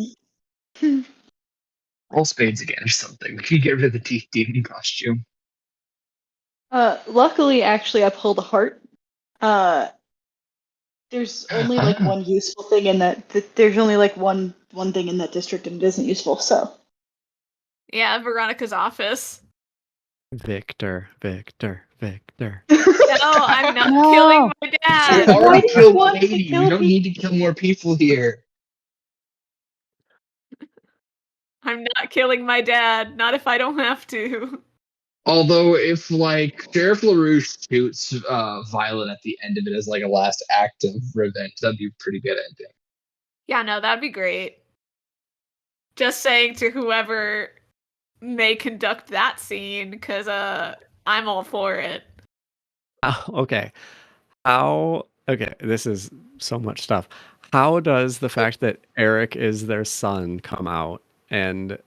Roll spades again or something. We can get rid of the teeth demon costume. Luckily, actually, I pulled a heart. There's only like one useful thing in that. There's only like one thing in that district, and it isn't useful. So Yeah, Veronica's office. Victor. No, I'm not No. killing my You dad. Why already do you killed want to Katie. kill You don't me? need to kill more people here. I'm not killing my dad. Not if I don't have to. Although, if like Sheriff LaRue shoots Violet at the end of it as like a last act of revenge, that'd be a pretty good ending. Yeah, no, that'd be great. Just saying to whoever may conduct that scene, because I'm all for it. Okay. Okay, this is so much stuff. How does the fact that Eric is their son come out, and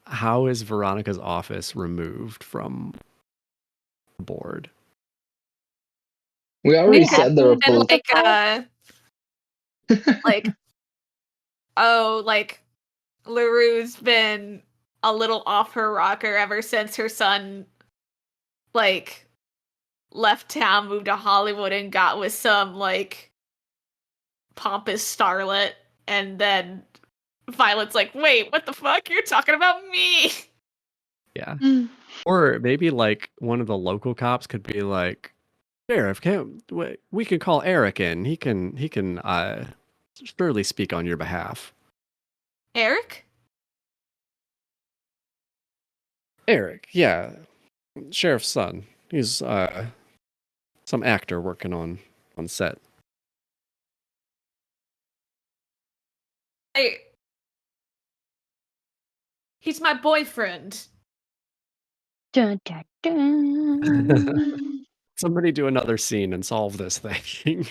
how is Veronica's office removed from the board? We already Yeah. said there were And political. like LaRue's been a little off her rocker ever since her son like left town, moved to Hollywood, and got with some like pompous starlet, and then Violet's like, wait, what the fuck? You're talking about me. Yeah. Or maybe like one of the local cops could be like, Sheriff, we can call Eric in. He can surely speak on your behalf. Eric? Eric, yeah. Sheriff's son. He's some actor working on set. He's my boyfriend. Dun, dun, dun. Somebody do another scene and solve this thing.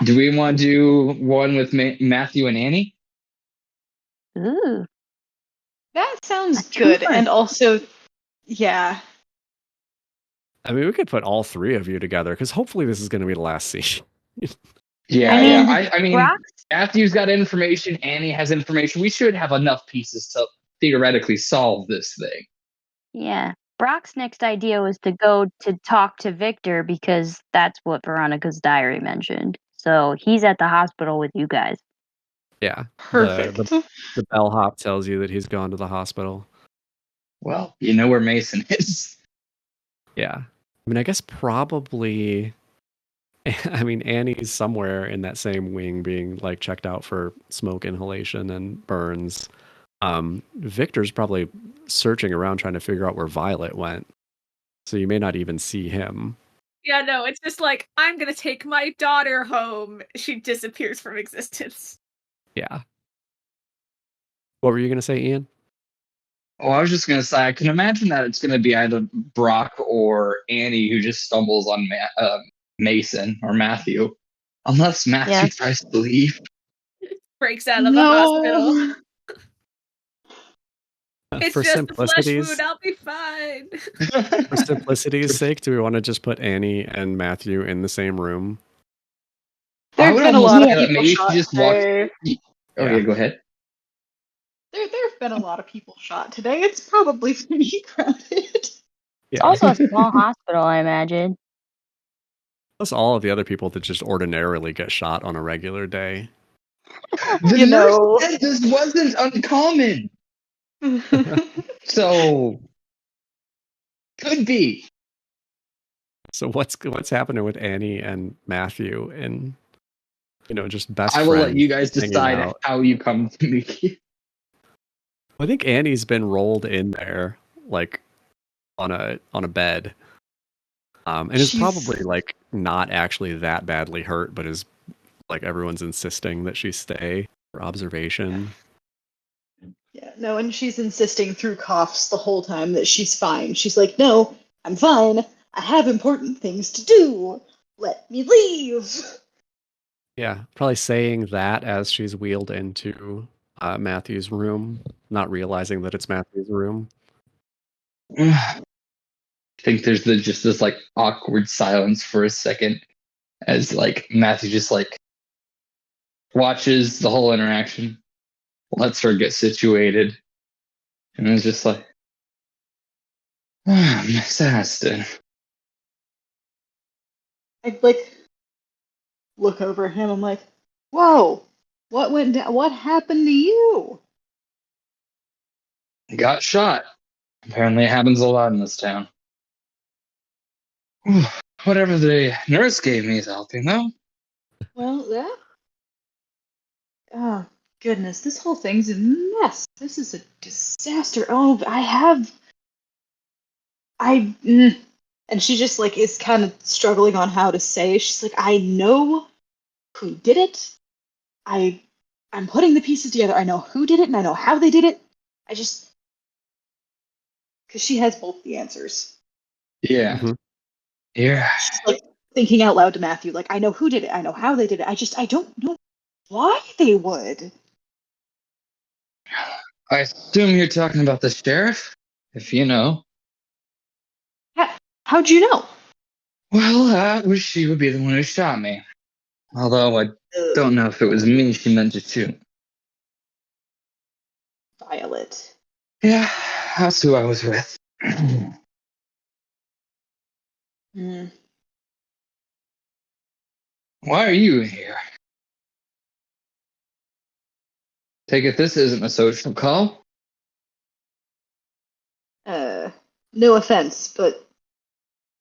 Do we want to do one with Matthew and Annie? Ooh. That sounds A good. twofer. And also, yeah. I mean, we could put all three of you together because hopefully this is going to be the last scene. Yeah, I mean, yeah. I mean, Brock's Matthew's got information. Annie has information. We should have enough pieces to theoretically solve this thing. Yeah. Brock's next idea was to go to talk to Victor because that's what Veronica's diary mentioned. So he's at the hospital with you guys. Yeah. Perfect. The bellhop tells you that he's gone to the hospital. Well, you know where Mason is. Yeah. I mean, I guess probably. I mean, Annie's somewhere in that same wing being like checked out for smoke inhalation and burns. Victor's probably searching around trying to figure out where Violet went. So you may not even see him. Yeah, no, it's just like, I'm gonna take my daughter home. She disappears from existence. Yeah. What were you going to say, Ian? Oh, I was just going to say, I can imagine that it's going to be either Brock or Annie who just stumbles on Mason or Matthew. Unless Matthew Yeah. tries to leave. Breaks out of the hospital. It's For just a flesh simplicity's wound, I'll be fine. for simplicity's sake, do we want to just put Annie and Matthew in the same room? There have been a lot of people maybe shot she just today. Oh, yeah, go ahead. There have been a lot of people shot today. It's probably pretty crowded. It's Yeah. also a small hospital, I imagine. Plus all of the other people that just ordinarily get shot on a regular day. The You nurse know. said this wasn't uncommon. So, could be. So what's happening with Annie and Matthew and just best I will let friends you guys hanging decide out? how you come to me. I think Annie's been rolled in there like on a bed. And is She's- probably like not actually that badly hurt, but is like everyone's insisting that she stay for observation. Yeah, no, and she's insisting through coughs the whole time that she's fine. She's like, no, I'm fine. I have important things to do. Let me leave. Yeah, probably saying that as she's wheeled into Matthew's room, not realizing that it's Matthew's room. I think there's just this like awkward silence for a second as like Matthew just like watches the whole interaction, lets her get situated, and is just like, Miss Aston. I like look over him. I'm like, whoa, what went down? What happened to you? Got shot. Apparently it happens a lot in this town. Whatever the nurse gave me is helping though. Well, that. Oh goodness, this whole thing's a mess. This is a disaster. Oh, and she just like is kind of struggling on how to say. She's like, I know who did it. I'm putting the pieces together. I know who did it and I know how they did it. Because she has both the answers. Yeah. Mhm. Yeah. She's like thinking out loud to Matthew, like, I know who did it, I know how they did it, I don't know why they would. I assume you're talking about the sheriff? If you know. How'd you know? Well, I wish she would be the one who shot me. Although I don't know if it was me she meant to shoot. Violet. Yeah, that's who I was with. Hmm. Why are you here? Take it this isn't a social call? No offense, but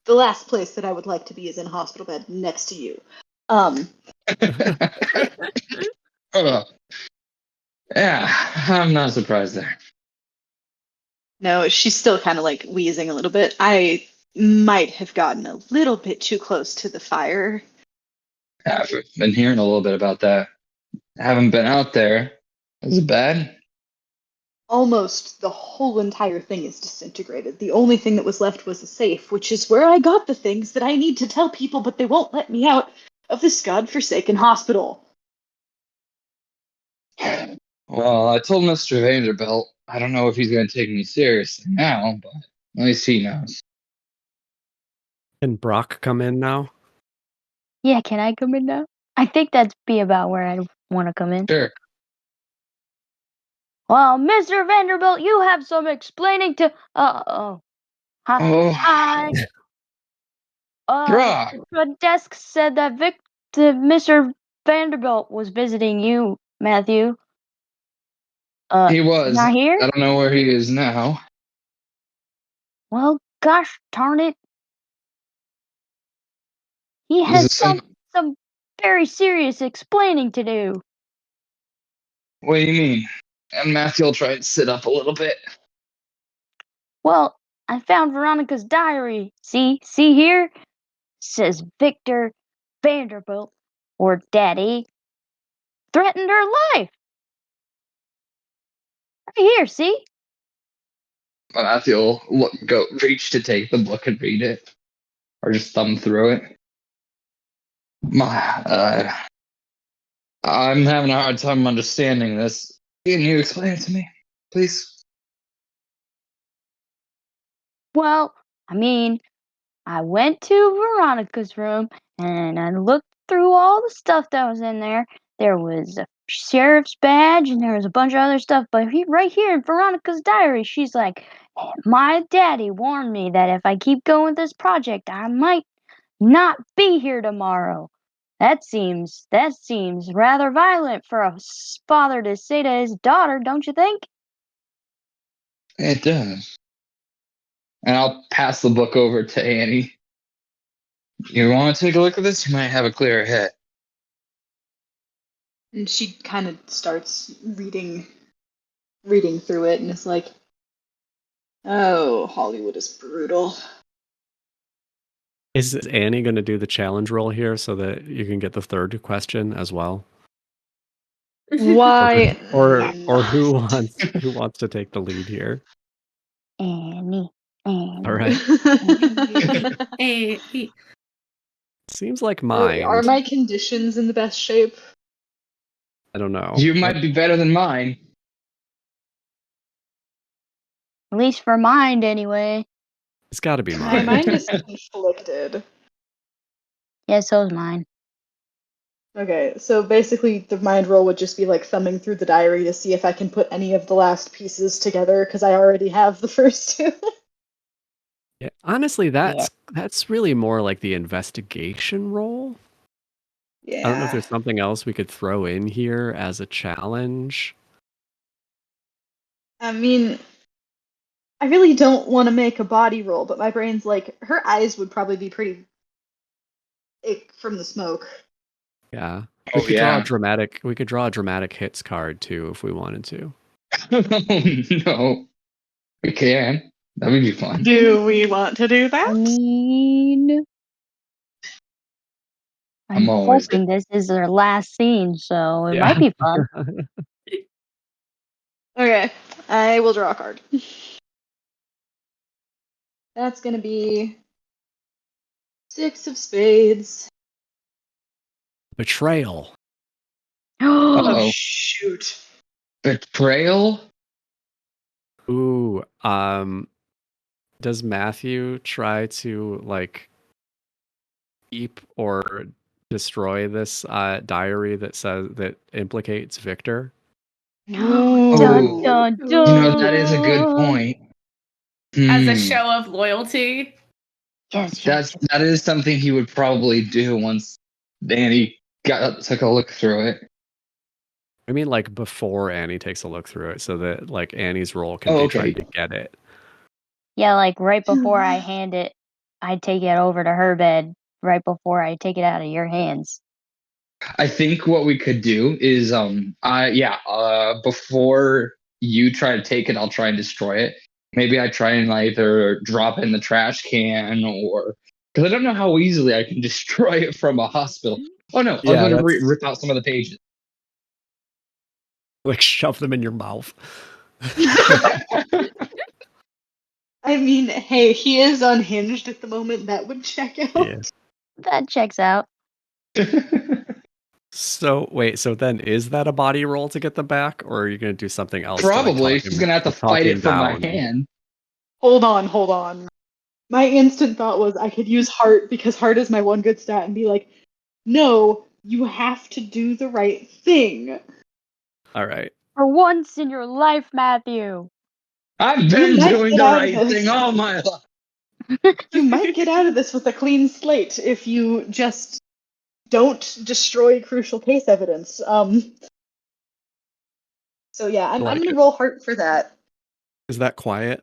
the last place that I would like to be is in a hospital bed next to you. Oh. Yeah, I'm not surprised there. No, she's still kind of like wheezing a little bit. I might have gotten a little bit too close to the fire. I've been hearing a little bit about that. I haven't been out there. Is it bad? Almost the whole entire thing is disintegrated. The only thing that was left was a safe, which is where I got the things that I need to tell people, but they won't let me out of this godforsaken hospital. Well, I told Mr. Vanderbilt. I don't know if he's going to take me seriously now, but at least he knows. Can Brock come in now? Yeah, can I come in now? I think that'd be about where I want to come in. Sure. Well, Mr. Vanderbilt, you have some explaining to. Hi. Oh, Brock. The desk said that Mr. Vanderbilt was visiting you, Matthew. He was. Not here? I don't know where he is now. Well, gosh darn it. He Is has it some very serious explaining to do. What do you mean? And Matthew will try and sit up a little bit. Well, I found Veronica's diary. See here? Says Victor Vanderbilt, or Daddy, threatened her life. Right here, see? Matthew will reach to take the book and read it, or just thumb through it. I'm having a hard time understanding this. Can you explain it to me, please? Well, I mean, I went to Veronica's room and I looked through all the stuff that was in there. There was a sheriff's badge and there was a bunch of other stuff, but right here in Veronica's diary, she's like, my daddy warned me that if I keep going with this project, I might not be here tomorrow. That seems rather violent for a father to say to his daughter, don't you think? It does. And I'll pass the book over to Annie. You want to take a look at this? You might have a clearer head. And she kind of starts reading through it and is like, oh, Hollywood is brutal. Is Annie going to do the challenge roll here so that you can get the third question as well? Why? Or who wants to take the lead here? Annie. All right. Hey. Seems like mine. Are my conditions in the best shape? I don't know. You might be better than mine. At least for mind, anyway. It's got to be My mine. mind is conflicted. Yeah, so's mine. Okay, so basically the mind roll would just be like thumbing through the diary to see if I can put any of the last pieces together, because I already have the first two. Yeah, honestly, that's really more like the investigation role. Yeah. I don't know if there's something else we could throw in here as a challenge. I mean, I really don't want to make a body roll, but my brain's like, her eyes would probably be pretty ick from the smoke. Yeah. Oh, yeah. We could draw a dramatic hits card too if we wanted to. No. We can. That would be fun. Do we want to do that? I mean, I'm always hoping this is their last scene, so it might be fun. Okay, I will draw a card. That's gonna be 6 of spades. Betrayal. Oh, Uh-oh. shoot. Betrayal? Ooh, does Matthew try to keep or destroy this diary that implicates Victor? Ooh. Dun, dun, dun. That is a good point. As a Hmm. show of loyalty. Yes, yes. That is something he would probably do once Danny took a look through it. I mean, before Annie takes a look through it, so that Annie's role can Oh, be okay. trying to get it. Yeah, right before I hand it, I take it over to her bed. Right before I take it out of your hands. I think what we could do is, before you try to take it, I'll try and destroy it. Maybe I try and either drop it in the trash can or... Because I don't know how easily I can destroy it from a hospital. Oh, no. Yeah, I'm going to that's- rip out some of the pages. Shove them in your mouth. I mean, hey, he is unhinged at the moment. That would check out. Yeah. That checks out. So wait, so then is that a body roll to get them back, or are you going to do something else? Probably. To, She's going to have to fight it from my hand. Hold on. My instant thought was I could use heart because heart is my one good stat and be like, no, you have to do the right thing. All right. For once in your life, Matthew. I've been might doing get the out of right this. thing all my life. You might get out of this with a clean slate if you just don't destroy crucial case evidence. So yeah, I'm gonna roll heart for that. Is that quiet?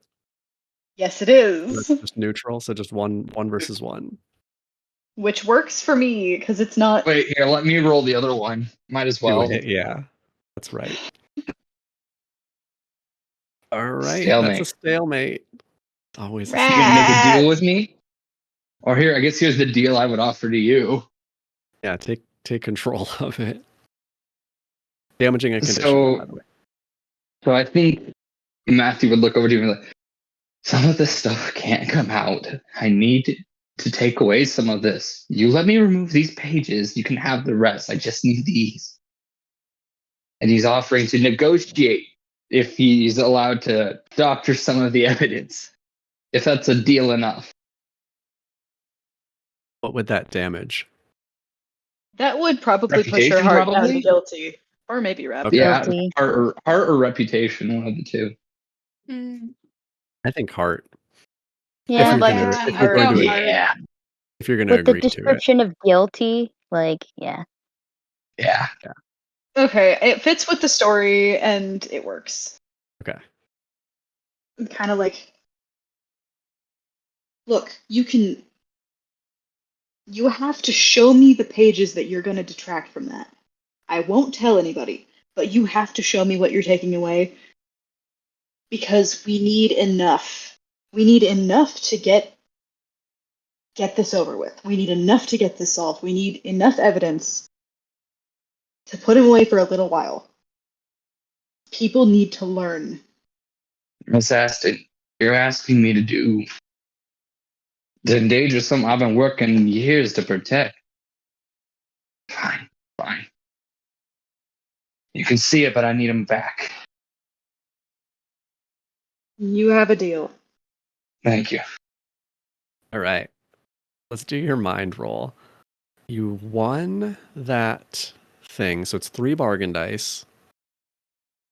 Yes, it is. That's just neutral, so just one versus one. Which works for me because it's not. Wait, here, let me roll the other one. Might as well. Yeah, that's right. All right, Stalemate. that's a stalemate. Always a You stalemate. gonna make a deal with me? Or here, I guess here's the deal I would offer to you. Yeah, take control of it. Damaging a condition, So- by the way. So I think Matthew would look over to you and be like, some of this stuff can't come out. I need to take away some of this. You let me remove these pages, you can have the rest. I just need these. And he's offering to negotiate if he's allowed to doctor some of the evidence. If that's a deal enough. What would that damage? That would probably push her Reputation, heart down probably? to guilty. Or maybe rap. Okay. Yeah, Guilty. heart or reputation, one of the two. I think heart. Yeah, you're like gonna- it. if you're going to- Yeah. If you're going to with the agree to it. description of guilty, yeah. Yeah. Okay, it fits with the story and it works. Okay. I'm kind of like, look, you have to show me the pages that you're going to detract from that. I won't tell anybody, but you have to show me what you're taking away because we need enough. We need enough to get this over with. We need enough to get this solved. We need enough evidence to put him away for a little while. People need to learn. Miss Aston, you're asking me to endanger something I've been working years to protect. Fine. You can see it, but I need him back. You have a deal. Thank you. All right. Let's do your mind roll. You won that thing, so it's 3 bargain dice,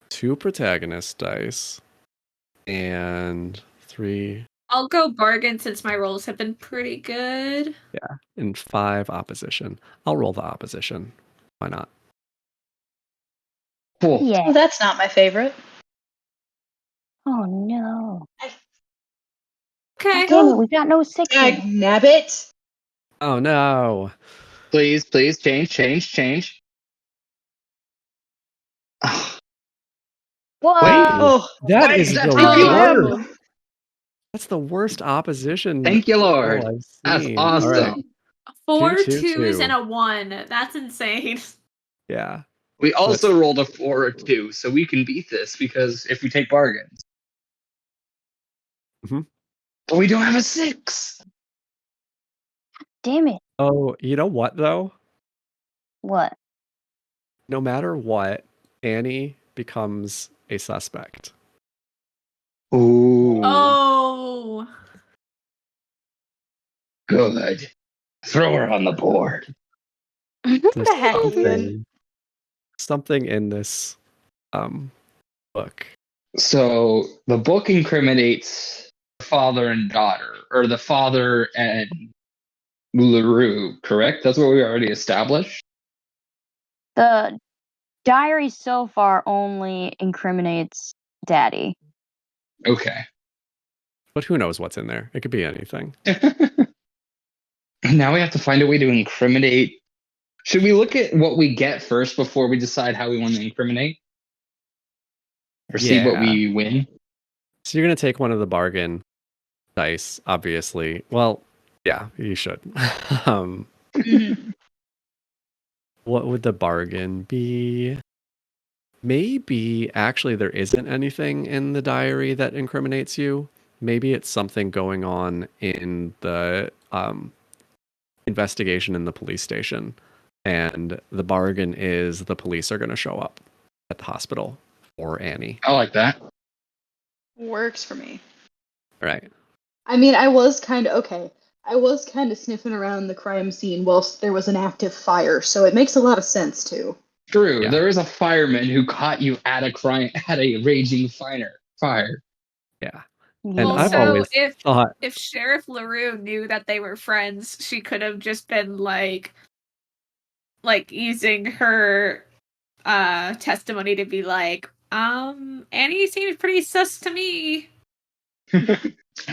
2 protagonist dice, and 3 I'll go bargain since my rolls have been pretty good. and 5 opposition. I'll roll the opposition. Why not? Cool. Oh, Yeah. that's not my favorite. Oh no. Okay. Damn it, we got no sixes. Nabbit. Oh no. Please, change. Ah, Whoa! Oh, That Wait, is that's the you. worst. That's the worst opposition. Thank you, Lord. roll I've That's seen. awesome. All right. 4 2, 2s 2. and a 1. That's insane. Yeah. We also rolled a 4 or 2, so we can beat this because if we take bargains. Mhm. But we don't have a 6. damn it. Oh, you know what though? What? No matter what, Annie becomes a suspect. Ooh, Oh. good. Throw her on the board. There's the heck, something in this book. So the book incriminates father and daughter, or the father and LaRue, correct? That's what we already established? The diary so far only incriminates Daddy. Okay. But who knows what's in there? It could be anything. Now we have to find a way to incriminate. Should we look at what we get first before we decide how we want to incriminate? Or see what we win? So you're going to take one of the bargain dice, obviously. Well, yeah, you should. What would the bargain be? Maybe actually there isn't anything in the diary that incriminates you. Maybe it's something going on in the investigation in the police station. And the bargain is the police are going to show up at the hospital for Annie. I like that. Works for me. Right. I mean, I was kind of sniffing around the crime scene whilst there was an active fire, so it makes a lot of sense too. True. Yeah. There is a fireman who caught you at a raging fire. Yeah. And Yeah. I've Also, always thought, if Sheriff LaRue knew that they were friends, she could have just been like using her testimony to be like, Annie seems pretty sus to me.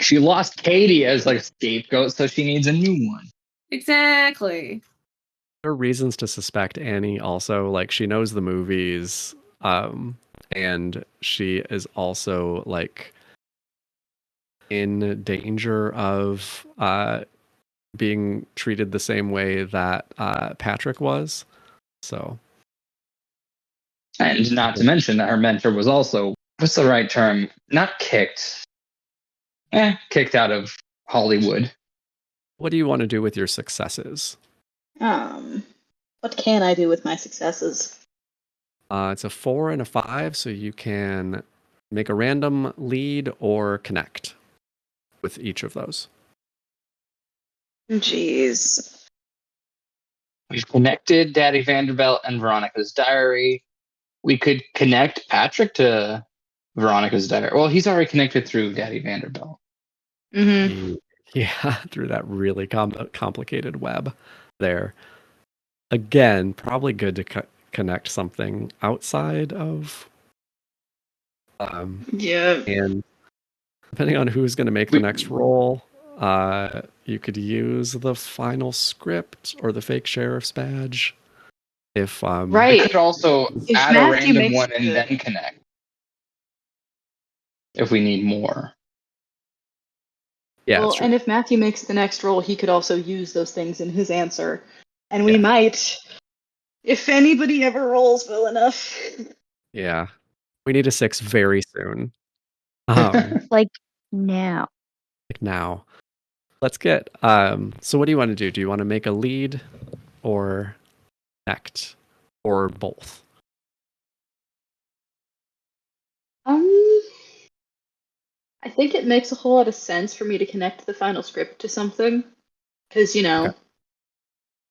She lost Katie as like a scapegoat, so she needs a new one. Exactly. there are reasons to suspect Annie also. Like, she knows the movies, and she is also, like, in danger of being treated the same way that Patrick was. So, and not to mention that her mentor was also, what's the right term? Not kicked. Kicked out of Hollywood. what do you want to do with your successes? What can I do with my successes? It's a 4 and a 5, so you can make a random lead or connect with each of those. Jeez. We've connected Daddy Vanderbilt and Veronica's diary. We could connect Patrick to Veronica's diary. Well, he's already connected through Daddy Vanderbilt. Mm-hmm. Yeah, through that really complicated web there. Again, probably good to connect something outside of. Yeah. And depending on who's going to make the next roll, you could use the final script or the fake sheriff's badge. If Right. We could also If add a Matthew random makes one and the- then connect. If we need more. yeah, Well, that's true. and if Matthew makes the next roll, he could also use those things in his answer. And we Yeah. might, if anybody ever rolls well enough. Yeah, we need a 6 very soon. Like now. Like now. Let's get. So, what do you want to do? Do you want to make a lead, or connect, or both? I think it makes a whole lot of sense for me to connect the final script to something. Because, Okay.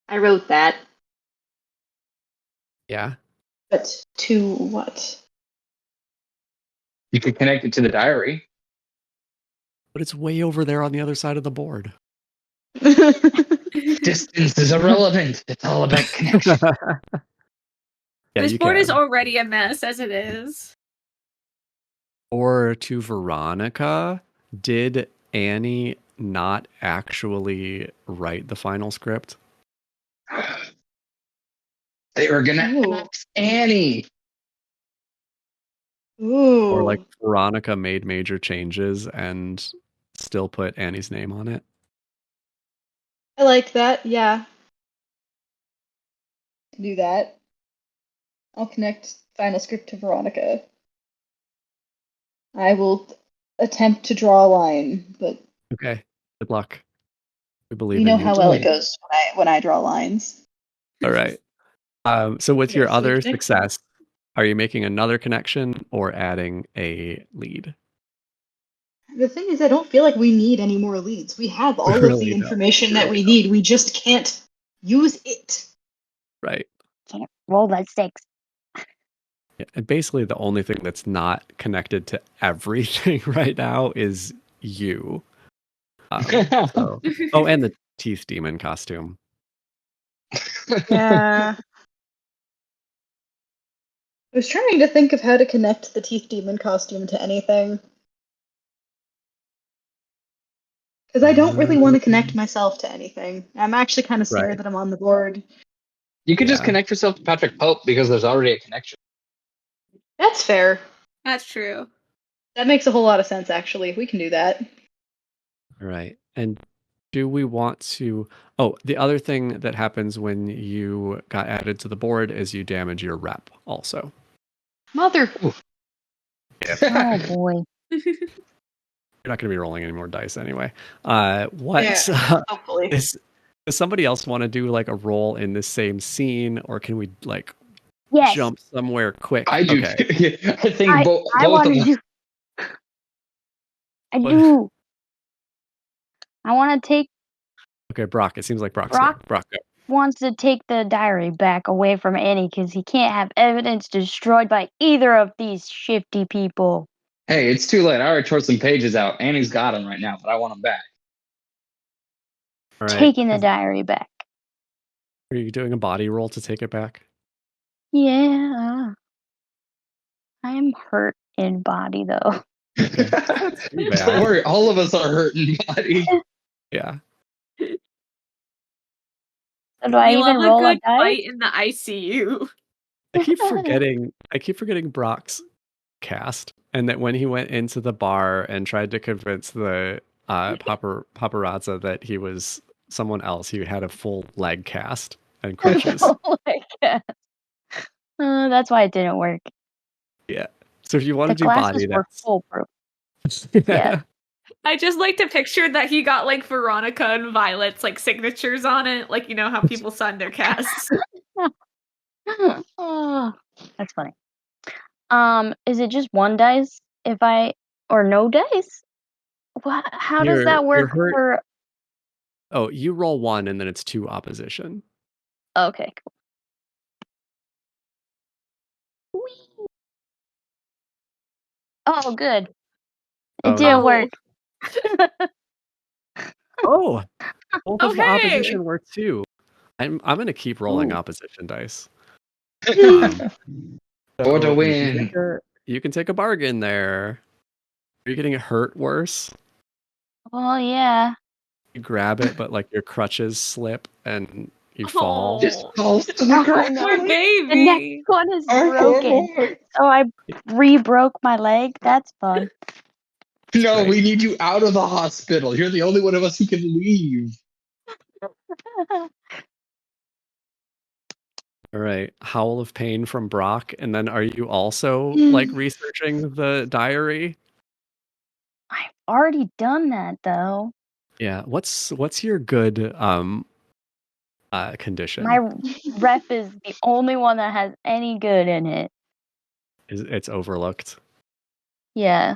I wrote that. Yeah. But to what? You could connect it to the diary. But it's way over there on the other side of the board. Distance is irrelevant. It's all about connection. Yeah, This you board can. is already a mess as it is. Or to Veronica, did Annie not actually write the final script? They were gonna Ooh. ask Annie. Ooh. Or like Veronica made major changes and still put Annie's name on it? I like that, yeah. Do that. I'll connect final script to Veronica. I will attempt to draw a line, but Okay. Good luck. We believe You in know you. how well it goes when I draw lines. All right. So with your Yes, we other connect. success, are you making another connection or adding a lead? The thing is, I don't feel like we need any more leads. We have all of Really the don't. information that we need. We just can't use it. Right. Can't roll that 6. Yeah, and basically the only thing that's not connected to everything right now is you. So- Oh, and the teeth demon costume. Yeah. I was trying to think of how to connect the teeth demon costume to anything. Because I don't really want to connect myself to anything. I'm actually kind of scared Right. that I'm on the board. You could just Yeah. connect yourself to Patrick Pope because there's already a connection. That's fair. That's true. That makes a whole lot of sense, actually. We can do that. All right. And do we want to... Oh, the other thing that happens when you got added to the board is you damage your rep also. Mother. Oh boy. You're not going to be rolling any more dice anyway. What Hopefully. does somebody else want to do like a roll in the same scene, or can we like Yes. jump somewhere quick? I do. Okay. I think both I of want them. to do. I What? do. I want to take. Okay, Brock. It seems like Brock's Brock? there. Brock, go. Wants to take the diary back away from Annie because he can't have evidence destroyed by either of these shifty people. Hey, it's too late. I already tore some pages out. Annie's got them right now, but I want them back. All right. Taking the diary back. Are you doing a body roll to take it back? Yeah. I am hurt in body though. Don't worry, all of us are hurting, buddy. Yeah. So do I We even love roll a a good dice? fight in the ICU. I keep forgetting Brock's cast, and that when he went into the bar and tried to convince the paparazza that he was someone else, he had a full leg cast and crutches. Oh my God. That's why it didn't work. Yeah. So if you want The to do glasses body, were that's foolproof. Yeah. I just like to picture that he got like Veronica and Violet's like signatures on it, like you know how people sign their casts. Oh, that's funny. Is it just one dice or no dice? What? How does that You're work hurt. for? Oh, you roll 1 and then it's 2 opposition. Okay, cool. Whee! Oh, good. It didn't work. Oh, both of the Okay. opposition work too. I'm gonna keep rolling Ooh. opposition dice. Or to So win. you can take a bargain there. Are you getting hurt worse? Oh yeah. You grab it, but like your crutches slip and you fall. Just falls to Oh, the ground. no. Poor The baby. next one is Our poor broken. boy. So I re-broke my leg. That's fun. No, Great. we need you out of the hospital. You're the only one of us who can leave. All right. Howl of pain from Brock. And then are you also like researching the diary? I've already done that though. Yeah. What's your good condition? My rep is the only one that has any good in it. It's overlooked. Yeah.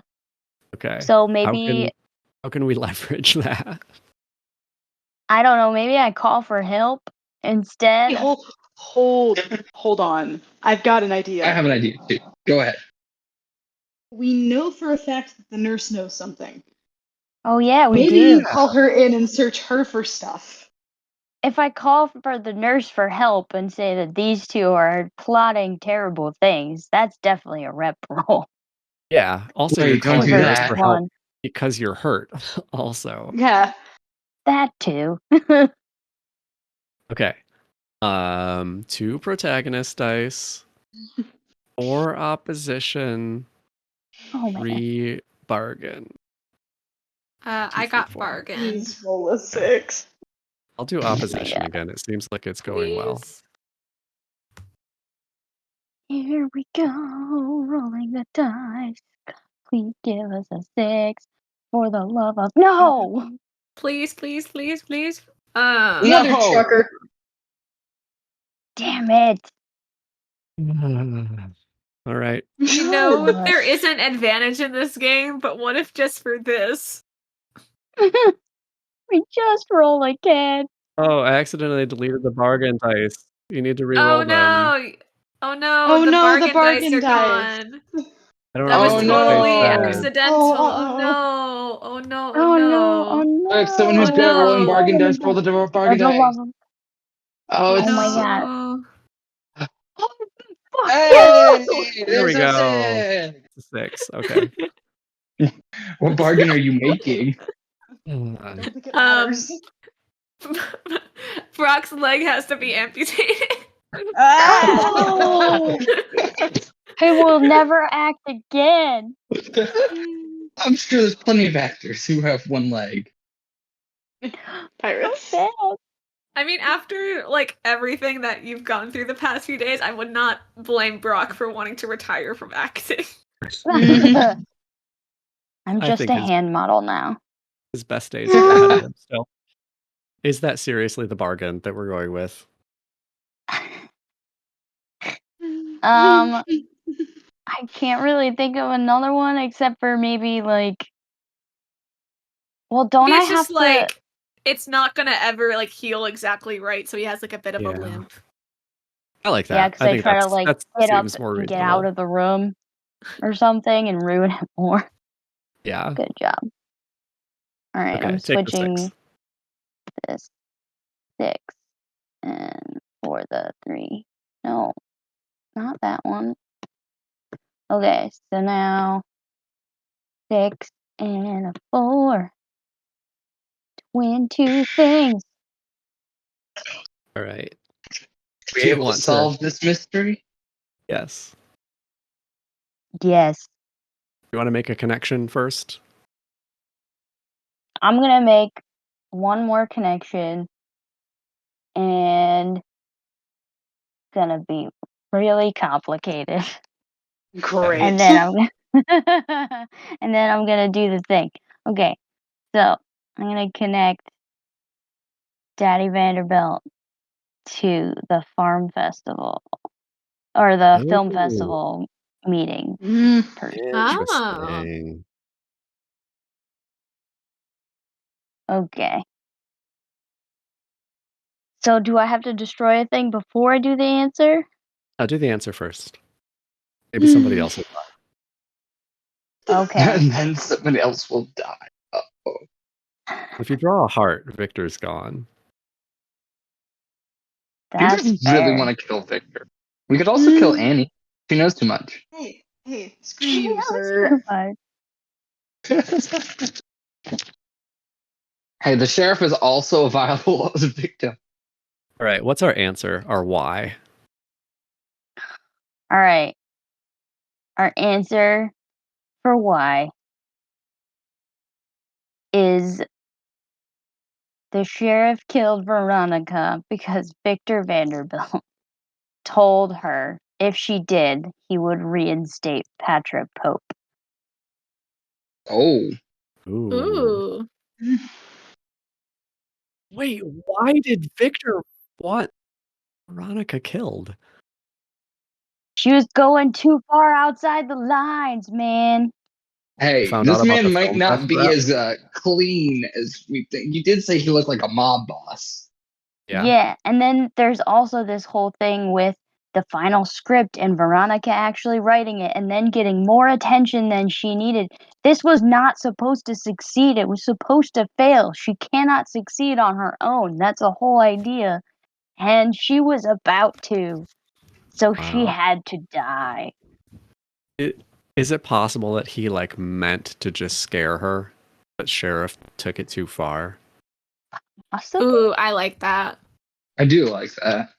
Okay. So maybe how can we leverage that? I don't know. Maybe I call for help instead. Hey, hold on. I've got an idea. I have an idea too. Go ahead. We know for a fact that the nurse knows something. Oh yeah, we Maybe do. you call her in and search her for stuff. If I call for the nurse for help and say that these two are plotting terrible things, that's definitely a rep roll. Yeah. Also, Wait, you're don't calling do the that. nurse for help because you're hurt. Also. Yeah. That too. Okay. 2 protagonist dice, 4 opposition, Oh man. 3 bargain. I got bargain. Please roll a 6. I'll do opposition again. It seems like it's going well. Please. Here we go, rolling the dice. Please give us a 6 for the love of no. Please, please, please, please. Another No. trucker. Damn it. All right. You know, there isn't advantage in this game, but what if just for this? We just roll again. Oh, I accidentally deleted the bargain dice. You need to re-roll Oh them. no! Oh no! Oh, the no, bargain the bargain dice are dice. gone. I don't That was Oh, remember what totally they no. said. accidental. Oh, Oh no! Oh no! Oh no, oh no. Look, someone who's Oh, good at rolling no. bargain dice, roll the bargain dice. Oh, it's Oh my God. no. Oh, fuck Hey, you! There we there's go. a six. It's a 6. Okay. What bargain are you making? Look at Um, ours. Brock's leg has to be amputated. Oh! He will never act again. I'm sure there's plenty of actors who have one leg. Pirates. So I mean, after like everything that you've gone through the past few days, I would not blame Brock for wanting to retire from acting. sad. I'm I just think a his- hand model now. His best days are ahead of him still. Is that seriously the bargain that we're going with? I can't really think of another one except for maybe like. Well, don't I It's have just to? like it's not gonna ever like heal exactly right, so he has like a bit of a Yeah. limp. I like that. Yeah, because I think try to that's- like that get up seems more and get reasonable. out of the room or something and ruin it more. Yeah. Good job. All right, Okay, I'm take the switching 6. this 6 and for the 3. No, not that one. Okay, so now 6 and a 4. Win 2 things. All right. Be Do you able to want to- solve this mystery? Yes. Yes. You want to make a connection first? I'm gonna make one more connection and it's gonna be really complicated. Great. And then I'm gonna do the thing. Okay, so I'm gonna connect Daddy Vanderbilt to the farm festival or the film Ooh. festival meeting. Interesting. Okay. So do I have to destroy a thing before I do the answer? I'll do the answer first. Maybe somebody else will die. Okay. And then somebody else will die. Uh-oh. If you draw a heart, Victor's gone. You That's just fair. really want to kill Victor. We could also kill Annie. She knows too much. Hey, screw you, sir. Hey, the sheriff is also a viable victim. All right, what's our answer? Our why? All right. Our answer for why is the sheriff killed Veronica because Victor Vanderbilt told her if she did, he would reinstate Patrick Pope. Oh. Ooh. Ooh. Wait, why did Victor want Veronica killed? She was going too far outside the lines, man. Hey, Found this out about man the might film not be festival? as clean as we think. You did say he looked like a mob boss. Yeah. And then there's also this whole thing with the final script and Veronica actually writing it and then getting more attention than she needed. This was not supposed to succeed. It was supposed to fail. She cannot succeed on her own. That's the whole idea. And she was about to. So she Wow. had to die. Is it possible that he like meant to just scare her, but sheriff took it too far? Possibly? Ooh, I like that. I do like that.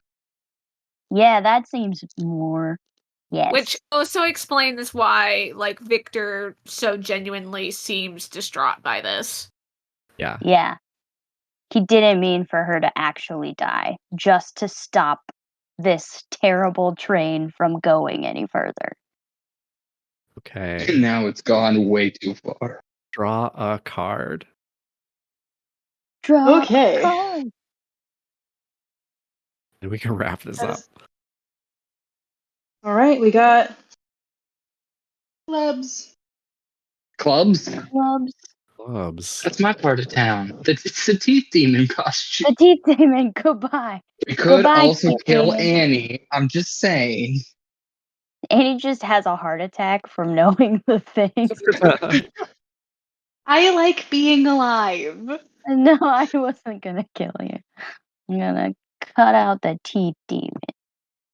Yeah, that seems more. Yes. Which also explains why, like, Victor so genuinely seems distraught by this. Yeah. Yeah. He didn't mean for her to actually die, just to stop this terrible train from going any further. Okay. And now it's gone way too far. Draw a card. Drop Okay. card. And we can wrap this up. All right, we got clubs. Clubs? Clubs. Clubs. That's my part of town. It's the teeth demon costume. The teeth demon. Goodbye. We could Goodbye, also teeth kill demon. Annie. I'm just saying. Annie just has a heart attack from knowing the thing. I like being alive. No, I wasn't gonna kill you. I'm gonna cut out the teeth demon.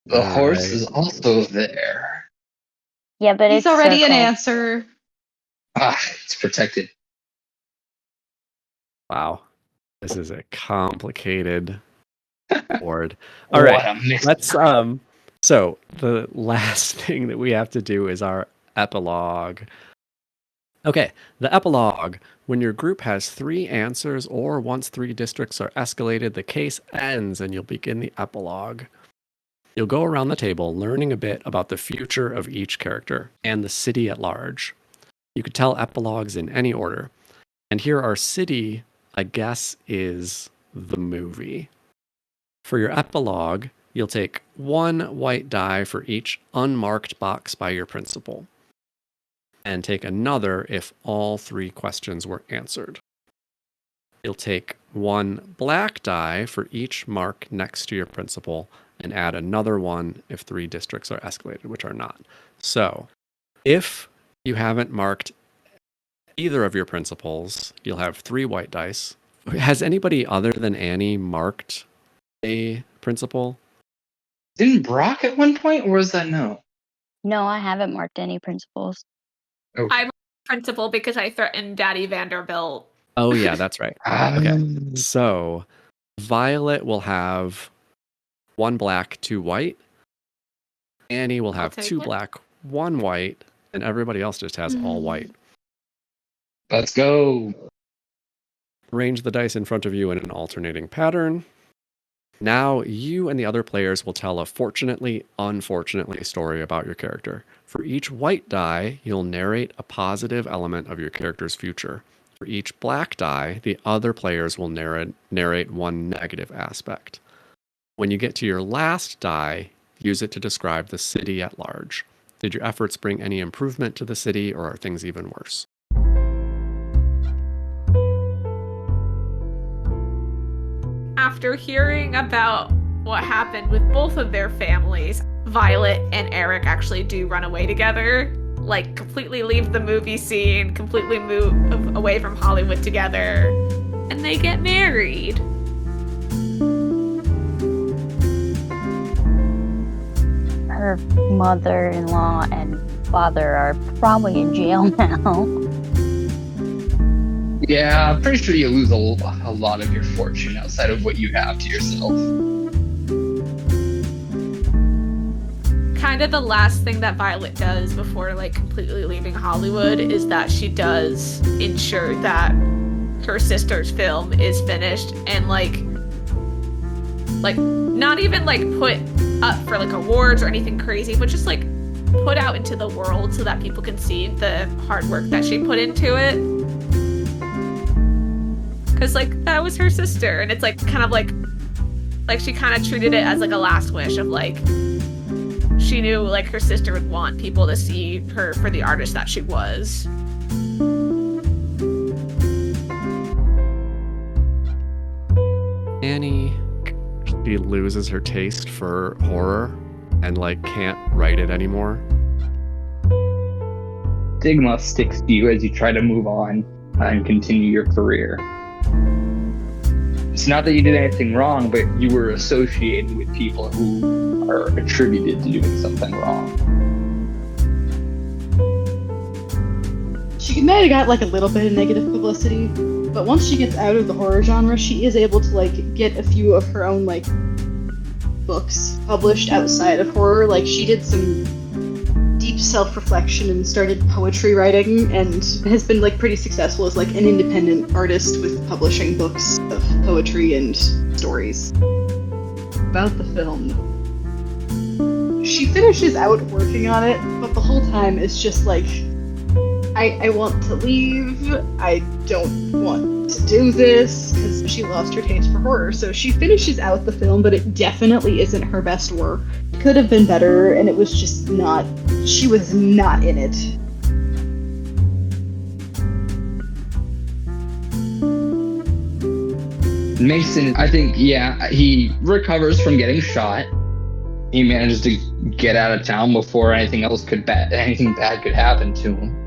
The horse Alright. is also there. Yeah, but He's it's already an circle. answer. It's protected. Wow. This is a complicated board. All right. What a mix. Let's so the last thing that we have to do is our epilogue. Okay, the epilogue. When your group has 3 answers or once 3 districts are escalated, the case ends and you'll begin the epilogue. You'll go around the table learning a bit about the future of each character and the city at large. You could tell epilogues in any order. And here our city, I guess, is the movie. For your epilogue, you'll take 1 white die for each unmarked box by your principal, and take another if all 3 questions were answered. You'll take 1 black die for each mark next to your principal, and add another one if 3 districts are escalated, which are not. So, if you haven't marked either of your principals, you'll have 3 white dice. Has anybody other than Annie marked a principal? Didn't Brock at one point, or was that no? No, I haven't marked any principals. Oh. I'm principal because I threatened Daddy Vanderbilt. Oh, yeah, that's right. Okay. So, Violet will have 1 black, 2 white. Annie will have take 2 it. black, 1 white, and everybody else just has all white. Let's go. Arrange the dice in front of you in an alternating pattern. Now, you and the other players will tell a fortunately, unfortunately story about your character. For each white die, you'll narrate a positive element of your character's future. For each black die, the other players will narrate 1 negative aspect. When you get to your last die, use it to describe the city at large. Did your efforts bring any improvement to the city, or are things even worse? After hearing about what happened with both of their families, Violet and Eric actually do run away together. Like, completely leave the movie scene, completely move away from Hollywood together, and they get married. Her mother-in-law and father are probably in jail now. Yeah, I'm pretty sure you lose a lot of your fortune outside of what you have to yourself. Kind of the last thing that Violet does before, like, completely leaving Hollywood is that she does ensure that her sister's film is finished and, like, not even, like, put up for, like, awards or anything crazy, but just, like, put out into the world so that people can see the hard work that she put into it. Because, like, that was her sister, and it's, like, kind of, like she kind of treated it as, like, a last wish of, like, she knew, like, her sister would want people to see her for the artist that she was. Annie, she loses her taste for horror and, like, can't write it anymore. Stigma sticks to you as you try to move on and continue your career. It's not that you did anything wrong, but you were associated with people who are attributed to doing something wrong. She might have got like a little bit of negative publicity, but once she gets out of the horror genre, she is able to like get a few of her own like books published outside of horror. Like she did some deep self-reflection and started poetry writing and has been like pretty successful as like an independent artist with publishing books of poetry and stories. About the film. She finishes out working on it, but the whole time it's just like I want to leave. I don't want to do this because she lost her taste for horror. So she finishes out the film, but it definitely isn't her best work. Could have been better, and it was just not. She was not in it. Mason, I think, yeah, he recovers from getting shot. He manages to get out of town before anything bad could happen to him.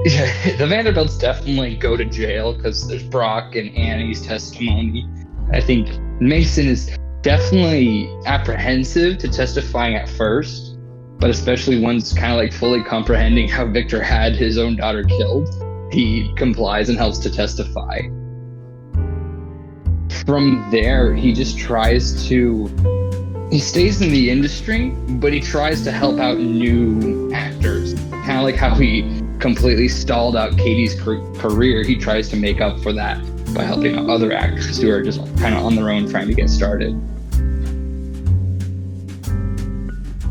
The Vanderbilts definitely go to jail because there's Brock and Annie's testimony. I think Mason is definitely apprehensive to testifying at first, but especially once kind of like fully comprehending how Victor had his own daughter killed, he complies and helps to testify. From there, he just tries to... He stays in the industry, but he tries to help out new actors. Kind of like how he completely stalled out Katie's career, he tries to make up for that by helping out other actors who are just kind of on their own trying to get started.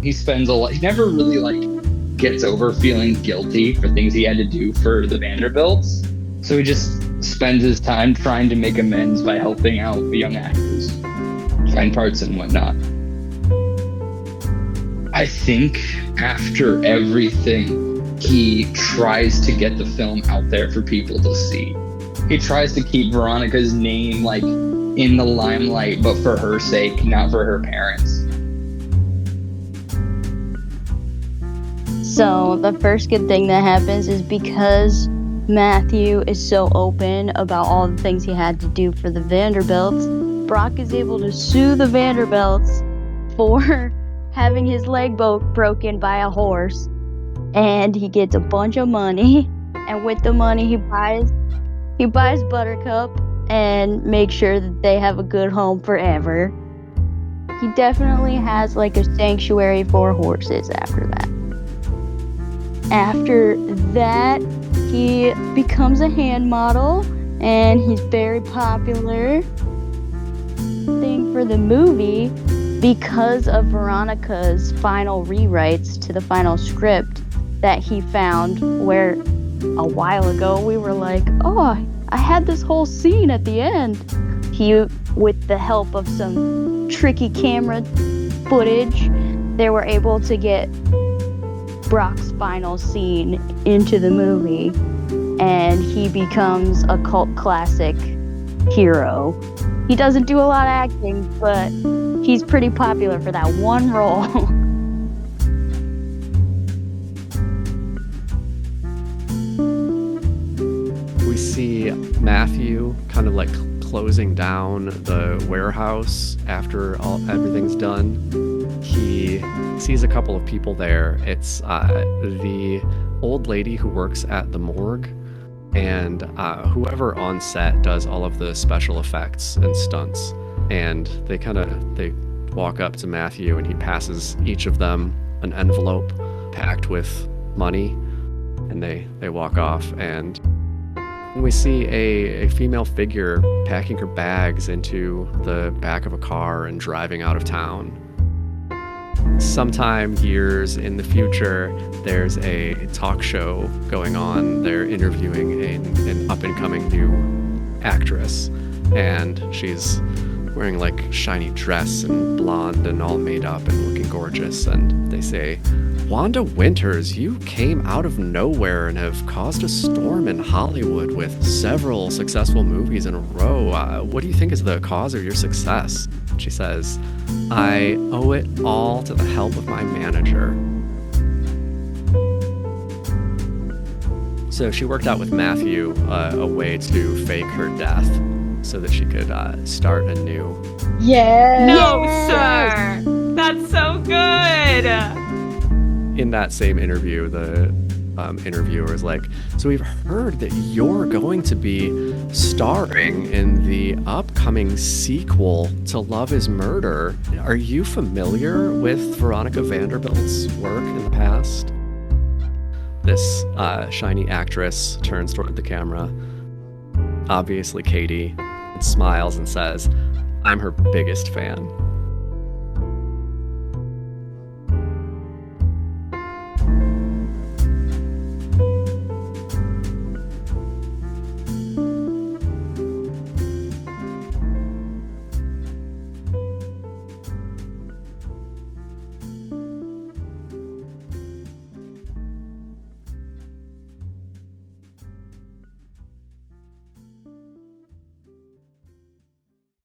He spends a lot... He never really, gets over feeling guilty for things he had to do for the Vanderbilts. So he just spends his time trying to make amends by helping out the young actors, find parts and whatnot. I think after everything, he tries to get the film out there for people to see. He tries to keep Veronica's name in the limelight, but for her sake, not for her parents. So the first good thing that happens is because Matthew is so open about all the things he had to do for the Vanderbilts, Brock is able to sue the Vanderbilts for having his leg broken by a horse, and he gets a bunch of money, and with the money he buys Buttercup and makes sure that they have a good home forever. He definitely has a sanctuary for horses after that. After that, he becomes a hand model, and he's very popular. Thing for the movie, because of Veronica's final rewrites to the final script that he found, where a while ago we were like, oh, I had this whole scene at the end. He, with the help of some tricky camera footage, they were able to get Brock's final scene into the movie, and he becomes a cult classic hero. He doesn't do a lot of acting, but he's pretty popular for that one role. We see Matthew kind of closing down the warehouse after everything's done. He sees a couple of people there. It's the old lady who works at the morgue and whoever on set does all of the special effects and stunts. And they walk up to Matthew, and he passes each of them an envelope packed with money, and they walk off. And we see a female figure packing her bags into the back of a car and driving out of town. Sometime years in the future, there's a talk show going on. They're interviewing an up-and-coming new actress, and she's wearing shiny dress and blonde and all made up and looking gorgeous. And they say, Wanda Winters, you came out of nowhere and have caused a storm in Hollywood with several successful movies in a row. What do you think is the cause of your success? She says, I owe it all to the help of my manager. So she worked out with Matthew a way to fake her death so that she could start anew. Yeah. No, sir. That's so good. In that same interview, the interviewer is like, so we've heard that you're going to be starring in the upcoming sequel to Love is Murder. Are you familiar with Veronica Vanderbilt's work in the past? This shiny actress turns toward the camera, obviously Katie, and smiles and says, I'm her biggest fan.